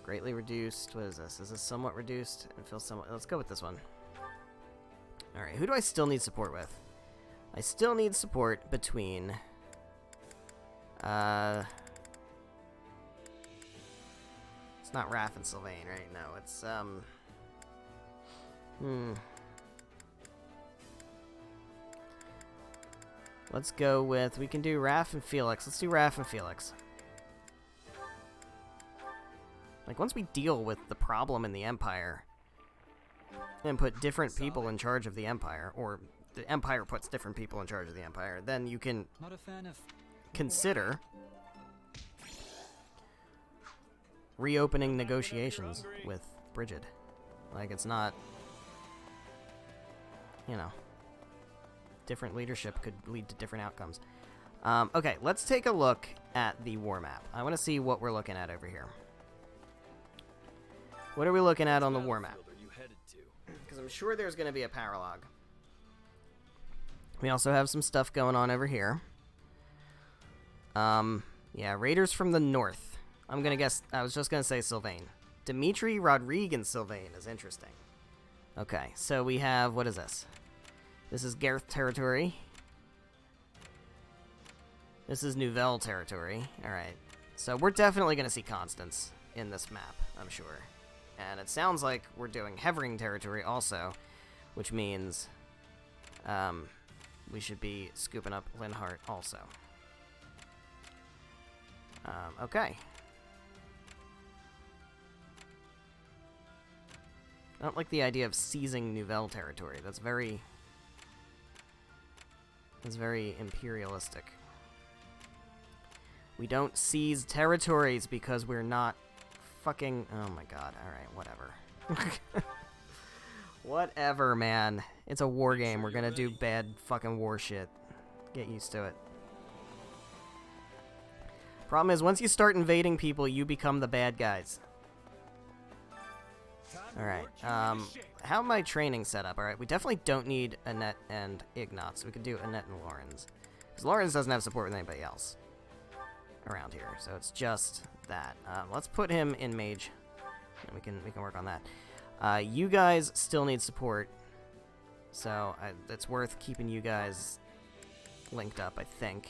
Greatly reduced. What is this? Is this somewhat reduced? And feels somewhat... Let's go with this one. Alright, who do I still need support with? I still need support between... It's not Raph and Sylvain, right? No, it's, Let's go with... We can do Raph and Felix. Let's do Raph and Felix. Like, once we deal with the problem in the Empire... and put different people in charge of the Empire, or the Empire puts different people in charge of the Empire, then you can Not a fan of consider reopening negotiations with Brigid. Like, it's not, you know, different leadership could lead to different outcomes. Okay, let's take a look at the war map. I want to see what we're looking at over here. What are we looking at on the war map? Because I'm sure there's going to be a paralog. We also have some stuff going on over here. Yeah, raiders from the north. I'm going to guess... I was just going to say Sylvain. Dimitri Rodriguez Sylvain is interesting. Okay, so we have... What is this? This is Garth territory. This is Nouvelle territory. Alright. So we're definitely going to see Constance in this map, I'm sure. And it sounds like we're doing Hevering territory also, which means we should be scooping up Linhart also. Okay. I don't like the idea of seizing Nouvelle territory. That's very imperialistic. We don't seize territories because we're not fucking... Oh my god, alright, whatever. Whatever, man. It's a war game. We're gonna do bad fucking war shit. Get used to it. Problem is, once you start invading people, you become the bad guys. Alright, how am I training set up? Alright, we definitely don't need Annette and Ignatz. We could do Annette and Lawrence. Because Lawrence doesn't have support with anybody else around here, so it's just that. Let's put him in Mage, and we can work on that. You guys still need support, so it's worth keeping you guys linked up, I think.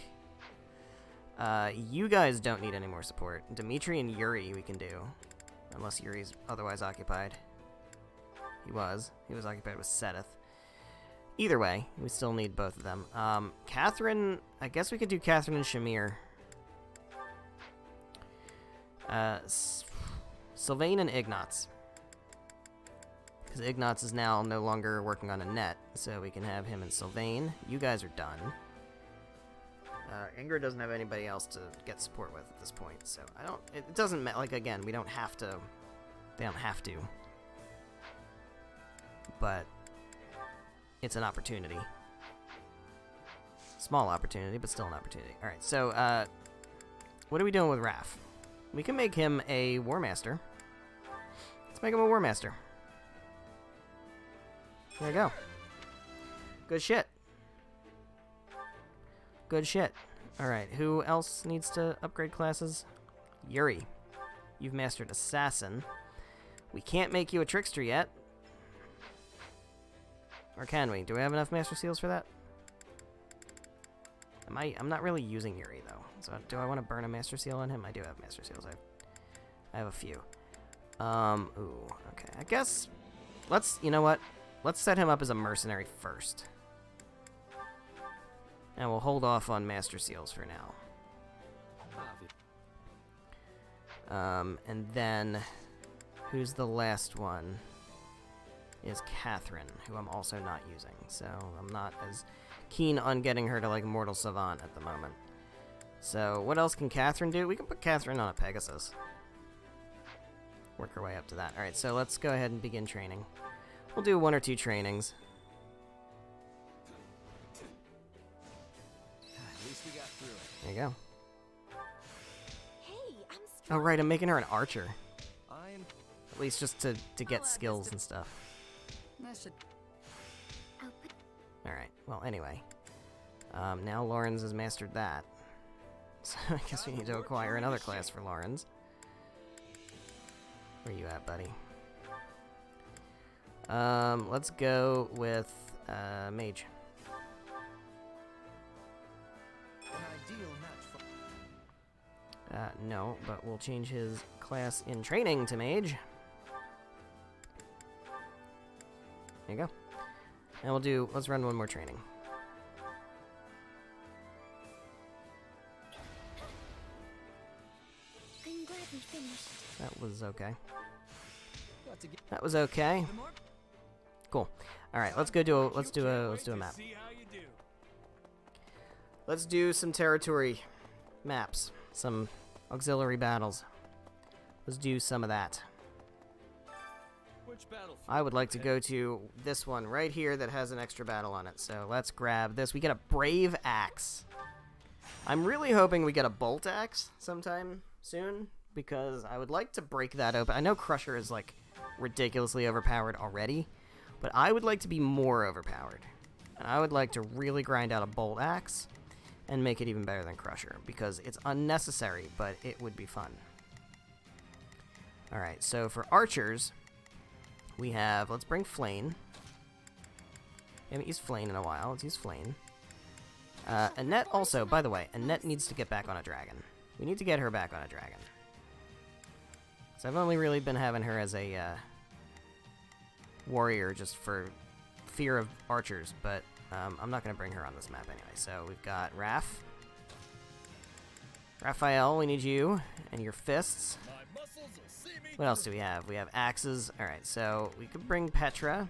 You guys don't need any more support. Dimitri and Yuri we can do, unless Yuri's otherwise occupied. He was occupied with Sedith. Either way, we still need both of them. Catherine, I guess we could do Catherine and Shamir. Sylvain and Ignatz. Because Ignatz is now no longer working on Annette, so we can have him and Sylvain. You guys are done. Ingrid doesn't have anybody else to get support with at this point, so I don't... It doesn't matter, like, again, we don't have to... They don't have to. But it's an opportunity. Small opportunity, but still an opportunity. Alright, so, what are we doing with Raph? We can make him a War Master. Let's make him a War Master. There you go. Good shit. Good shit. Alright, who else needs to upgrade classes? Yuri. You've mastered Assassin. We can't make you a Trickster yet. Or can we? Do we have enough Master Seals for that? I'm not really using Yuri, though. So do I want to burn a Master Seal on him? I do have Master Seals. I have a few. Ooh, okay. I guess... You know what? Let's set him up as a mercenary first. And we'll hold off on Master Seals for now. And then, who's the last one? Is Catherine, who I'm also not using. So I'm not as keen on getting her to like Mortal Savant at the moment. So what else can Catherine do? We can put Catherine on a Pegasus. Work her way up to that. Alright, so let's go ahead and begin training. We'll do 1 or 2 trainings. At least we got through it. There you go. Hey, I'm Oh right, I'm making her an archer. I'm... At least just to get skills and stuff. That should... Alright, well anyway. Now Lawrence has mastered that. So I guess we need to acquire another class for Lawrence. Where you at, buddy? Let's go with Mage. No, but we'll change his class in training to Mage. There you go. And we'll do, let's run 1 more training. I'm glad we finished. That was okay. That was okay. Cool. All right, let's do a map. Let's do some territory maps, some auxiliary battles. Let's do some of that. I would like to go to this one right here that has an extra battle on it. So let's grab this. We get a Brave Axe. I'm really hoping we get a Bolt Axe sometime soon, because I would like to break that open. I know Crusher is like ridiculously overpowered already, but I would like to be more overpowered. And I would like to really grind out a Bolt Axe and make it even better than Crusher, because it's unnecessary, but it would be fun. Alright, so for archers, we have, let's bring Flane. We haven't used Flane in a while. Let's use Flane. Annette also, by the way, Annette needs to get back on a dragon. We need to get her back on a dragon. So I've only really been having her as a warrior just for fear of archers, but I'm not going to bring her on this map anyway. So we've got Raphael, we need you, and your fists. What else do we have? We have axes. Alright, so we could bring Petra.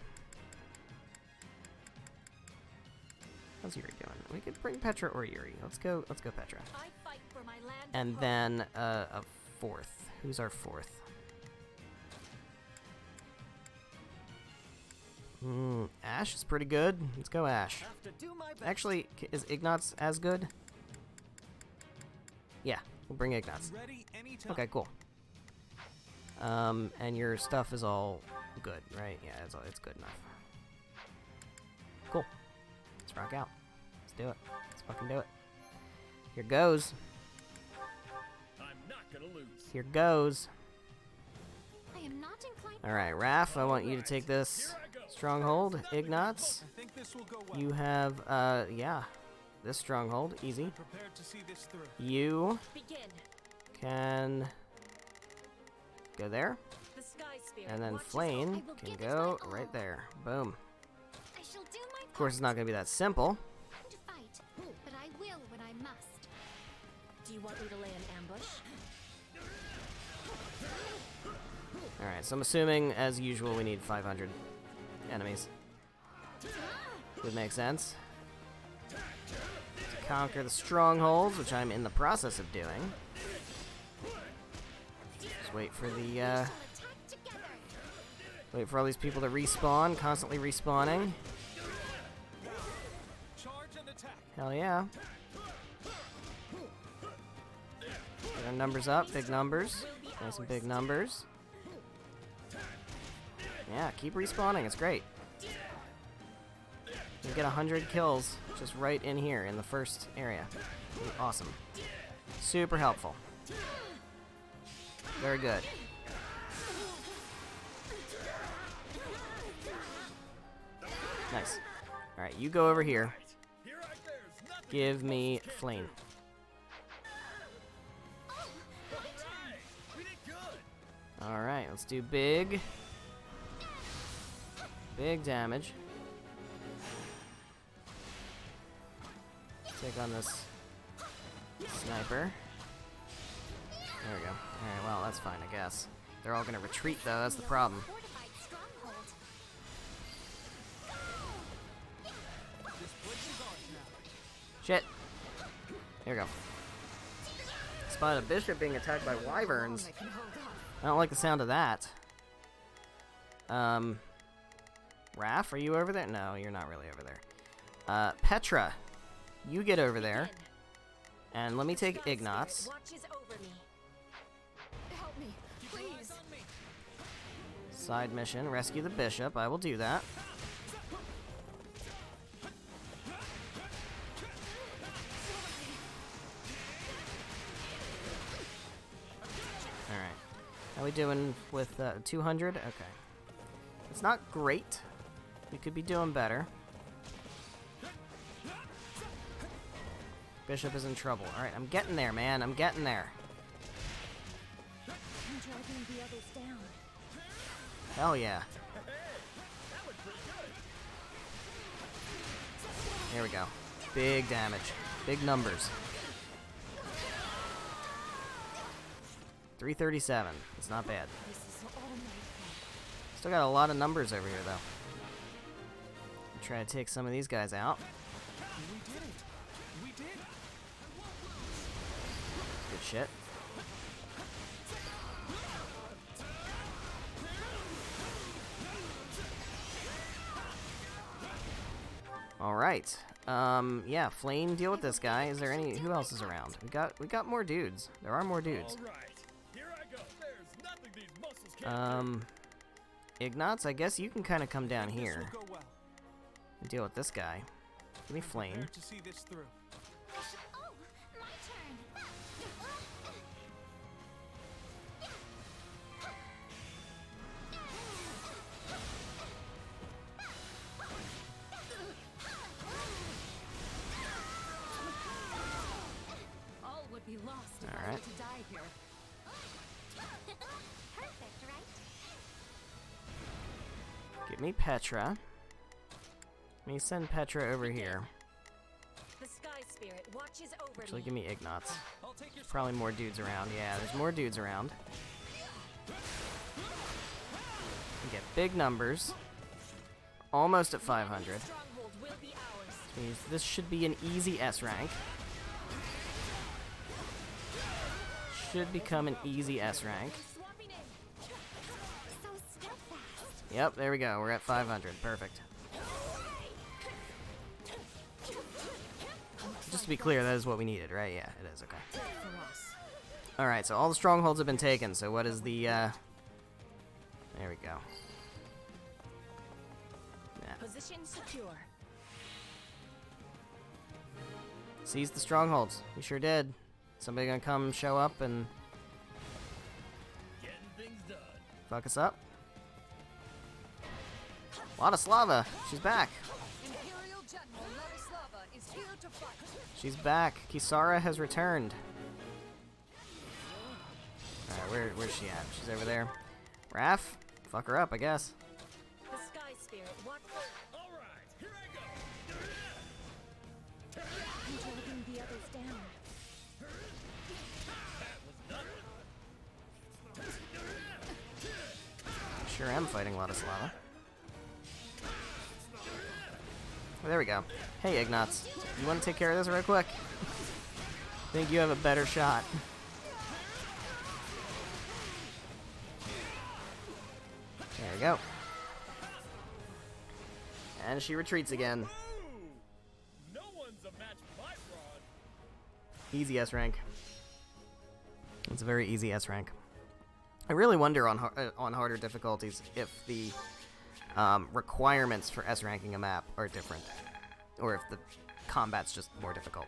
How's Yuri doing? We could bring Petra or Yuri. Let's go Petra. I fight for my land And then a 4th. Who's our 4th? Ash is pretty good. Let's go Ash. Actually, is Ignatz as good? Yeah, we'll bring Ignatz. Okay, cool. And your stuff is all good, right? Yeah, it's good enough. Cool. Let's rock out. Let's do it. Let's fucking do it. Here goes. I'm not gonna lose. Here goes. I am not inclined. Alright, Raph, I want you to take this stronghold. Ignatz, you have, yeah, this stronghold. Easy. You can go there. And then Flame can go right there. Boom. I shall do my Of course, it's not going to be that simple. to fight, but I will when I must. Do you want me to lay an ambush? Alright, so I'm assuming, as usual, we need 500 enemies. Would make sense. To conquer the strongholds, which I'm in the process of doing. Just wait for the, wait for all these people to respawn, constantly respawning. Hell yeah. Get our numbers up, big numbers. Nice and big numbers. Yeah, keep respawning, it's great. You get 100 kills just right in here in the first area. Awesome. Super helpful. Very good. Nice. Alright, you go over here. Give me Flame. Alright, let's do big damage. Take on this sniper. There we go. Alright, well, that's fine, I guess. They're all gonna retreat, though. That's the problem. Shit. Here we go. Spotted a bishop being attacked by wyverns. I don't like the sound of that. Raph, are you over there? No, you're not really over there. Petra, you get over there. And let me take Ignatz. Help me, please. Side mission, rescue the bishop. I will do that. Alright. How are we doing with 200? Okay. It's not great. We could be doing better. Bishop is in trouble. Alright, I'm getting there, man. I'm getting there. I'm dragging the others down. Hell yeah. There we go. Big damage. Big numbers. 337. It's not bad. Still got a lot of numbers over here, though. Try to take some of these guys out. We did it. We did. Good shit. All right. Yeah, Flame, deal with this guy. Is there any? Who else is around? We got more dudes. There are more dudes. Ignatz, I guess you can kind of come down here and deal with this guy. Give me Flame. To see this through. Oh, my turn. All would be lost if All I were right. to die here. Perfect, right? Give me Petra. Let me send Petra over here. The Sky Spirit watches over Actually, me. give me Ignatz. There's probably more dudes around. Yeah, there's more dudes around. We get big numbers. Almost at 500. Stronghold will be ours. Which means this should be an easy S rank. Should become an easy S rank. So steadfast. Yep, there we go. We're at 500. Perfect. Just to be clear, that is what we needed, right? Yeah, it is. Okay. Alright, so all the strongholds have been taken. So what is the, There we go. Yeah. Position secure. Seize the strongholds. We sure did. Somebody gonna come show up and fuck us up? Ladislava, she's back. Imperial General Ladislava is here to fight. She's back. Kisara has returned. Alright, where's she at? She's over there. Raph, fuck her up, I guess. The Sky Spirit watch. I'm dragging the others down. Sure am fighting Ladislava. There we go. Hey, Ignatz. You want to take care of this real quick? Think you have a better shot. There we go. And she retreats again. No one's a match for my fraud. Easy S rank. It's a very easy S rank. I really wonder on harder difficulties if the requirements for S ranking a map are different, or if the combat's just more difficult.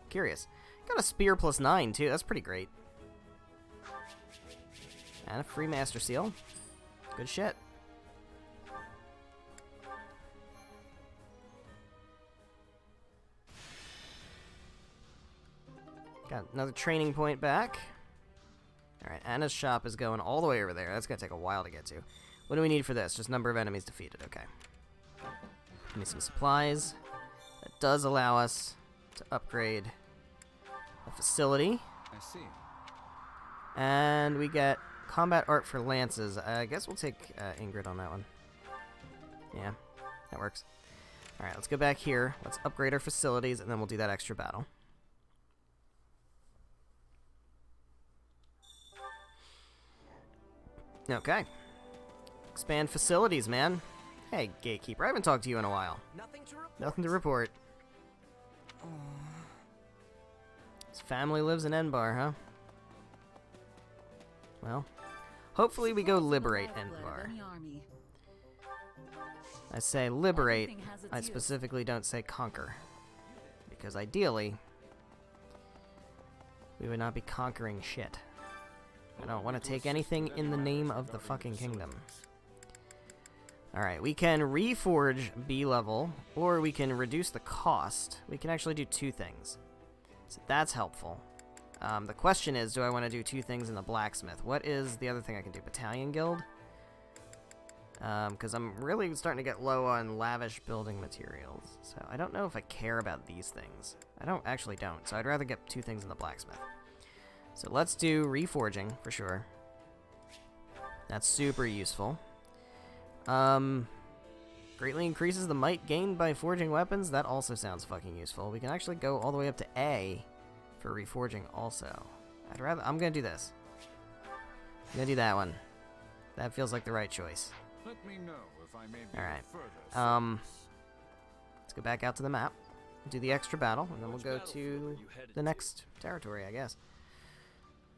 Curious. Got a spear plus 9 too. That's pretty great. And a free master seal. Good shit. Got another training point back. Alright, Anna's shop is going all the way over there. That's going to take a while to get to. What do we need for this? Just number of enemies defeated. Okay. Give me some supplies. That does allow us to upgrade a facility. I see. And we get combat art for lances. I guess we'll take Ingrid on that one. Yeah, that works. Alright, let's go back here. Let's upgrade our facilities, and then we'll do that extra battle. Okay. Expand facilities, man. Hey, Gatekeeper, I haven't talked to you in a while. Nothing to report. His family lives in Enbar, huh? Well, hopefully we go liberate Enbar. I say liberate, I specifically don't say conquer. Because ideally, we would not be conquering shit. I don't want to take anything in the name of the fucking kingdom. Alright, we can reforge B level, or we can reduce the cost. We can actually do two things. So that's helpful. The question is, do I want to do two things in the blacksmith? What is the other thing I can do? Battalion guild? Because I'm really starting to get low on lavish building materials. So I don't know if I care about these things. I actually don't. So I'd rather get two things in the blacksmith. So let's do reforging for sure. That's super useful. Greatly increases the might gained by forging weapons. That also sounds fucking useful. We can actually go all the way up to A for reforging also. I'm gonna do this. I'm gonna do that one. That feels like the right choice. Let me know if I may be Alright. further. Let's go back out to the map. Do the extra battle, and then we'll go to the next territory, I guess.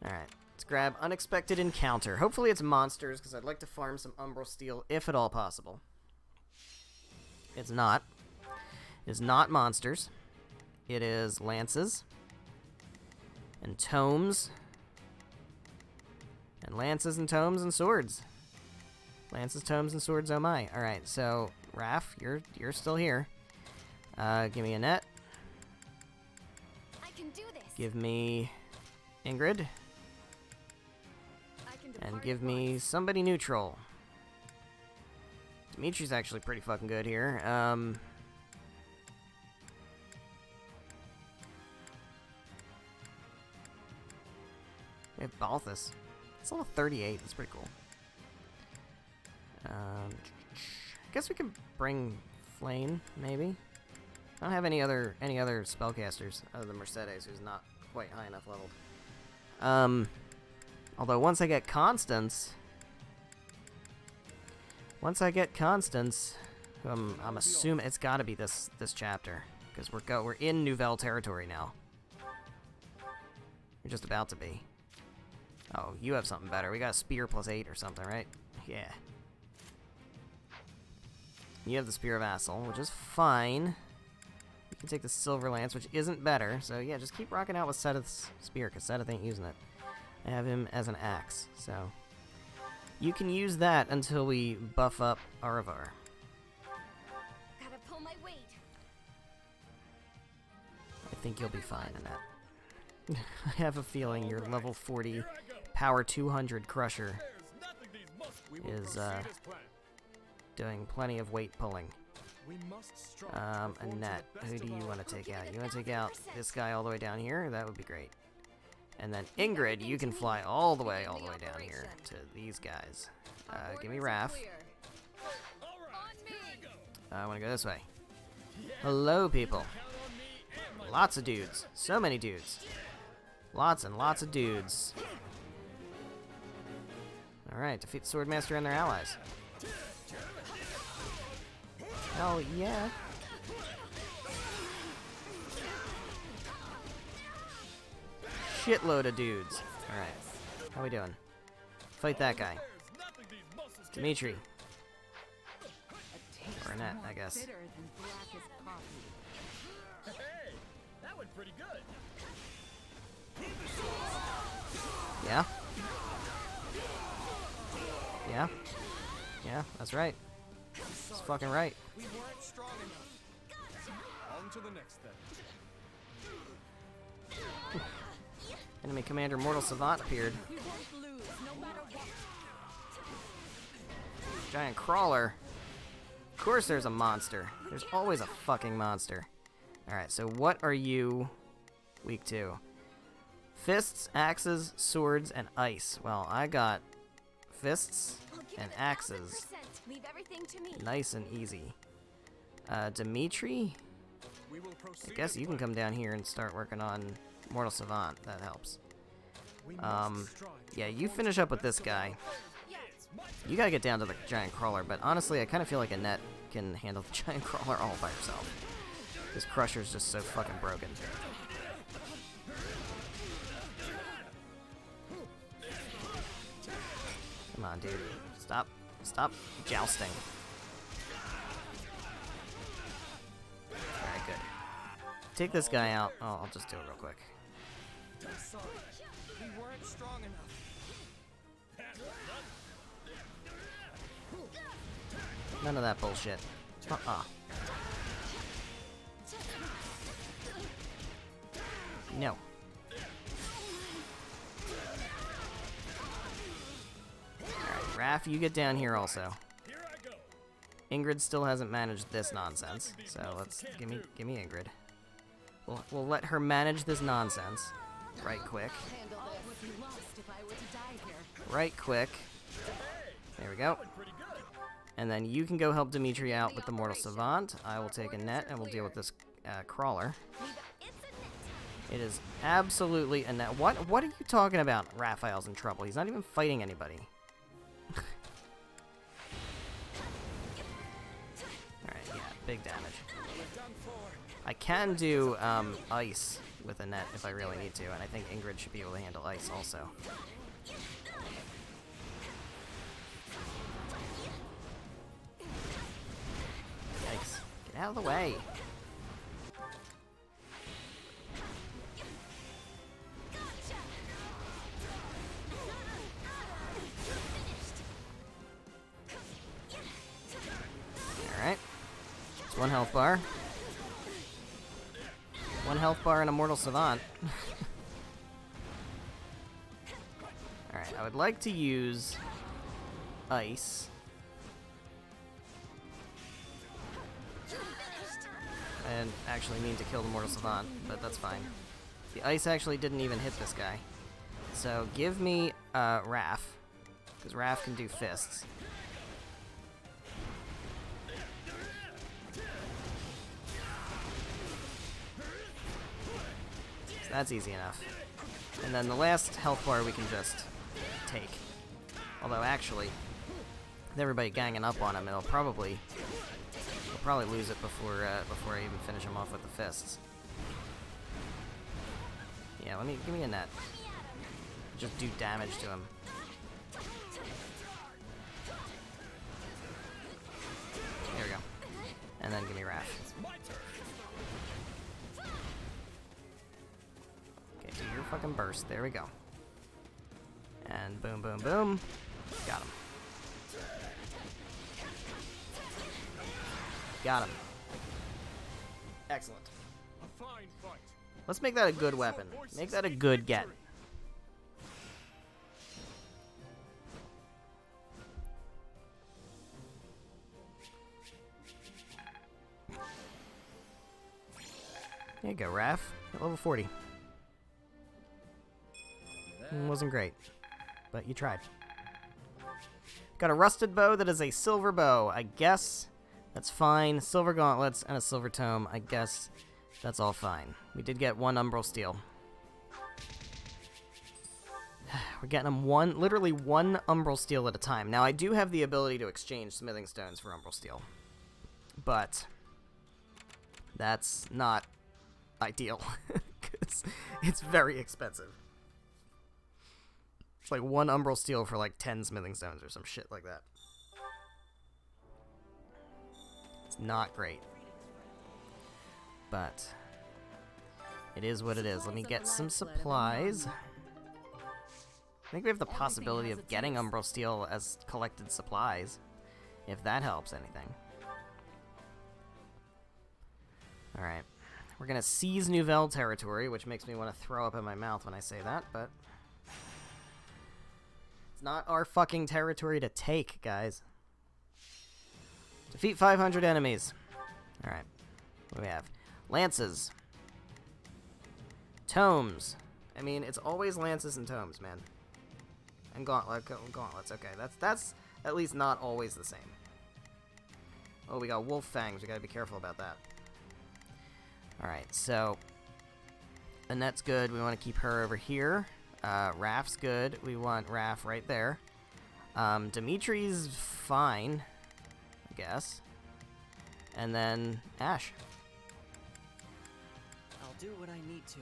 Alright. Let's grab Unexpected Encounter. Hopefully it's monsters, because I'd like to farm some Umbral Steel, if at all possible. It's not. It's not monsters. It is lances. And tomes. And lances and tomes and swords. Lances, tomes, and swords, oh my. Alright, so, Raph, you're still here. Give me a net. I can do this. Give me Ingrid. And give me somebody neutral. Dimitri's actually pretty fucking good here. We have Balthus. It's level 38. That's pretty cool. I guess we can bring Flame, maybe. I don't have any other spellcasters other than Mercedes, who's not quite high enough leveled. Although once I get Constance, I'm assuming it's got to be this chapter, because we're in Nouvelle territory now. We're just about to be. Oh, you have something better. We got a spear plus 8 or something, right? Yeah. You have the Spear of Assel, which is fine. You can take the Silver Lance, which isn't better. So yeah, just keep rocking out with Seth's spear, because Seth ain't using it. I have him as an axe, so you can use that until we buff up Aravar. Gotta pull my weight. I think you'll be fine in that. I have a feeling your level 40 power 200 crusher is doing plenty of weight pulling. Annette, who do you want to take out? You want to take out this guy all the way down here? That would be great. And then Ingrid, you can fly all the way down here to these guys. Give me Raph. I want to go this way. Hello, people. Lots of dudes. So many dudes. Lots and lots of dudes. Alright, defeat the Swordmaster and their allies. Oh, yeah. Shitload of dudes. Alright. How we doing? Fight that guy. Dimitri. Or Annette, I guess. Hey, that went pretty good. Yeah? Yeah? Yeah, that's right. That's fucking right. We weren't strong enough. On to the next then. Enemy Commander Mortal Savant appeared. Giant crawler. Of course there's a monster. There's always a fucking monster. Alright, so what are you weak to? Fists, axes, swords, and ice. Well, I got fists and axes. Leave everything to me. Nice and easy. Dimitri? I guess you can come down here and start working on Mortal Savant. That helps. Yeah, you finish up with this guy. You gotta get down to the giant crawler, but honestly, I kind of feel like Annette can handle the giant crawler all by herself. This Crusher's just so fucking broken. Come on, dude. Stop. Stop jousting. Alright, good. Take this guy out. Oh, I'll just do it real quick. I'm sorry. We weren't strong enough. None of that bullshit. No. Alright, Raph, you get down here also. Ingrid still hasn't managed this nonsense, so let's give me Ingrid. We'll let her manage this nonsense. Right quick. Right quick. There we go. And then you can go help Dimitri out with the Mortal Savant. I will take Annette and we'll deal with this crawler. It is absolutely Annette. What are you talking about? Raphael's in trouble. He's not even fighting anybody. Alright, yeah, big damage. I can do ice with Annette if I really need to, and I think Ingrid should be able to handle ice also. Yikes. Get out of the way. Alright. It's one health bar. One health bar and a Mortal Savant. Alright, I would like to use ice. And actually mean to kill the Mortal Savant, but that's fine. The ice actually didn't even hit this guy. So give me Raph, because Raph can do fists. So that's easy enough. And then the last health bar we can just take. Although actually, with everybody ganging up on him, we'll probably lose it before I even finish him off with the fists. Yeah, give me a net. Just do damage to him. There we go. And then give me Raph. Okay, do your fucking burst. There we go. And boom, boom, boom. Got him. Got him. Excellent. Let's make that a good weapon. Make that a good get. There you go, Raph. At level 40. Wasn't great, but you tried. Got a rusted bow that is a silver bow. I guess that's fine. Silver gauntlets and a silver tome. I guess that's all fine. We did get one umbral steel. We're getting them literally one umbral steel at a time. Now, I do have the ability to exchange smithing stones for umbral steel, but that's not ideal because it's very expensive. It's like one umbral steel for like 10 smithing stones or some shit like that. It's not great. But it is what it is. Let me get some supplies. I think we have the possibility of getting umbral steel as collected supplies, if that helps anything. Alright. We're gonna seize Nouvelle territory, which makes me want to throw up in my mouth when I say that, but it's not our fucking territory to take, guys. Defeat 500 enemies. Alright. What do we have? Lances. Tomes. I mean, it's always lances and tomes, man. And gauntlets. Okay, that's at least not always the same. Oh, we got wolf fangs. We gotta be careful about that. Alright, so Annette's good. We want to keep her over here. Raph's good. We want Raph right there. Dimitri's fine, I guess. And then Ash. I'll do what I need to.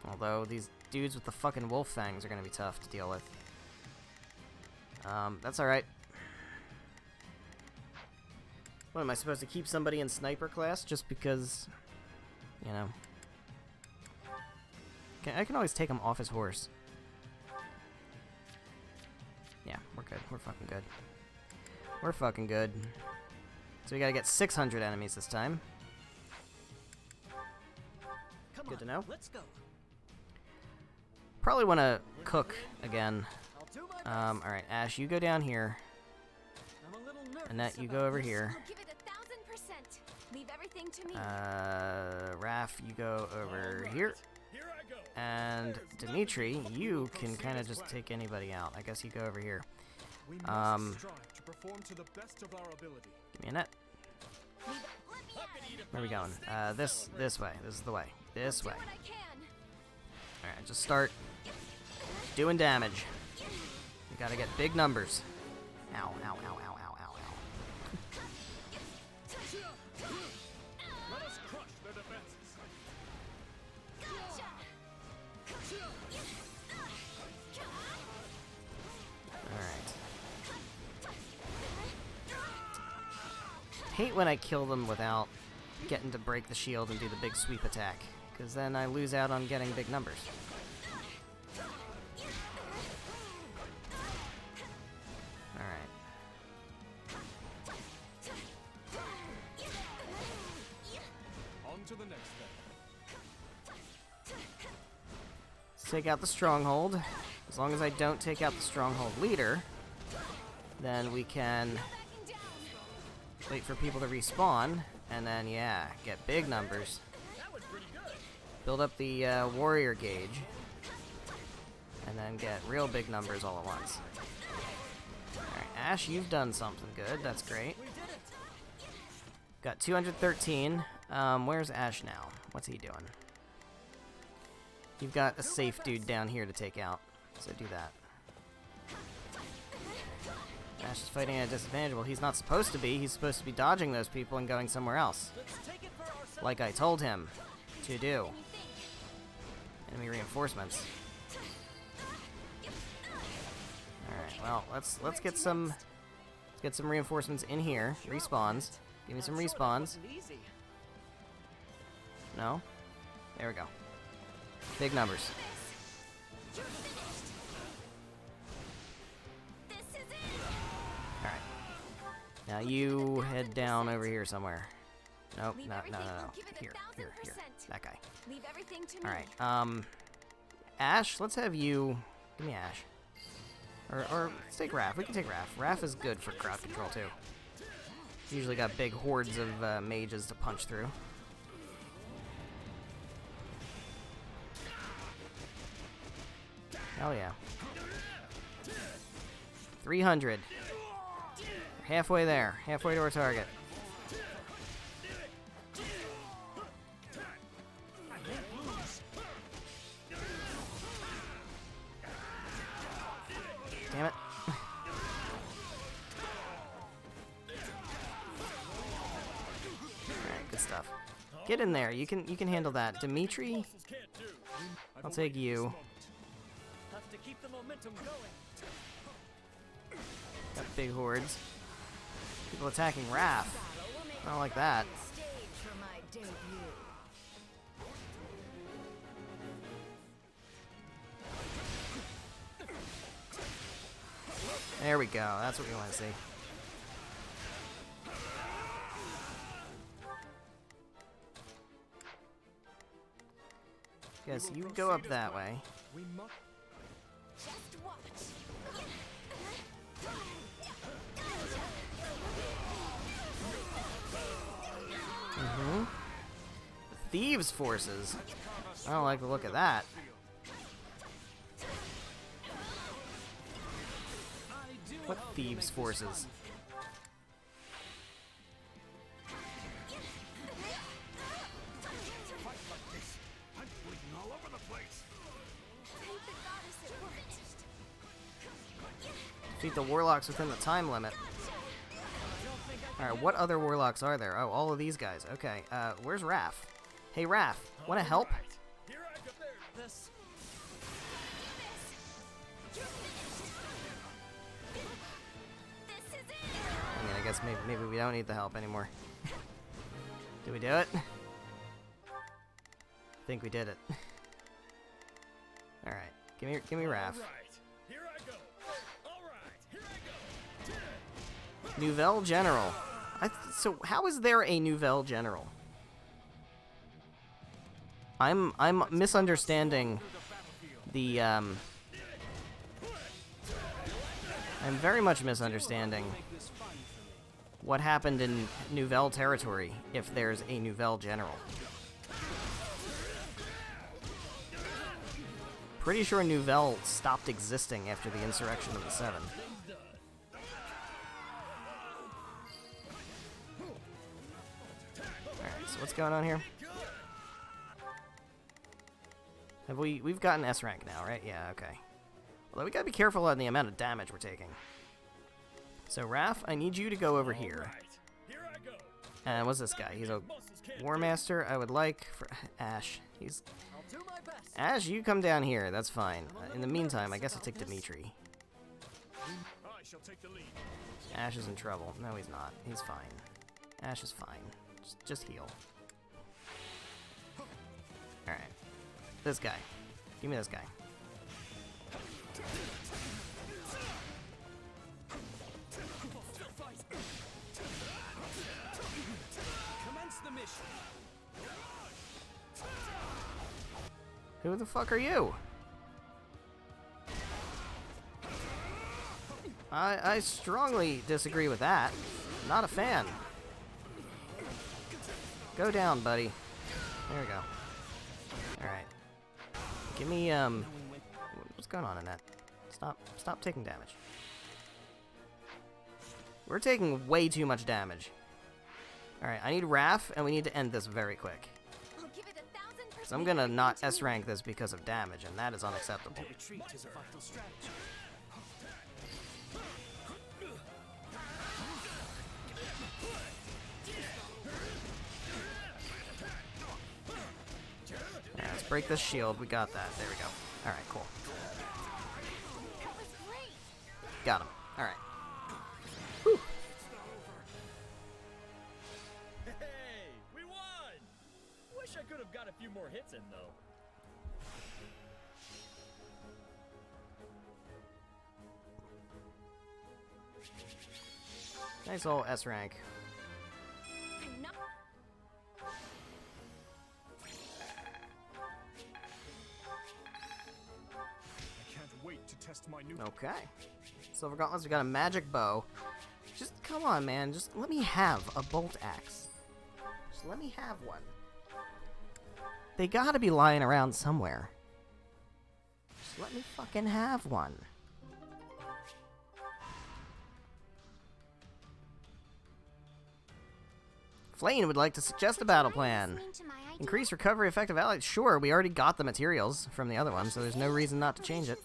Although these dudes with the fucking wolf fangs are gonna be tough to deal with. That's alright. What, am I supposed to keep somebody in sniper class just because, you know? I can always take him off his horse. Yeah, we're good. We're fucking good. We're fucking good. So we gotta get 600 enemies this time. Good to know. Let's go. Probably want to cook again. Alright, Ash, you go down here. Annette, you go over here. I'll give it 1000%. Leave everything to me. Raph, you go over here. And Dimitri, you can kind of just take anybody out. I guess you go over here. We must strive to perform to the best of our ability. Give me a net. Where are we going? This way. This is the way. This way. Alright, just start doing damage. You gotta get big numbers. Ow, ow, ow, ow, ow, ow, ow. Let us crush their defenses. Alright. Hate when I kill them without getting to break the shield and do the big sweep attack, because then I lose out on getting big numbers. Alright. On to the next then. Let's take out the stronghold. As long as I don't take out the stronghold leader, then we can wait for people to respawn, and then, yeah, get big numbers. Build up the warrior gauge, and then get real big numbers all at once. Alright, Ash, you've done something good. That's great. Got 213. Where's Ash now? What's he doing? You've got a safe dude down here to take out, so do that. Ash is fighting at a disadvantage. Well, he's not supposed to be. He's supposed to be dodging those people and going somewhere else. Like I told him to do. Enemy reinforcements. Alright, well, let's get some reinforcements in here. Respawns. Give me some respawns. No? There we go. Big numbers. Alright. Now you head down over here somewhere. Nope, no. Here. That guy. Leave everything to me. Alright, Ash, let's have you... Give me Ash. Or let's take Raph. We can take Raph. Raph is good for crowd control, too. Usually got big hordes of mages to punch through. Hell yeah. 300. We're halfway there. Halfway to our target. Damn it. Alright, good stuff. Get in there. You can handle that. Dimitri, I'll take you. Have to keep the momentum going. Got big hordes. People attacking Raph. I don't like that. There we go. That's what we want to see. Guess you go up that way. Just watch. Thieves' forces. I don't like the look of that. What thieves' forces? I'm bleeding all over the place. Defeat the warlocks within the time limit. Alright, what other warlocks are there? Oh, all of these guys. Okay, where's Raph? Hey, Raph, wanna help? This. I mean, I guess maybe we don't need the help anymore. Did we do it? I think we did it. Alright, give me Raph. Nouvelle General. So how is there a Nouvelle General? I'm misunderstanding the I'm very much misunderstanding what happened in Nouvelle territory if there's a Nouvelle General. Pretty sure Nouvelle stopped existing after the insurrection of the Seven. Alright, so what's going on here? Have we've gotten S rank now, right? Yeah, okay. Although we gotta be careful on the amount of damage we're taking. So Raph, I need you to go over here. And what's this guy? He's a War Master. I would like for Ash. Ash, you come down here. That's fine. In the meantime, I guess I'll take Dimitri. Ash is in trouble. No, he's not. He's fine. Ash is fine. Just heal. Alright. This guy. Give me this guy. Commence the mission. Who the fuck are you? I strongly disagree with that. Not a fan. Go down, buddy. There we go. Alright. Give me, what's going on in that? Stop taking damage. We're taking way too much damage. Alright, I need Raph, and we need to end this very quick. So I'm gonna not S-rank this because of damage, and that is unacceptable. Retreat is a vital strategy. Alright, let's break this shield. We got that. There we go. Alright, cool. Got him. Alright. Whew. Hey, we won! Wish I could have got a few more hits in, though. Nice old S rank. I can't wait to test my new. Okay. Silver Gauntlets, we got a magic bow. Just, come on, man. Just let me have a bolt axe. Just let me have one. They gotta be lying around somewhere. Just let me fucking have one. Flane would like to suggest a battle plan. Increase recovery effective allies. Sure, we already got the materials from the other one, so there's no reason not to change it.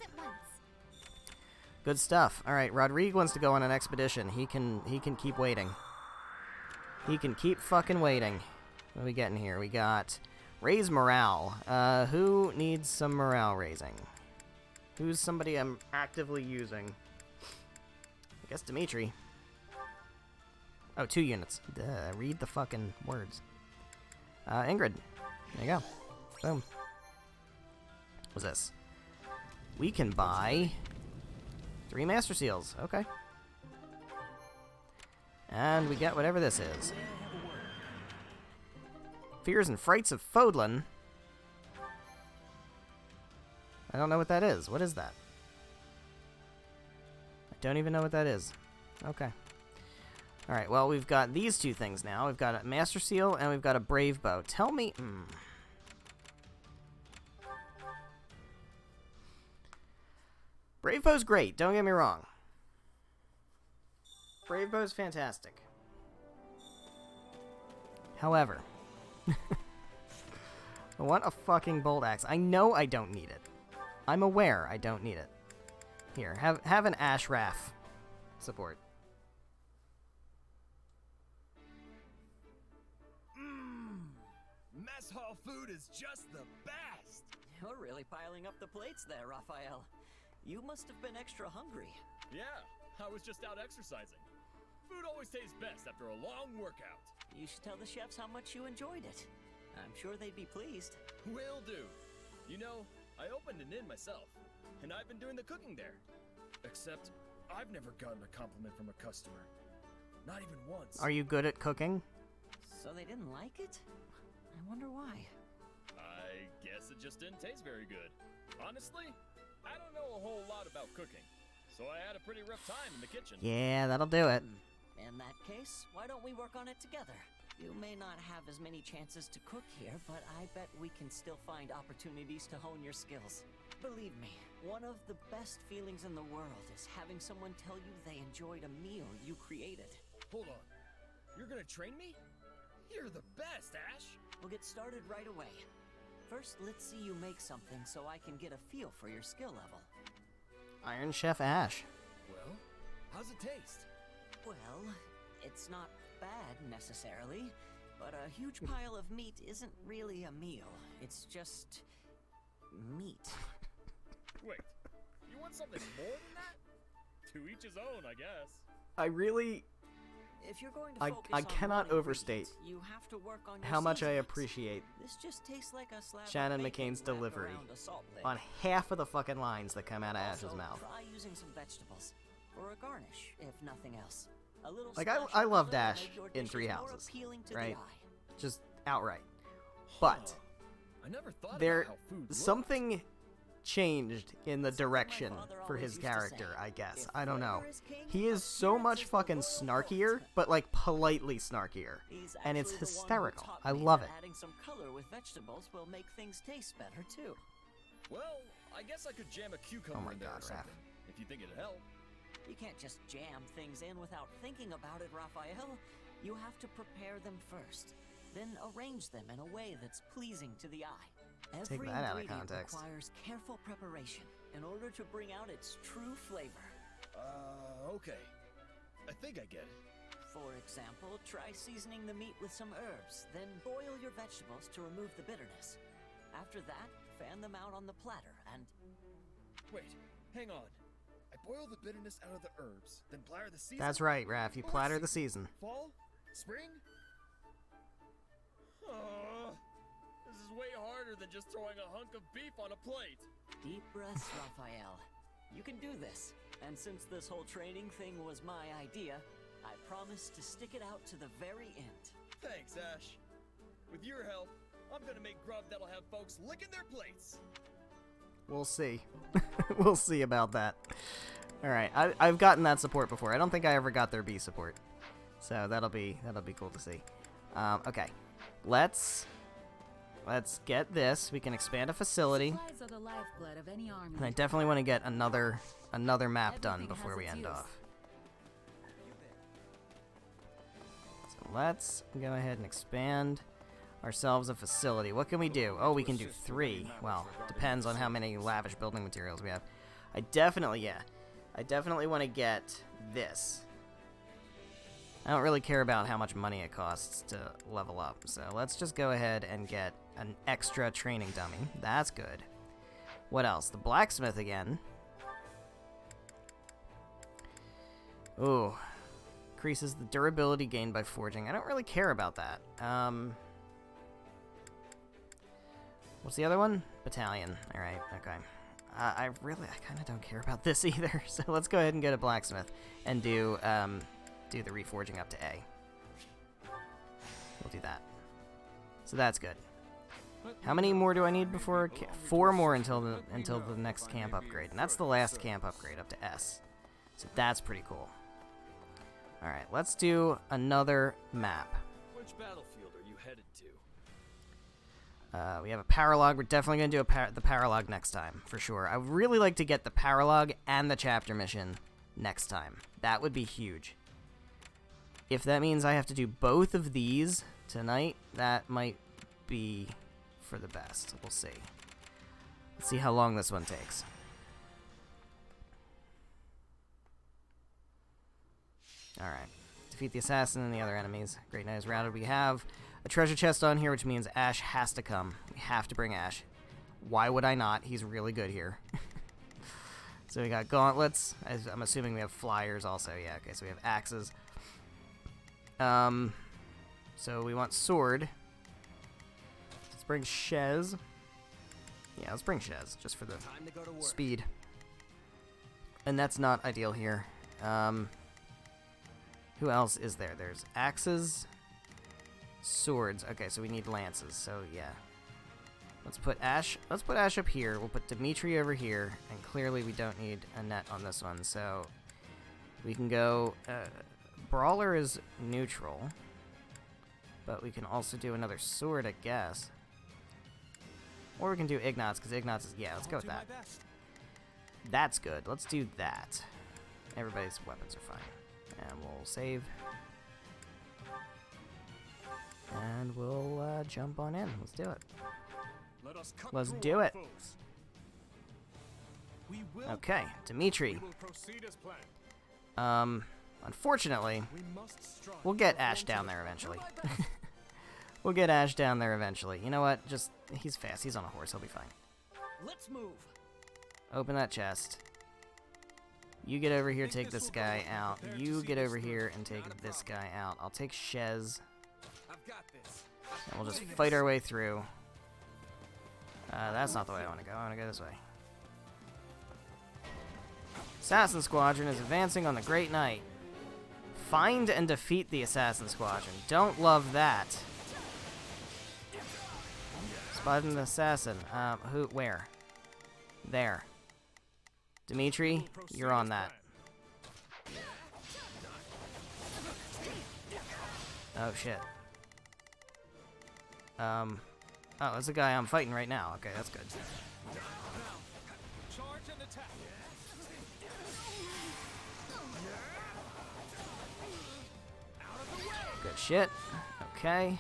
Good stuff. All right, Rodrigue wants to go on an expedition. He can keep waiting. He can keep fucking waiting. What are we getting here? We got raise morale. Who needs some morale raising? Who's somebody I'm actively using? I guess Dimitri. Oh, 2 units. Duh, read the fucking words. Ingrid. There you go. Boom. What's this? We can buy 3 Master Seals. Okay. And we get whatever this is. Fears and Frights of Fodlan. I don't know what that is. What is that? I don't even know what that is. Okay. Alright, well, we've got these 2 things now. We've got a Master Seal, and we've got a Brave Bow. Tell me... Brave Bow's great, don't get me wrong. Brave Bow is fantastic. However, I want a fucking bolt axe. I know I don't need it. I'm aware I don't need it. Here, have an Ash Raff support. Mess hall food is just the best! You're really piling up the plates there, Raphael. You must have been extra hungry. Yeah, I was just out exercising. Food always tastes best after a long workout. You should tell the chefs how much you enjoyed it. I'm sure they'd be pleased. Will do. You know, I opened an inn myself, and I've been doing the cooking there. Except, I've never gotten a compliment from a customer. Not even once. Are you good at cooking? So they didn't like it? I wonder why. I guess it just didn't taste very good. Honestly, I don't know a whole lot about cooking, so I had a pretty rough time in the kitchen. Yeah, that'll do it. In that case, why don't we work on it together? You may not have as many chances to cook here, but I bet we can still find opportunities to hone your skills. Believe me, one of the best feelings in the world is having someone tell you they enjoyed a meal you created. Hold on. You're gonna train me? You're the best, Ash! We'll get started right away. First, let's see you make something so I can get a feel for your skill level. Iron Chef Ash. Well, how's it taste? Well, it's not bad necessarily, but a huge pile of meat isn't really a meal. It's just meat. Wait, you want something more than that? To each his own, I guess. I really... If you're going to focus I on cannot one overstate ingredient, you have to work on your how much I seasonings. appreciate This just tastes like a slab of Shannon bacon McCain's wrapped delivery around a salt lick. on half of the fucking lines that come out of Ash's Also, mouth. try using some vegetables or a garnish, if nothing else. A little Like, splash I of loved color will Ash make your in dishes Three more Houses, appealing to right? the eye. Just outright. But I never thought there, about how food looked. something changed in the direction for his character, I guess. I don't know. He is so much fucking snarkier, but like politely snarkier. He's And it's actually the one who hysterical. taught I me love that it. Adding some color with vegetables will make things taste better too. Well, I guess I could jam a cucumber Oh my in there God, or something, if you think it'd help. You can't just jam things in without thinking about it, Raphael. You have to prepare them first, then arrange them in a way that's pleasing to the eye. Take Every that out of ingredient context. requires careful preparation in order to bring out its true flavor. Okay. I think I get it. For example, try seasoning the meat with some herbs, then boil your vegetables to remove the bitterness. After that, fan them out on the platter and... Wait, hang on. I boil the bitterness out of the herbs, then platter the season? That's right, Raph. You What platter the season. Fall? Spring? This is way harder than just throwing a hunk of beef on a plate. Deep breaths, Raphael. You can do this. And since this whole training thing was my idea, I promise to stick it out to the very end. Thanks, Ash. With your help, I'm gonna make grub that'll have folks licking their plates. We'll see. We'll see about that. Alright, I've gotten that support before. I don't think I ever got their B support. So that'll be cool to see. Okay. Let's get this. We can expand a facility. Supplies are the lifeblood of any army. And I definitely want to get another map done before we end off. So let's go ahead and expand ourselves a facility. What can we do? Oh, we can do 3. Well, depends on how many lavish building materials we have. I definitely want to get this. I don't really care about how much money it costs to level up, so let's just go ahead and get an extra training dummy. That's good. What else? The blacksmith again. Ooh. Increases the durability gained by forging. I don't really care about that. What's the other one? Battalion. Alright, okay. I kind of don't care about this either, so let's go ahead and get a blacksmith and do the reforging up to A. We'll do that. So that's good. How many more do I need before 4 more until the next camp upgrade, and that's the last camp upgrade up to S. So that's pretty cool. All right, let's do another map. Which battlefield are you headed to? We have a paralog. We're definitely going to do the paralog next time, for sure. I would really like to get the paralog and the chapter mission next time. That would be huge. If that means I have to do both of these tonight, that might be for the best. We'll see. Let's see how long this one takes. Alright. Defeat the assassin and the other enemies. Great Night is routed. We have a treasure chest on here, which means Ash has to come. We have to bring Ash. Why would I not? He's really good here. So we got gauntlets. I'm assuming we have flyers also. Yeah, okay, so we have axes. So we want sword. Let's bring Shez. Yeah, let's bring Shez, just for the speed. And that's not ideal here. Who else is there? There's axes, swords. Okay, so we need lances. So yeah, let's put Ash. Let's put Ash up here. We'll put Dimitri over here, and clearly we don't need a net on this one. So we can go. Brawler is neutral, but we can also do another sword, I guess. Or we can do Ignatz, because Ignatz is... Yeah, let's go with that. That's good. Let's do that. Everybody's weapons are fine. And we'll save. And we'll jump on in. Let's do it. Let's do it. Okay, Dimitri. Unfortunately, we'll get Ash down there eventually. We'll get Ash down there eventually. You know what? Just, he's fast. He's on a horse. He'll be fine. Let's move. Open that chest. You get over here, take this guy out. You get over here and take this guy out. I'll take Shez. And we'll just fight our way through. That's not the way I want to go. I want to go this way. Assassin Squadron is advancing on the Great Night. Find and defeat the Assassin Squadron. Don't love that. Spot an assassin. Who? Where? There. Dimitri, you're on that. Oh, shit. Oh, that's the guy I'm fighting right now. Okay, that's good. Good shit. Okay.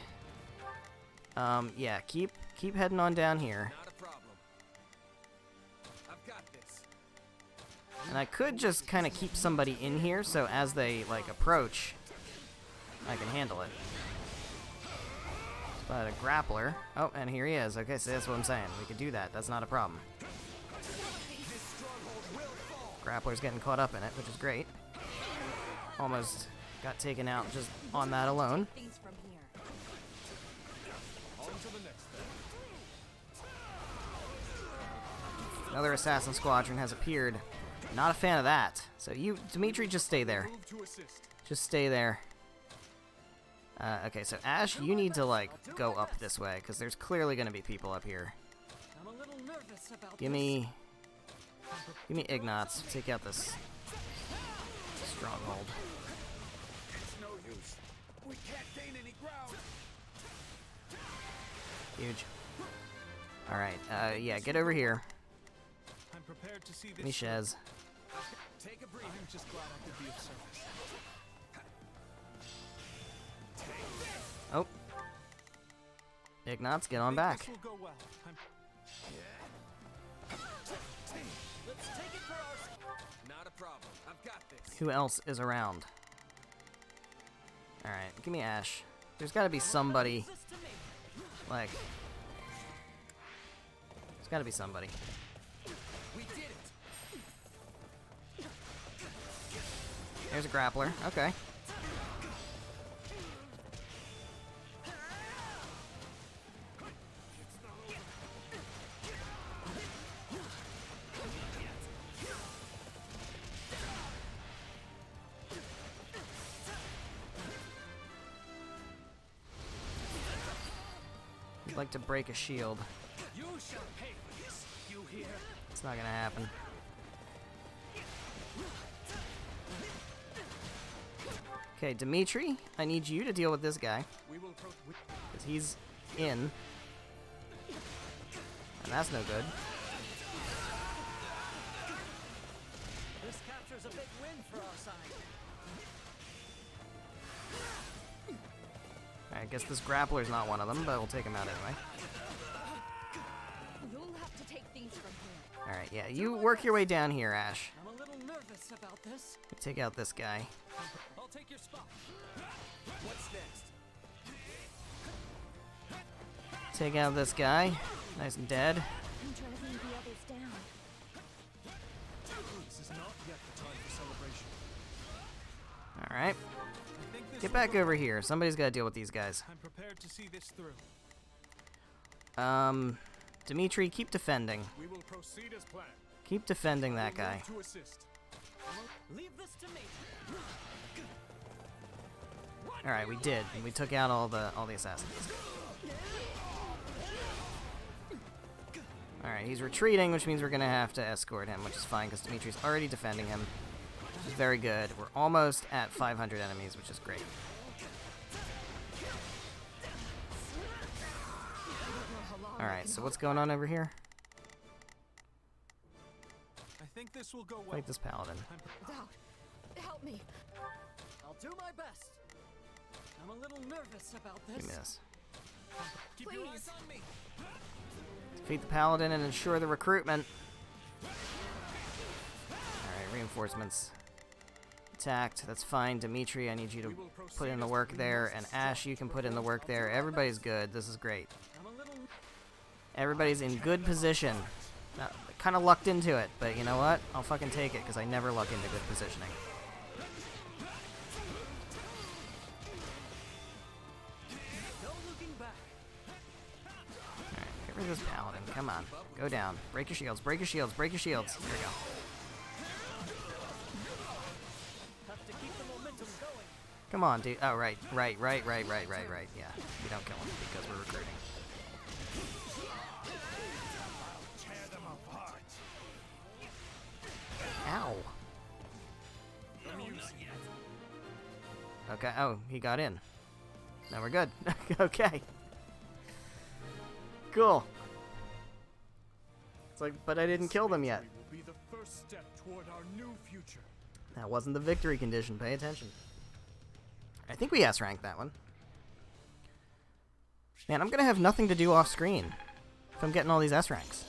Yeah, keep heading on down here. And I could just kind of keep somebody in here, so as they, like, approach, I can handle it. But a grappler. Oh, and here he is. Okay, so that's what I'm saying. We could do that. That's not a problem. Grappler's getting caught up in it, which is great. Almost got taken out just on that alone. Another assassin squadron has appeared. Not a fan of that. So you, Dimitri, just stay there. Just stay there. Okay, so Ash, you need to, like, go up this way, because there's clearly going to be people up here. Give me Ignatz. Take out this stronghold. It's no use. We can't gain any ground. Huge. Alright, yeah, get over here. I'm prepared to see this. Give me Shez. Take a breath. I'm just glad I could be of service. Oh. Ignatz, get on back. This will go well. Let's take it for our... Not a problem. I've got this. Who else is around? Alright, give me Ash. There's gotta be somebody. Like... There's gotta be somebody. We did it. There's a grappler. Okay. I'd like to break a shield. You shall pay for this. You hear? It's not gonna happen. Okay, Dimitri, I need you to deal with this guy. Because he's in. And that's no good. This captures a big win for our side. I guess this grappler's not one of them, but we'll take him out anyway. You'll have to take things from here. Alright, yeah, you work your way down here, Ash. I'm a little nervous about this. Take out this guy. I'll take your spot. What's next? Take out this guy. Nice and dead. I'm dragging the others down. This is not yet the time for celebration. Alright. Get back over here. Somebody's got to deal with these guys. I'm prepared to see this through. Dimitri, keep defending. We will proceed as planned. Keep defending that guy. To assist. Leave this to me. Alright, we did. We took out all the assassins. Alright, he's retreating, which means we're gonna have to escort him, which is fine because Dimitri's already defending him. Which is very good. We're almost at 500 enemies, which is great. Alright, so what's going on over here? I think this will go well. Fight this paladin. Down. Help me. I'll do my best. I'm a little nervous about this. Give me this. Keep your eyes on me. Defeat the paladin and ensure the recruitment. Alright, reinforcements. Attacked. That's fine. Dimitri, I need you to put in the work there. And Ash, you can put in the work there. Everybody's good. This is great. Everybody's in good position. Kind of lucked into it, but you know what? I'll fucking take it because I never luck into good positioning. Alright, get rid of this paladin. Come on. Go down. Break your shields. Break your shields. Break your shields. There we go. Come on, dude. Oh, right. Yeah. We don't kill him because we're recruiting. Ow. Okay, oh, he got in. Now we're good. Okay. Cool. It's like, but I didn't kill them yet. Will be the first step toward our new future. That wasn't the victory condition. Pay attention. I think we S-ranked that one. Man, I'm gonna have nothing to do off screen if I'm getting all these S-ranks.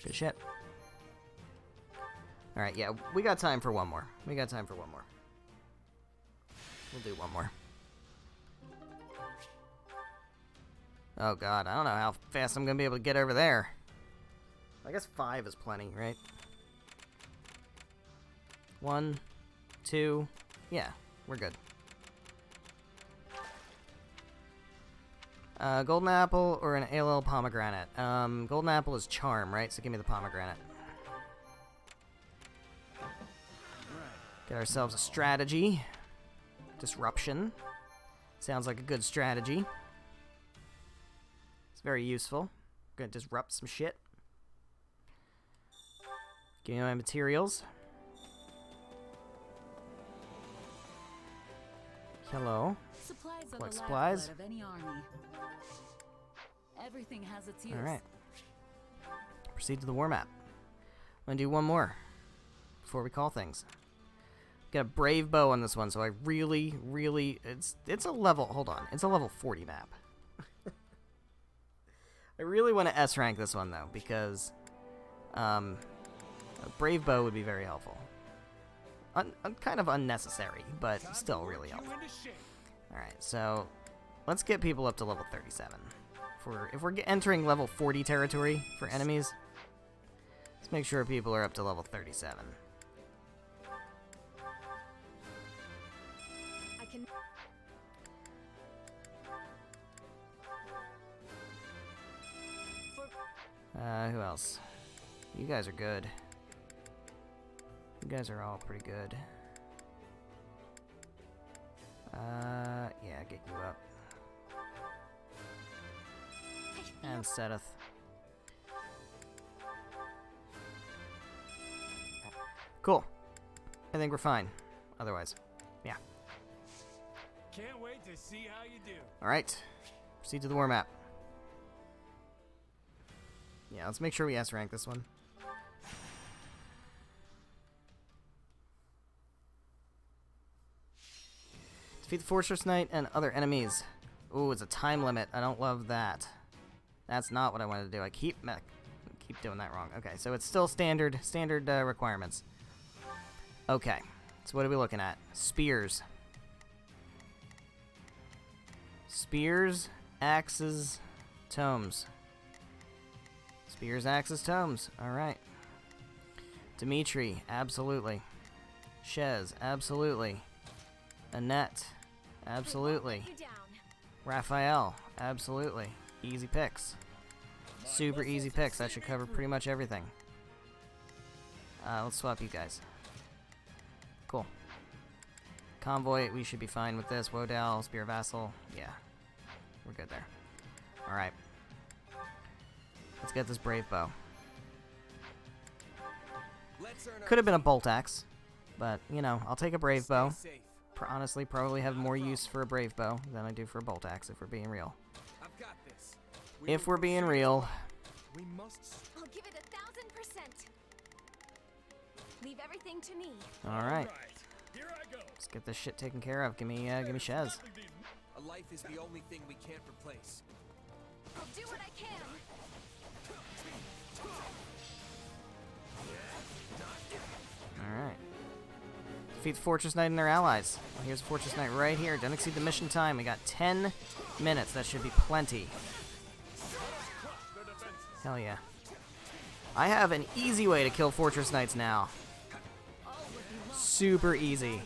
Good shit. Alright, yeah, we got time for one more. We'll do one more. Oh god, I don't know how fast I'm gonna be able to get over there. I guess 5 is plenty, right? 1, 2, yeah, we're good. Golden apple or an ALL pomegranate? Golden apple is charm, right? So give me the pomegranate. Get ourselves a strategy. Disruption. Sounds like a good strategy. It's very useful. Gonna disrupt some shit. Give me my materials. Hello. Supplies are Collect the supplies. lifeblood of any army. Everything has its use. Alright. Proceed to the war map. I'm gonna do one more before we call things. Got a brave bow on this one, so I really, it's a level, hold on, it's a level 40 map. I really want to S rank this one though, because a brave bow would be very helpful. Kind of unnecessary, but still really helpful. Alright, so let's get people up to level 37. If we're entering level 40 territory for enemies, let's make sure people are up to level 37. Who else? You guys are good. You guys are all pretty good. Yeah, get you up. And Seth. Cool. I think we're fine. Otherwise, yeah. Can't wait to see how you do. Alright. Proceed to the war map. Yeah, let's make sure we S-rank this one. Defeat the Fortress Knight and other enemies. Ooh, it's a time limit. I don't love that. That's not what I wanted to do. I keep doing that wrong. Okay, so it's still standard requirements. Okay, so what are we looking at? Spears. Spears, axes, tomes. Spears, axes, tomes. Alright. Dimitri, absolutely. Shez, absolutely. Annette, absolutely. Raphael, absolutely. Easy picks. Super easy picks. That should cover pretty much everything. Let's swap you guys. Cool. Convoy, we should be fine with this. Wodal, Spear Vassal. Yeah. We're good there. Alright. Let's get this Brave Bow. Could have been a Bolt Axe. But, you know, I'll take a Brave Bow. Honestly, probably have more use for a Brave Bow than I do for a Bolt Axe, if we're being real. If we're being real. I'll give it 1000%. Leave everything to me. Alright. Let's get this shit taken care of. Give me Shez. A life is the only thing we can't replace. I'll do what I can. Alright. Defeat the Fortress Knight and their allies. Here's the Fortress Knight right here. Don't exceed the mission time. We got 10 minutes. That should be plenty. Hell yeah. I have an easy way to kill Fortress Knights now. Super easy.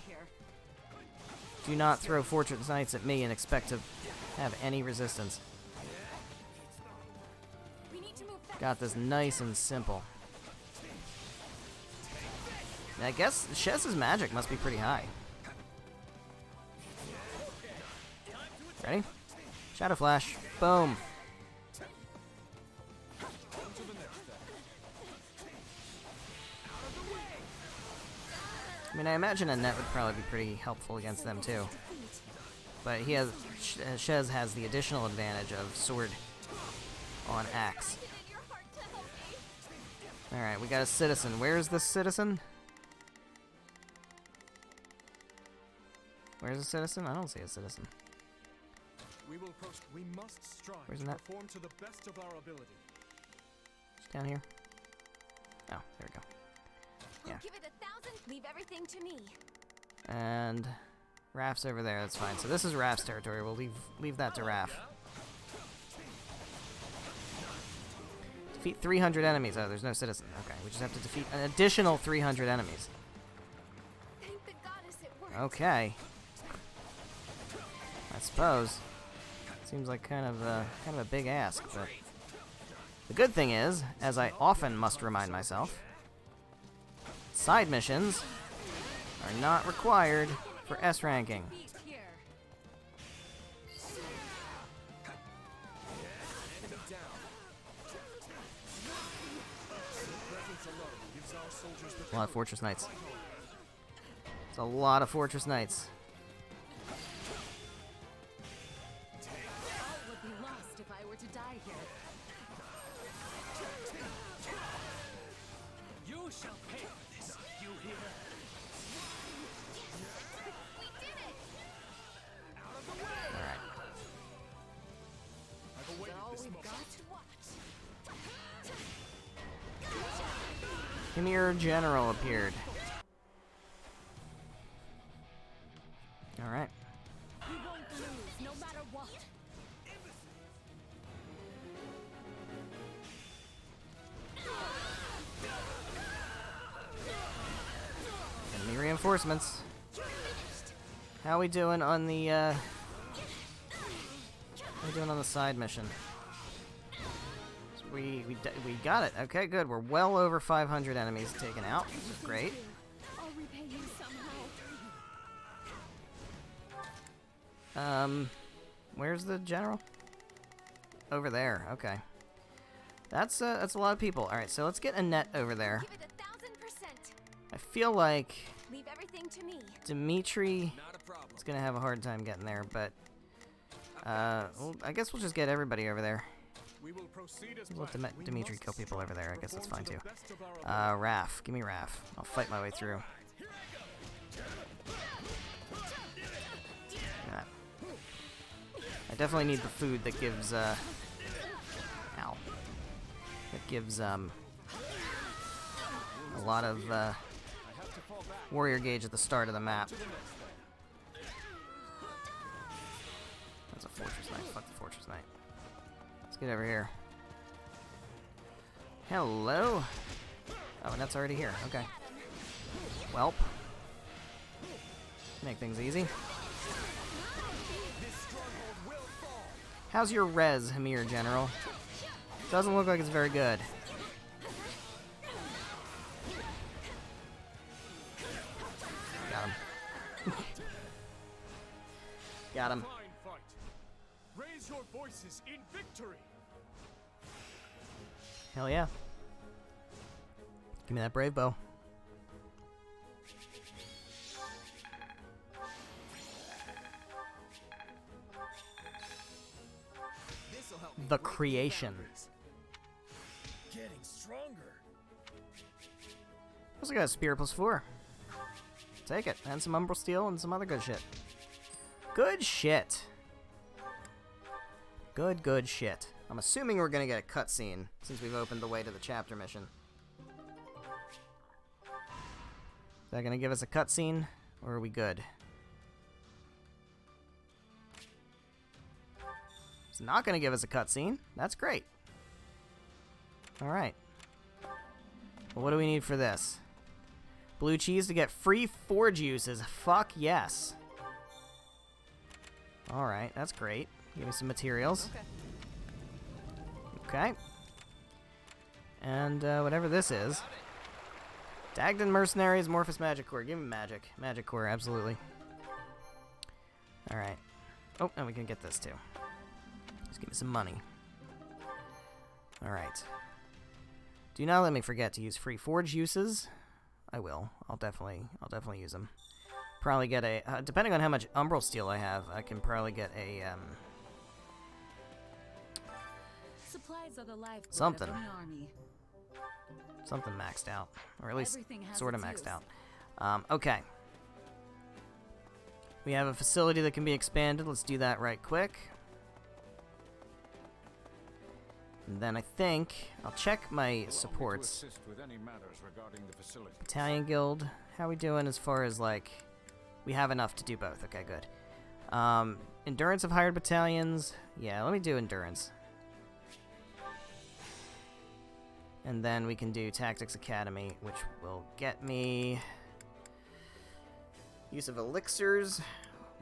Do not throw Fortress Knights at me and expect to have any resistance. Got this nice and simple. I guess Shez's magic must be pretty high. Ready? Shadow Flash. Boom. I mean, I imagine Annette would probably be pretty helpful against them too. But he has, Shez has the additional advantage of sword on axe. Alright, we got a citizen. Where's this citizen? Where's the citizen? I don't see a citizen. We must strive Where's to that? perform to the best of our ability. It's down here. Oh, there we go. Yeah. I'll give it 1000. Leave everything to me. And Raph's over there. That's fine. So this is Raph's territory. We'll leave that to Raph. Defeat 300 enemies. Oh, there's no citizen. Okay, we just have to defeat an additional 300 enemies. Thank the goddess it worked. Okay. I suppose. Seems like kind of a big ask, but the good thing is, as I often must remind myself, side missions are not required for S ranking. A lot of Fortress Knights. It's a lot of Fortress Knights. All would be lost if I were to die here. You shall pay for this, you hear? We did it! Out of the way! Alright. I've awaited All this we've moment. got to watch. Hymir General appeared. Alright. We won't lose, no matter what. Enemy reinforcements. How we doing on the how we doing on the side mission? So we got it. Okay, good. We're well over 500 enemies taken out. This is great. I'll repay you somehow. Where's the general? Over there. Okay. That's a lot of people. All right, so let's get Annette over there. Give it 1000%. I feel like Leave everything to me. Dimitri is gonna have a hard time getting there, but well, I guess we'll just get everybody over there. We will proceed as We'll planned. let Dimitri kill people over there. I guess that's fine too. Perform to the best of our Raph, give me Raph. I'll fight my way through. definitely need the food that gives, ow. That gives, a lot of, warrior gauge at the start of the map. That's a fortress knight. Fuck the fortress knight. Let's get over here. Hello? Oh, and that's already here. Okay. Welp. Make things easy. How's your res, Hamir General? Doesn't look like it's very good. Got him. Got him. Fine fight. Raise your voices in victory. Hell yeah. Give me that brave bow. The creation. Getting stronger. Also got a spear +4. Take it. And some umbral steel and some other good shit. Good shit. Good shit. I'm assuming we're gonna get a cutscene since we've opened the way to the chapter mission. Is that gonna give us a cutscene, or are we good? It's not gonna give us a cutscene. That's great. Alright. Well, what do we need for this? Blue cheese to get free forge uses. Fuck yes. Alright, that's great. Give me some materials. Okay. And whatever this is. Dagden Mercenaries, Morphous Magic Core. Give me magic. Magic Core, absolutely. Alright. Oh, and we can get this too. Just give me some money. Alright. Do not let me forget to use free forge uses. I will. I'll definitely use them. Probably get a, depending on how much umbral steel I have, I can probably get a, Supplies are the lifeblood something. of any army. Something maxed out. Or at least Everything has sort of its maxed use. out. Okay. We have a facility that can be expanded. Let's do that right quick. And then I think I'll check my supports. Battalion Guild. How we doing as far as, like, we have enough to do both. Okay, good. Endurance of hired battalions. Yeah, let me do endurance. And then we can do Tactics Academy, which will get me use of elixirs,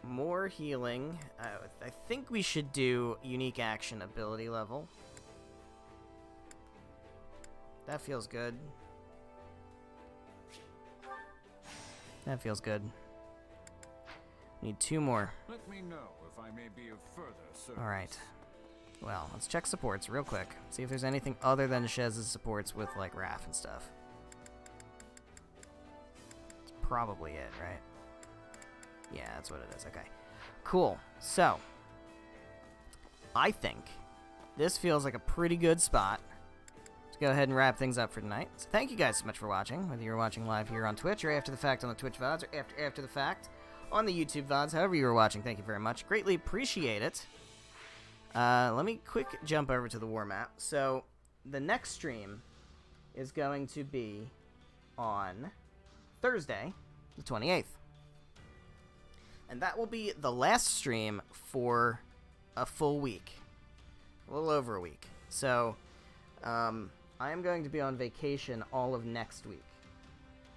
more healing. I think we should do unique action ability level. That feels good. That feels good. Need 2 more. Let me know if I may be of further service. Alright. Well, let's check supports real quick. See if there's anything other than Shez's supports with, like, Raph and stuff. That's probably it, right? Yeah, that's what it is. Okay. Cool. So, I think this feels like a pretty good spot to go ahead and wrap things up for tonight. So thank you guys so much for watching, whether you're watching live here on Twitch or after the fact on the Twitch VODs or after the fact on the YouTube VODs. However you were watching, thank you very much. Greatly appreciate it. Let me quick jump over to the war map. So, the next stream is going to be on Thursday, the 28th. And that will be the last stream for a full week. A little over a week. So, I am going to be on vacation all of next week.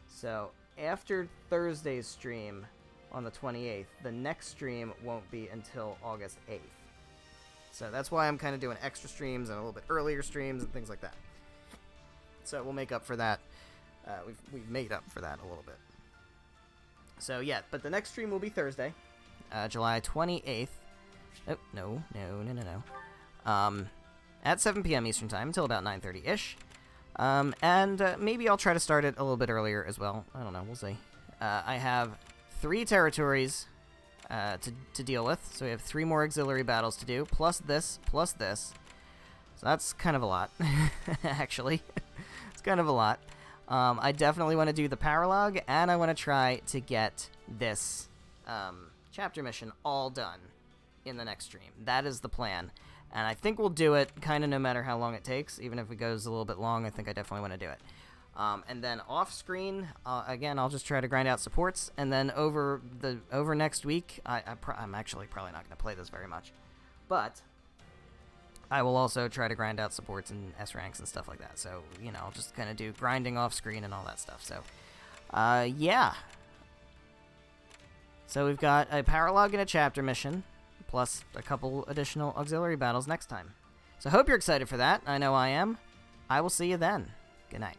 So, after Thursday's stream on the 28th, the next stream won't be until August 8th. So that's why I'm kind of doing extra streams and a little bit earlier streams and things like that. So we'll make up for that. We've made up for that a little bit. So yeah, but the next stream will be Thursday, July 28th. Oh, no. At 7 p.m. Eastern Time until about 9:30-ish. And maybe I'll try to start it a little bit earlier as well. I don't know. We'll see. I have 3 territories to deal with. So we have 3 more auxiliary battles to do, plus this. So that's kind of a lot, actually. It's kind of a lot. I definitely want to do the paralog, and I want to try to get this chapter mission all done in the next stream. That is the plan. And I think we'll do it kind of no matter how long it takes. Even if it goes a little bit long, I think I definitely want to do it. And then off screen, again, I'll just try to grind out supports. And then over next week, I'm actually probably not going to play this very much. But I will also try to grind out supports and S ranks and stuff like that. So, you know, I'll just kind of do grinding off screen and all that stuff. So, yeah. So we've got a paralog and a chapter mission, plus a couple additional auxiliary battles next time. So I hope you're excited for that. I know I am. I will see you then. Good night.